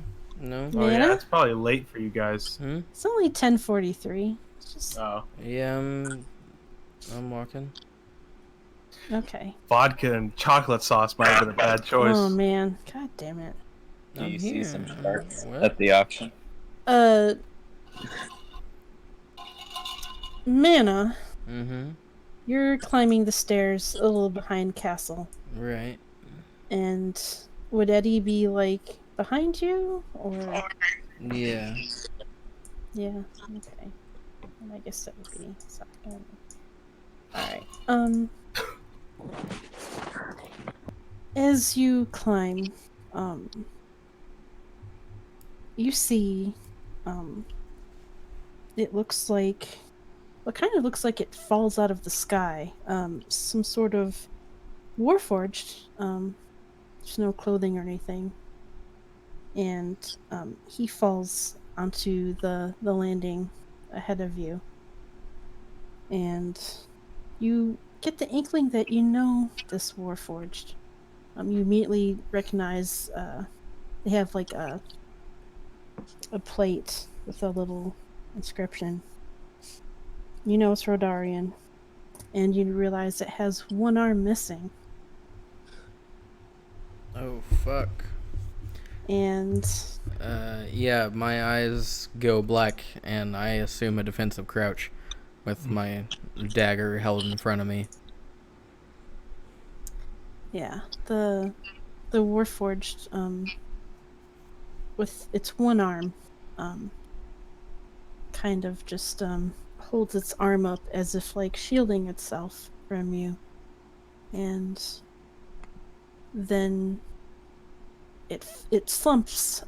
Oh yeah, Mana? it's probably late for you guys. It's only 10:43. It's just Oh, Yeah, I'm walking. okay. vodka and chocolate sauce might have been a bad choice. Oh man. God damn it. Do I'm you see here. some sharks What? at the auction? Mana, Mm-hmm. you're climbing the stairs a little behind Castle. Right. And would Eddie be like behind you or Yeah. yeah, okay. And I guess that would be second. Alright. As you climb, you see it looks like what kind of looks like it falls out of the sky. Some sort of warforged. There's no clothing or anything. And he falls onto the landing ahead of you. And you get the inkling that you know this warforged. You immediately recognize they have like a plate with a little inscription. You know it's Rodarian, and you realize it has one arm missing. Oh fuck. And Yeah, my eyes go black, and I assume a defensive crouch, with my dagger held in front of me. yeah, the warforged with its one arm kind of just holds its arm up as if like shielding itself from you, and then it slumps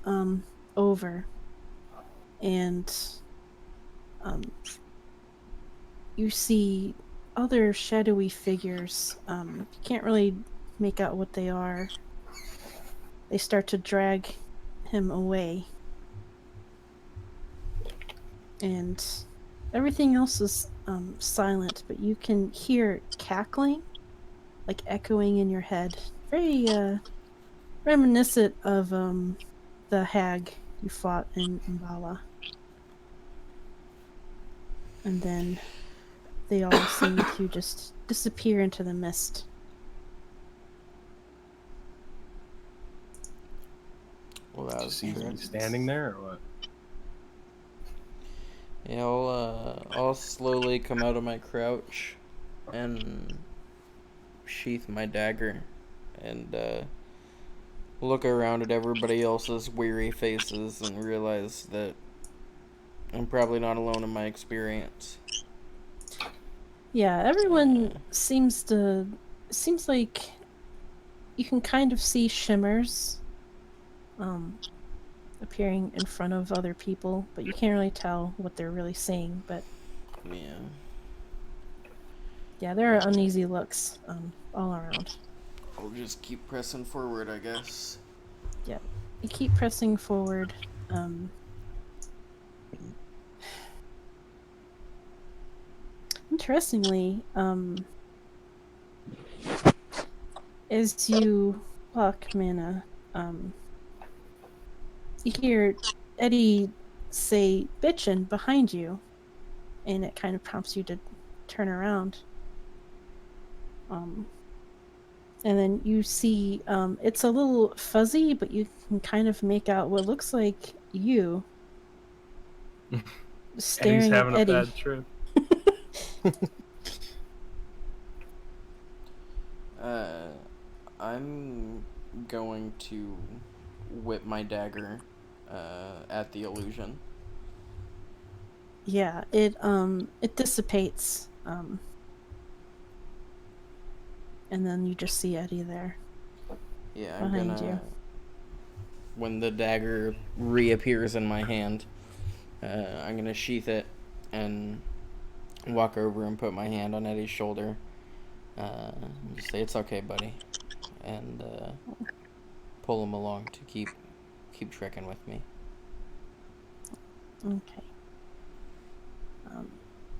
over, and you see other shadowy figures. You can't really make out what they are. They start to drag him away, and everything else is silent, but you can hear cackling, like echoing in your head. Very reminiscent of the hag you fought in Umbala. And then they all seem to just disappear into the mist. Well, that was Just see me good. standing there, or what? Yeah, I'll slowly come out of my crouch and sheath my dagger and look around at everybody else's weary faces and realize that I'm probably not alone in my experience. Yeah, everyone seems like you can kind of see shimmers appearing in front of other people, but you can't really tell what they're really seeing. But yeah, there are uneasy looks all around. I'll just keep pressing forward, I guess. Yeah, you keep pressing forward. Interestingly, as you walk, Mana, you hear Eddie say "bitchin" behind you, and it kind of prompts you to turn around. And then you see it's a little fuzzy, but you can kind of make out what looks like you staring Eddie's at having a Eddie. bad trip. I'm going to whip my dagger at the illusion. Yeah, it dissipates, and then you just see Eddie there Yeah, I'm behind gonna. you. When the dagger reappears in my hand, I'm gonna sheath it and walk over and put my hand on Eddie's shoulder. And just say, "It's okay, buddy," and pull him along to keep trekking with me. Okay.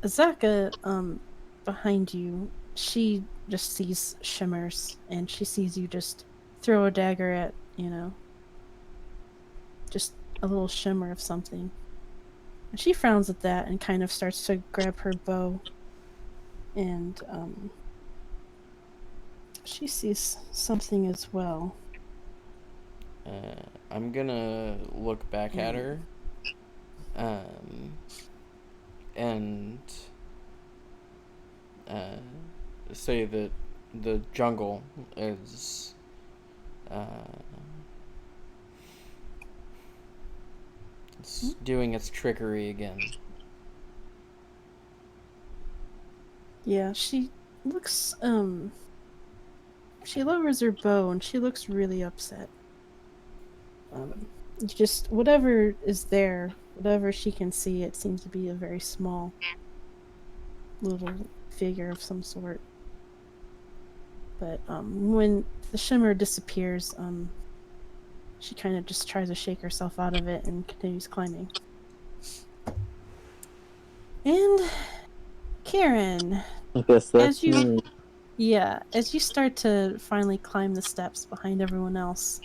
Azaka, behind you, she just sees shimmers, and she sees you just throw a dagger at, just a little shimmer of something. And she frowns at that and kind of starts to grab her bow, and she sees something as well. I'm gonna look back at And her, um, and uh, say that the jungle is it's doing its trickery again. yeah, she looks, she lowers her bow and she looks really upset. Just whatever is there, whatever she can see, it seems to be a very small little figure of some sort. But when the shimmer disappears, she kind of just tries to shake herself out of it and continues climbing. And Karen, I guess as that's you me. as you start to finally climb the steps behind everyone else,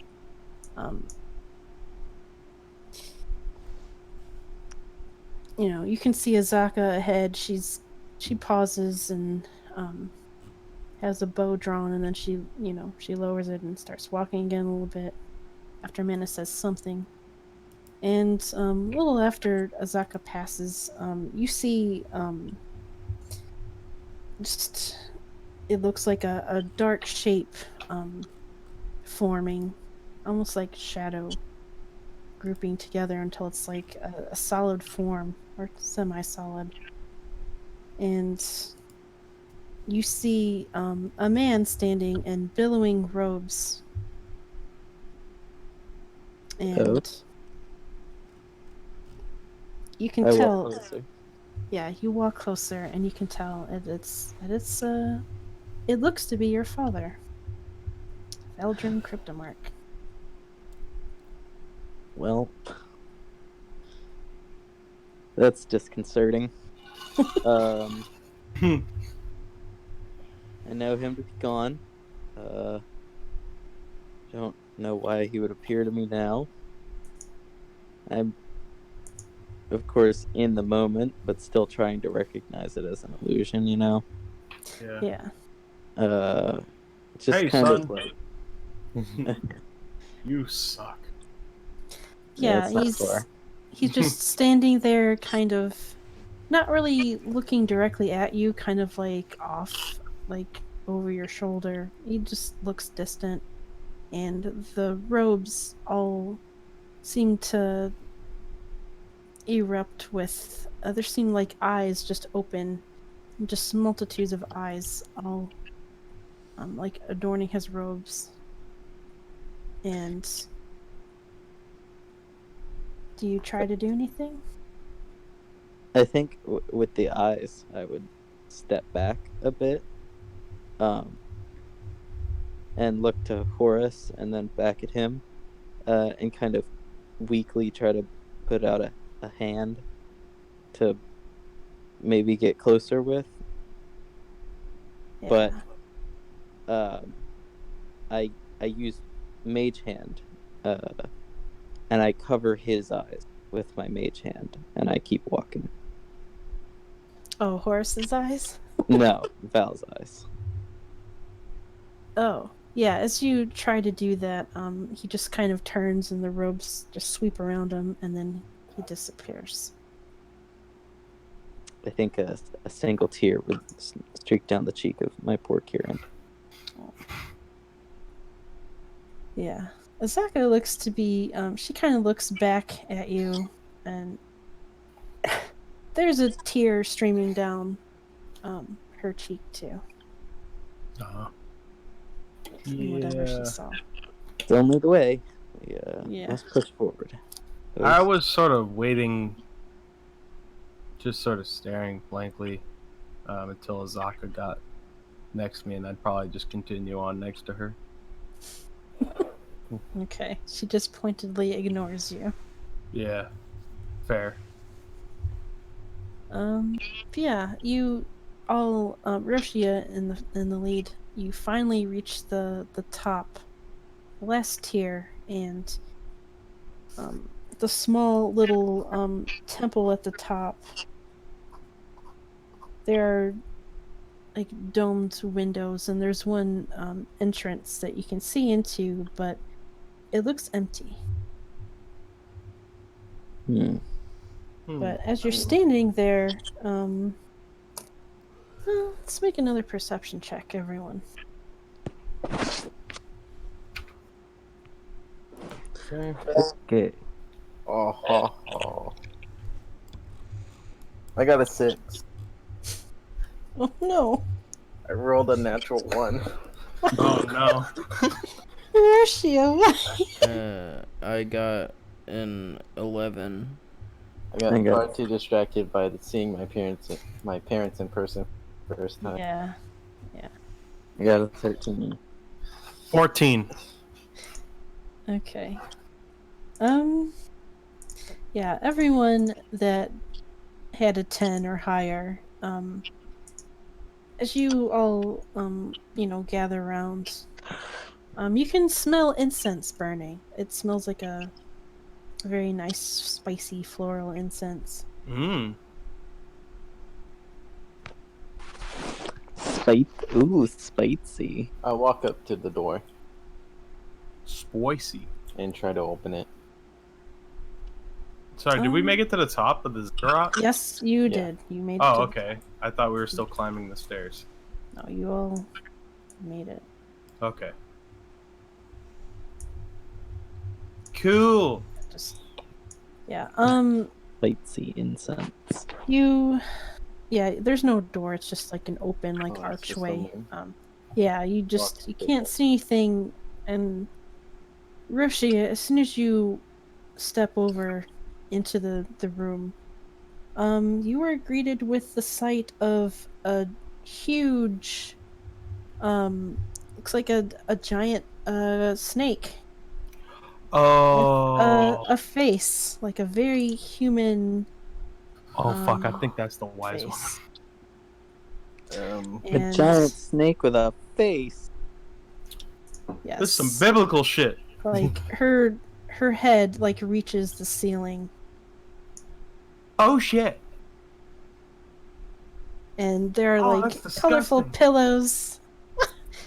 you can see Azaka ahead. She pauses and has a bow drawn, and then she lowers it and starts walking again a little bit after Mana says something. And a little after Azaka passes, you see just it looks like a dark shape forming, almost like shadow grouping together until it's like a solid form or semi-solid. And you see a man standing in billowing robes, Oh, and you can I walk tell. closer. Yeah, you walk closer, and you can tell it looks to be your father, Eldrin Cryptomark. Well, that's disconcerting. Um, I know him to be gone. Uh, don't know why he would appear to me now. I'm, of course, in the moment, but still trying to recognize it as an illusion, you know? Yeah. Yeah, Uh, just Hey, kind of son. like, You suck. yeah, yeah. it's not far. He's just standing there, kind of not really looking directly at you, kind of like off, like over your shoulder. He just looks distant, and the robes all seem to erupt with there seem like eyes just open, just multitudes of eyes all like adorning his robes. And do you try to do anything? I think with the eyes, I would step back a bit, um, and look to Horace and then back at him, and kind of weakly try to put out a hand to maybe get closer with. But Yeah. um, I use Mage Hand, and I cover his eyes with my Mage Hand, and I keep walking. Oh, Horace's eyes? No, Val's eyes. Oh. Yeah, as you try to do that, he just kind of turns and the robes just sweep around him and then he disappears. I think a single tear would streak down the cheek of my poor Kieran. Yeah. Azaka looks to be, she kind of looks back at you, and there's a tear streaming down her cheek, too, Uh, from whatever she yeah. saw. It's only the way. We Yeah. must push forward. I was sort of waiting, just sort of staring blankly until Azaka got next to me, and I'd probably just continue on next to her. Okay. She just pointedly ignores you. Yeah, fair. Yeah, you all, Roshia in the lead. You finally reach the top, the last tier, and the small little temple at the top. There are like domed windows, and there's one entrance that you can see into, but it looks empty. Hmm. But as you're standing there, well, let's make another perception check, everyone. Okay. Okay. Oh, ho, ho. I got a 6. Oh no, I rolled a natural 1. Oh no. Roshia, I got an 11. I got I got- far too distracted by seeing my parents in person for the first time. Yeah. I got a 13. 14. Okay. Yeah, everyone that had a 10 or higher, as you all, gather around, you can smell incense burning. It smells like a very nice, spicy, floral incense. Mmm. Spicy. I walk up to the door Spicy. and try to open it. Sorry, did we make it to the top of the ziggurat? Yes, you Yeah. did. You made it. Oh, okay. I thought we were still climbing the stairs. No, you all made it. Okay. Cool. Just yeah. Spicy incense. There's no door. It's just like an open like Oh, it's just archway. someone. Yeah, you can't see anything. And Roshi, as soon as you step over into the room, you are greeted with the sight of a huge, looks like a giant snake with Oh. a face, like a very human Oh, fuck. I think that's the wise one. face. Um, A And giant snake with a face. yes, This is some biblical shit. like her head like reaches the ceiling, Oh, shit. and there are Oh, like that's colorful disgusting. pillows.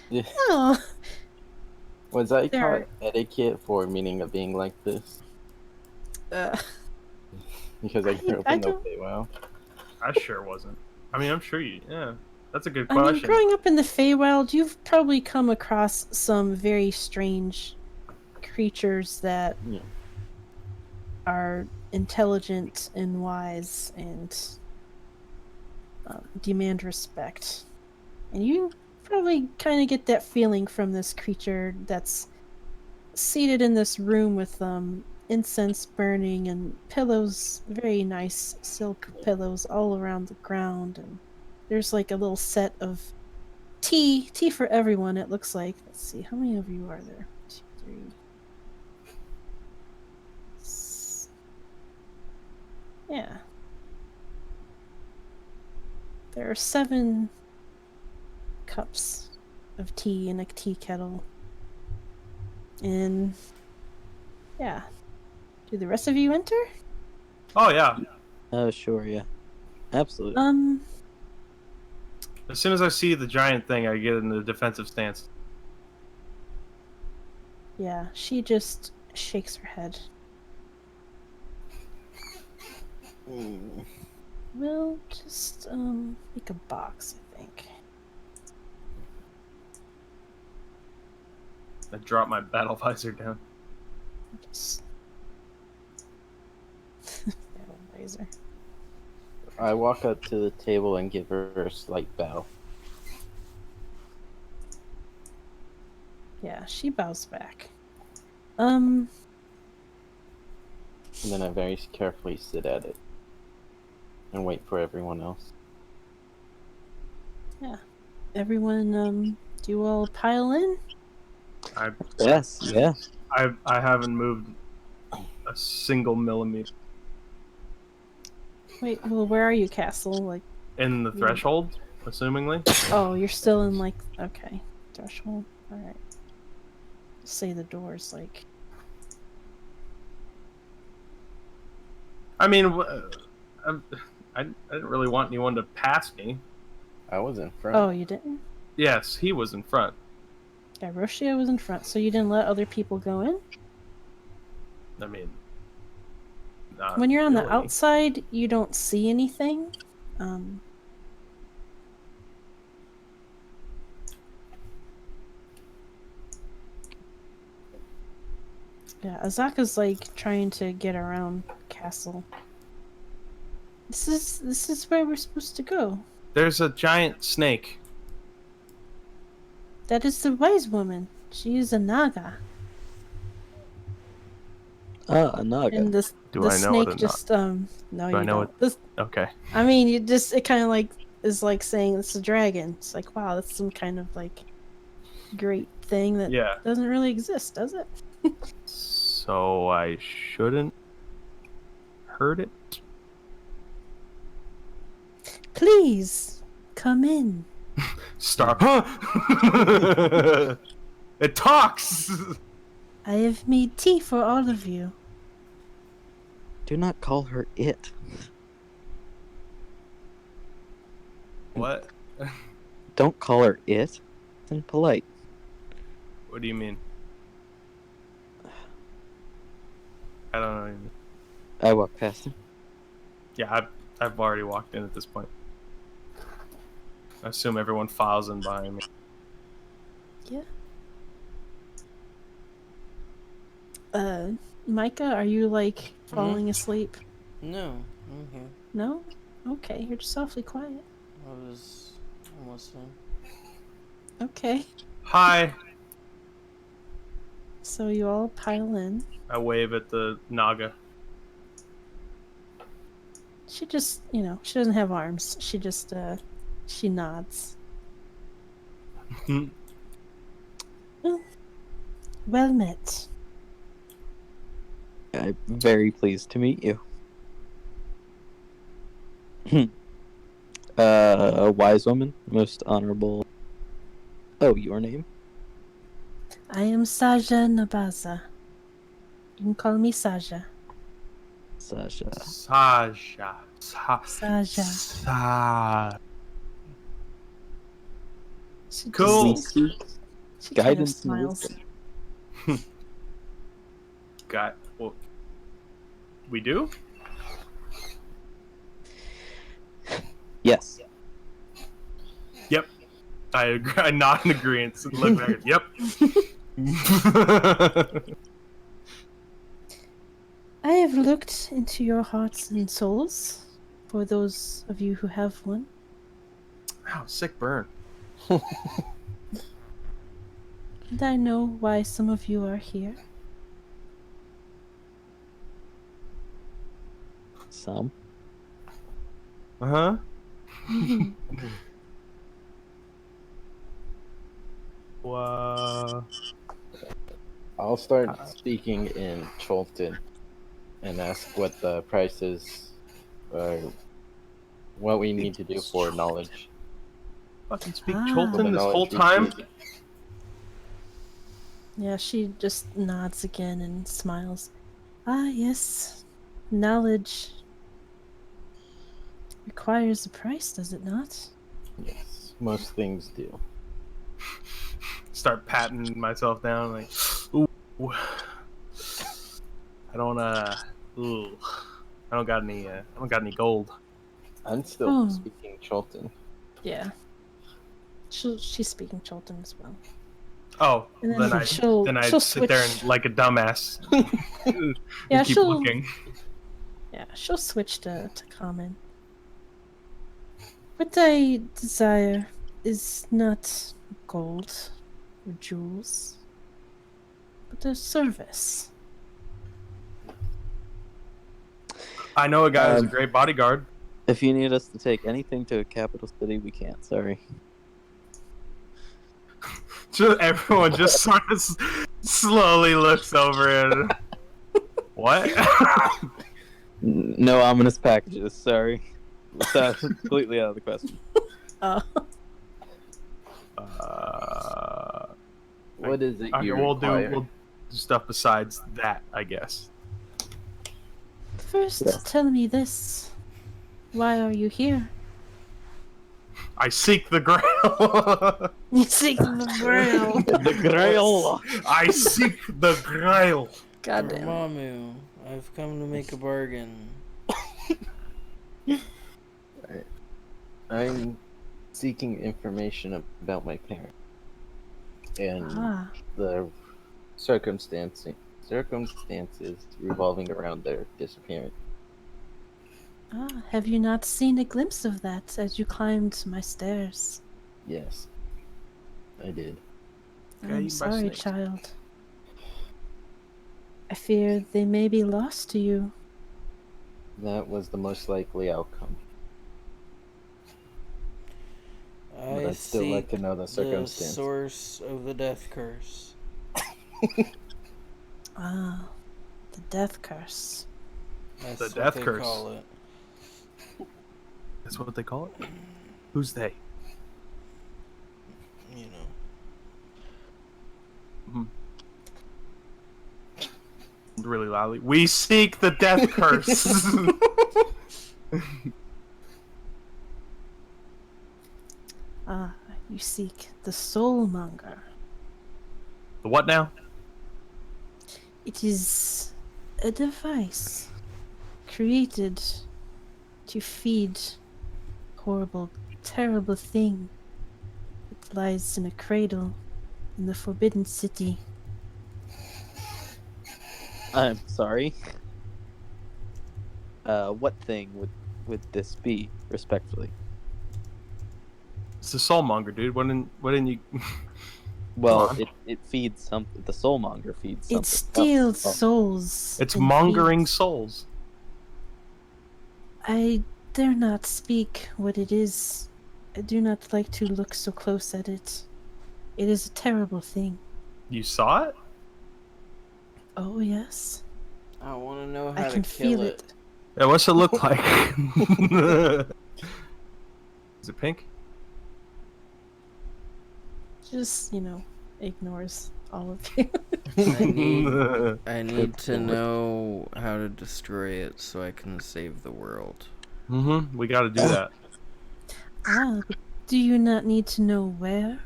yeah. Oh, Was I There taught etiquette for meaning of being like this? uh, Because I grew up I in the don't. Feywild. I sure wasn't. I mean, I'm sure you. Yeah. That's a good I mean, question. growing up in the Feywild, you've probably come across some very strange creatures that Yeah. are intelligent and wise and demand respect. And you probably kind of get that feeling from this creature that's seated in this room with incense burning and pillows, very nice silk pillows all around the ground, and there's like a little set of tea for everyone. It looks like. Let's see, how many of you are there? 2, 3. Yeah, there are 7 cups of tea in a tea kettle, and yeah. Do the rest of you enter? Oh, yeah. Oh, sure, yeah. Absolutely. As soon as I see the giant thing, I get in the defensive stance. Yeah, she just shakes her head. Mm. We'll just make a box, I think. I dropped my battle visor down. Just... Battle visor. I walk up to the table and give her a slight bow. Yeah, she bows back. And then I very carefully sit at it and wait for everyone else. Yeah. Everyone, do you all pile in? Yes, yeah. I haven't moved a single millimeter Wait, well, where are you, Castle? Like, in the threshold, assumingly. oh, you're still in, like, okay, threshold. Alright. Say the doors, like... I mean, I didn't really want anyone to pass me. I was in front. Oh, you didn't? Yes, he was in front. Yeah, Roshia was in front, so you didn't let other people go in? I mean, not When you're on the really. outside, you don't see anything. Yeah, Azaka's like trying to get around Castle. This is where we're supposed to go. There's a giant snake. That is the wise woman. She is a Naga. Ah, a Naga. And the Do I know snake it or just not? no, Do I you know don't. This, Okay. I mean, it kind of like is like saying it's a dragon. It's like, wow, that's some kind of like great thing that Yeah. doesn't really exist, does it? So I shouldn't hurt it. Please come in. Stop. It talks. I have made tea for all of you. Do not call her it. What? Don't call her it. It's impolite. What do you mean? I don't know. What you mean. I walk past him. Yeah, I've already walked in at this point. I assume everyone files in behind me. Yeah. Micah, are you like falling asleep? No, I'm here. No? Okay, you're just awfully quiet. I'm listening. Okay. Hi. So you all pile in. I wave at the Naga. She just, she doesn't have arms. She just, she nods. Well met. I'm very pleased to meet you. A wise woman, most honorable. Oh, your name? I am Saja Nabaza. You can call me Saja. Sasha. Sasha. Saja. She Cool. just- Seek She kind of guidance and smiles. wisdom. Got. Well, we do? Yes. Yep. I agree. I nod in agreement. Look back. Yep. I have looked into your hearts and souls, for those of you who have one. Wow, sick burn. And I know why some of you are here. Some. Uh huh. I'll start speaking in Cholton and ask what the price is, what we need to do for knowledge. Fucking speak Ah. Cholton this Knowledge whole we time? seek. Yeah, she just nods again and smiles. Ah, yes. Knowledge requires a price, does it not? Yes, most things do. Start patting myself down like, ooh. I don't ooh. I don't got any gold. I'm still Oh. speaking Cholton. Yeah. She's speaking Cholton as well. Oh, And then then I she'll sit there switch. and like a dumbass Yeah, and keep looking. she'll switch to common. What I desire is not gold or jewels, but a service. I know a guy who's a Um, great bodyguard. If you need us to take anything to a capital city, we can't. Sorry. Everyone just sort of slowly looks over and what? No ominous packages. Sorry. That's completely out of the question. Oh, What is it Okay, you we'll require? do stuff besides that, I guess. first Yes. tell me this. Why are you here? I seek the Grail. You seek the Grail. The Grail. I seek the Grail. God damn it. Dormammu, I've come to make a bargain. I'm seeking information about my parents and Ah, the circumstances revolving around their disappearance. have you not seen a glimpse of that as you climbed my stairs? Yes, I did. Got I'm eaten by sorry, snakes. child. I fear they may be lost to you. That was the most likely outcome. But I I'd still like to seek know the the circumstance. source of the death curse. Ah, the death curse. That's The what death they curse. call it. That's what they call it. Who's they? You know. Really loudly. We seek the death curse. Ah, you seek the soulmonger. The what now? It is a device created to feed horrible, terrible thing that lies in a cradle in the Forbidden City. I'm sorry. What thing would this be, respectfully? It's the soulmonger, dude. Why didn't you? Well, on. it feeds something. The soulmonger feeds something. It steals else. souls. It's and mongering feeds. souls. I dare not speak what it is. I do not like to look so close at it. It is a terrible thing. You saw it? Oh, yes. I want to know how I to can kill feel it. it. Yeah, what's it look like? Is it pink? Just, ignores all of you. I need to know how to destroy it so I can save the world. We got to do that. But do you not need to know where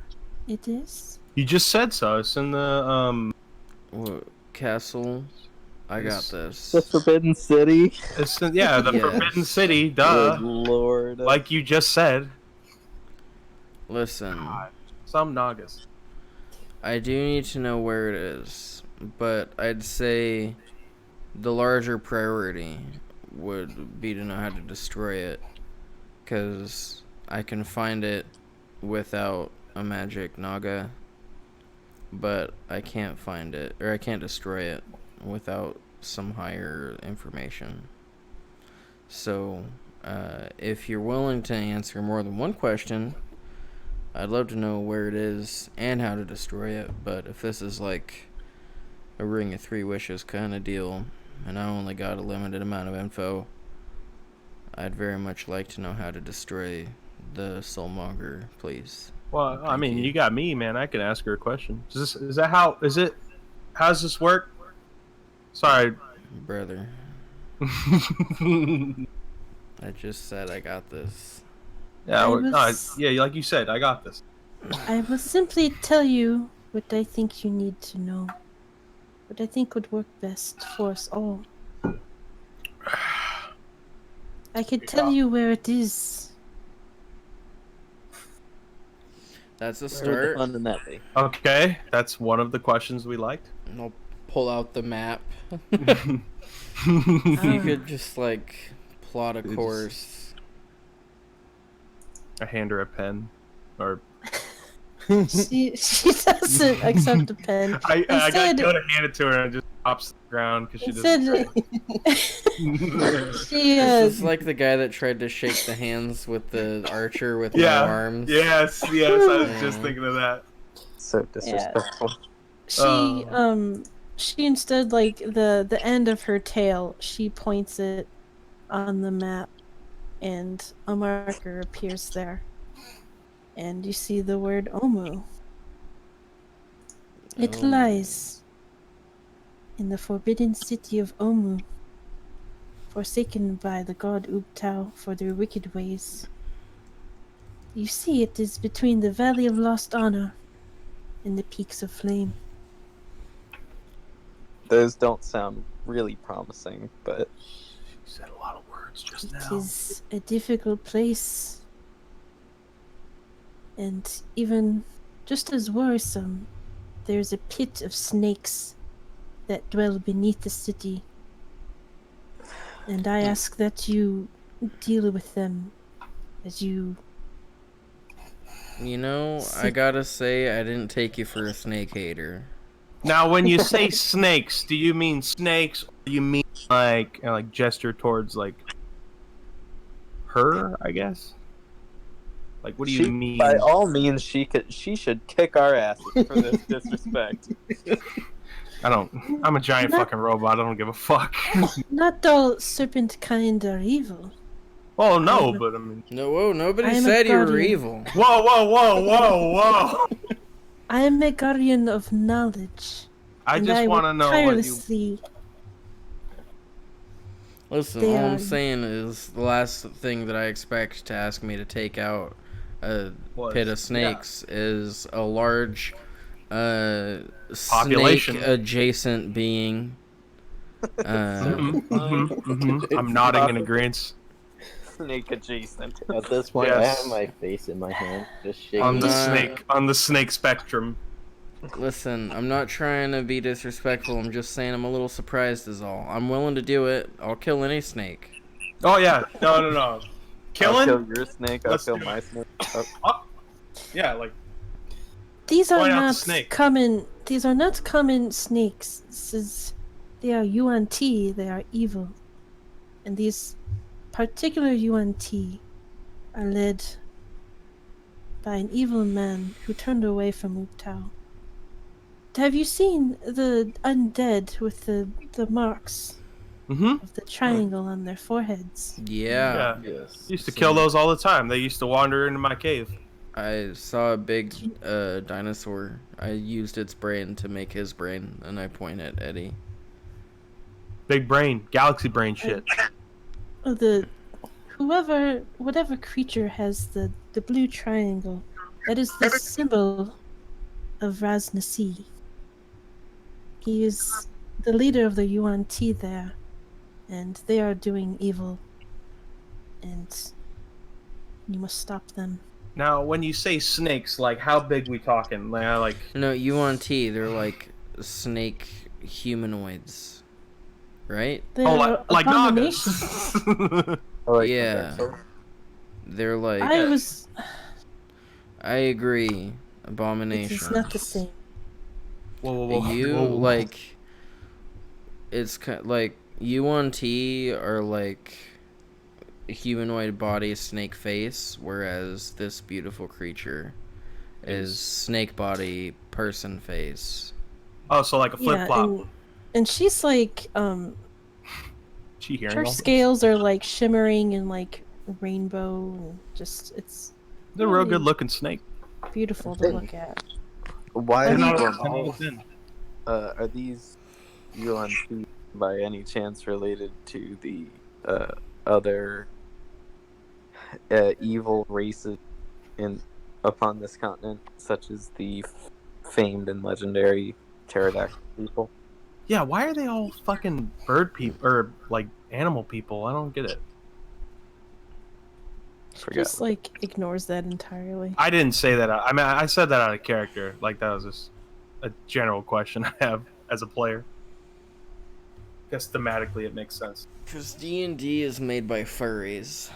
it is? You just said so. It's in the What, castle? I got this. The Forbidden City. It's in, yeah, the Yes. Forbidden City. Good Duh. lord. Like you just said. Listen, Some Nagas. I do need to know where it is, but I'd say the larger priority would be to know how to destroy it, because I can find it without a magic Naga, but I can't find it, or I can't destroy it without some higher information. So, if you're willing to answer more than one question, I'd love to know where it is and how to destroy it, but if this is like a Ring of Three Wishes kind of deal, and I only got a limited amount of info, I'd very much like to know how to destroy the Soulmonger, please. Well, I Thank mean, you. you got me, man. I can ask her a question. Is that how? Is it? How does this work? Sorry. Brother, I just said I got this. Yeah, I was- yeah, like you said, I got this. I will simply tell you what I think you need to know. What I think would work best for us all. I could tell you where it is. That's a Where would the start. fun in that be? Okay, that's one of the questions we liked. And I'll pull out the map. If you could just like plot a Dude, course. A hand or a pen, or She doesn't accept a pen. I got Instead, to hand it to her and it just drops to the ground because she instead, doesn't. she This is like the guy that tried to shake the hands with the archer with no arms. Yes, I was just thinking of that. So disrespectful. she instead, like, the end of her tail, she points it on the map, and a marker appears there, and you see the word Omu. It Omu. lies in the forbidden city of Omu, forsaken by the god Ubtao for their wicked ways. You see, it is between the Valley of Lost Honor and the Peaks of Flame. Those don't sound really promising, but You said a lot of words just It now. is a difficult place, and even just as worrisome, there's a pit of snakes that dwell beneath the city. And I ask that you deal with them as you... You know, I gotta say, I didn't take you for a snake hater. Now, when you say snakes, do you mean snakes, or do you mean like gesture towards like her? I guess. Like, what do you mean? by all means, she should kick our asses for this disrespect. I'm a giant fucking robot. I don't give a fuck. Not all serpent kind are evil. Oh no, but I mean. No, whoa, nobody I am a said you were guardian. evil. Whoa! I am a guardian of knowledge. I and just want to work know what you. tirelessly. Listen, They all are- I'm saying is the last thing that I expect to ask me to take out a pit of snakes is a large Population. snake-adjacent being. I'm nodding in agreement. Snake adjacent. At this point, I Yes. have my face in my hand, just shaking. On the not- snake spectrum. Listen, I'm not trying to be disrespectful. I'm just saying I'm a little surprised is all. I'm willing to do it. I'll kill any snake. Oh yeah, no. I'll Killing? kill your snake. I'll Let's kill do my it. snake. Yeah, like These are Point out the not snake. common. These are not common snakes. They are UNT. They are evil, and these particular UNT are led by an evil man who turned away from Ubtao. Have you seen the undead with the marks of the triangle on their foreheads? Yeah. Yes. Used to kill those all the time. They used to wander into my cave. I saw a big dinosaur. I used its brain to make his brain, and I point at Eddie. Big brain, galaxy brain shit. Whatever creature has the blue triangle, that is the symbol of Raz Nasi. He is the leader of the UNT there, and they are doing evil, and you must stop them. Now, when you say snakes, like how big we talking? Like No, UNT, they're like snake humanoids, right? They oh, are like abominations. nagas. Yeah. They're like. I agree. Abomination. It's not the same. Whoa. You like. It's like UNT are like humanoid body, snake face, whereas this beautiful creature is snake body, person face. Oh, so like a flip flop. And she's like, She hearing her all this? scales are like shimmering and like rainbow, and just it's It's a real good looking snake. beautiful to look at. Why Ten are out these of ten. are these UNT by any chance related to the other evil races upon this continent, such as the famed and legendary pterodactyl people? Yeah, why are they all fucking bird people or like animal people? I don't get it. Forgot. Just like ignores that entirely. I didn't say that. I mean, I said that out of character. Like that was just a general question I have as a player. I guess thematically it makes sense. Because D&D is made by furries.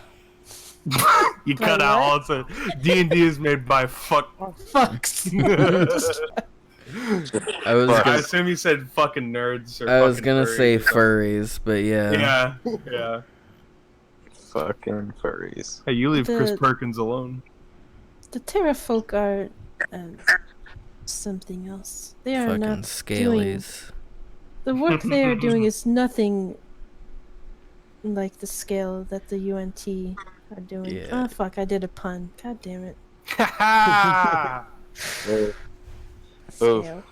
You By cut out what? all it said. D&D is made by fuck. Oh, fucks. I was I gonna, assume you said fucking nerds or I was fucking gonna say furries or something. furries, but yeah. Yeah. Fucking furries. Hey, you leave Chris The- Perkins alone. The Terra folk are something else. They are Fucking not doing scalies. the work they are doing is nothing like the scale that the UNT are doing. Yeah. Ah, fuck! I did a pun. God damn it. Oof. Scale.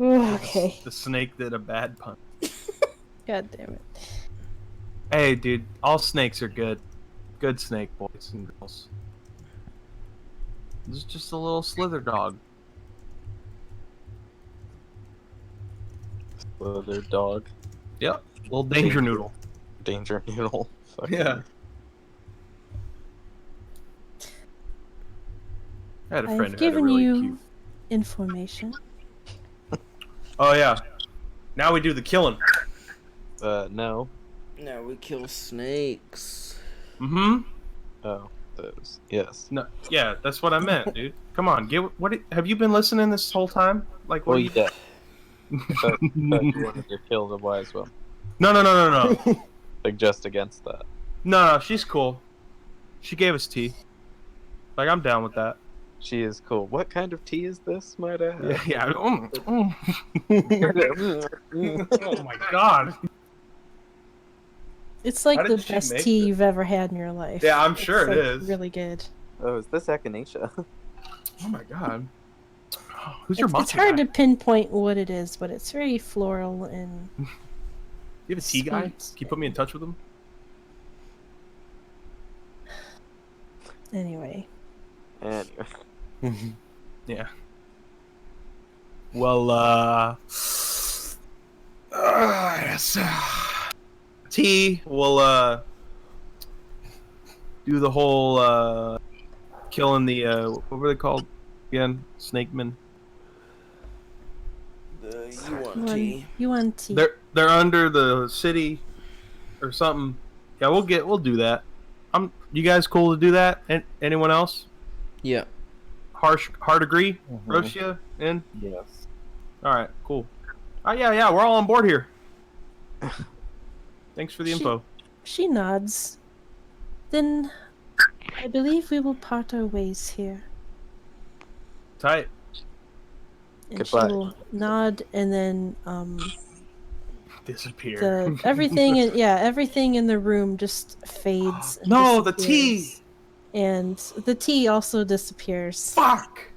Ooh, okay. The snake did a bad pun. God damn it. Hey, dude, all snakes are good. Good snake, boys and girls. This is just a little slither dog. Slither dog. Yep, little danger noodle. Danger noodle. Fuck Yeah. I had a friend I've who had a given really you cute. information. Oh yeah. Now we do the killing. No. Now we kill snakes. Mm-hmm. Oh, those. Yes. No, yeah, that's what I meant, dude. Come on, have you been listening this whole time? Like, what? Well, are you... yeah. But you wanted to kill the wise one. No. Like, just against that. No, she's cool. She gave us tea. Like, I'm down with that. She is cool. What kind of tea is this, might I ask? Yeah. Oh my god. It's like How the did she best make tea this? you've ever had in your life. Yeah, I'm It's, sure it like, is. Really good. Oh, is this echinacea? Oh my god. Who's your It's matcha hard guy? to pinpoint what it is, but it's very floral and You have a tea guy? Can sweet. you put me in touch with him? Anyway. Anyway. Yeah. Well, yes. T will, do the whole, killing the, what were they called again? Snakemen. The UNT. They're under the city or something. Yeah, we'll do that. You guys cool to do that? And anyone else? Yeah. Hard agree? Mhm. Roshia in? Yes. Alright, cool. Yeah, we're all on board here. Thanks for the She- info. She nods. Then I believe we will part our ways here. Tight. And Goodbye. she will nod and then Disappear. the everything in the room just fades and No, the tea! disappears. And the tea also disappears. Fuck!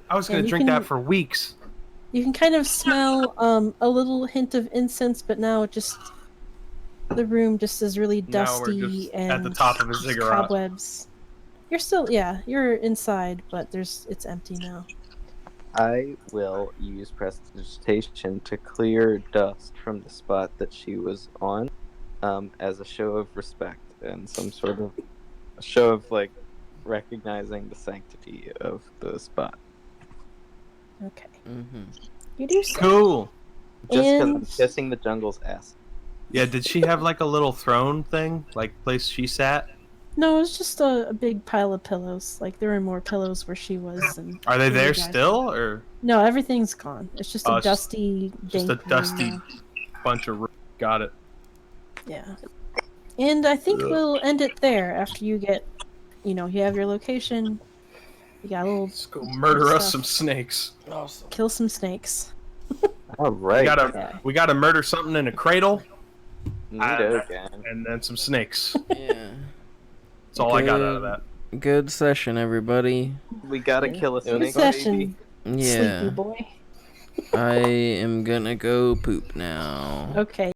I was gonna And you drink can- that for weeks. You can kind of smell a little hint of incense, but now just the room just is really Now we're dusty just and at the top of a just ziggurat. cobwebs. You're inside, but it's empty now. I will use prestidigitation to clear dust from the spot that she was on, as a show of respect and some sort of a show of like recognizing the sanctity of the spot. Okay. Mm-hmm. You do so. Cool. Just because I'm And- kissing the jungle's ass. Yeah, did she have like a little throne thing? Like place she sat? No, it's just a big pile of pillows. Like there were more pillows where she was. And Are they where you there guys still? Or No, everything's gone. It's just Oh, a it's just- dusty, just a dank room dusty now. bunch of got it. Yeah. And I think we'll end it there after you get, you have your location. You got a little Let's go murder us stuff. some snakes. Awesome. Kill some snakes. All We right. gotta Yeah. we gotta murder something in a cradle Neato again. and then some snakes. Yeah. That's all I got out of that. Good session, everybody. We gotta kill a Good snake, session. baby. Yeah. Sleepy boy. I am gonna go poop now. Okay.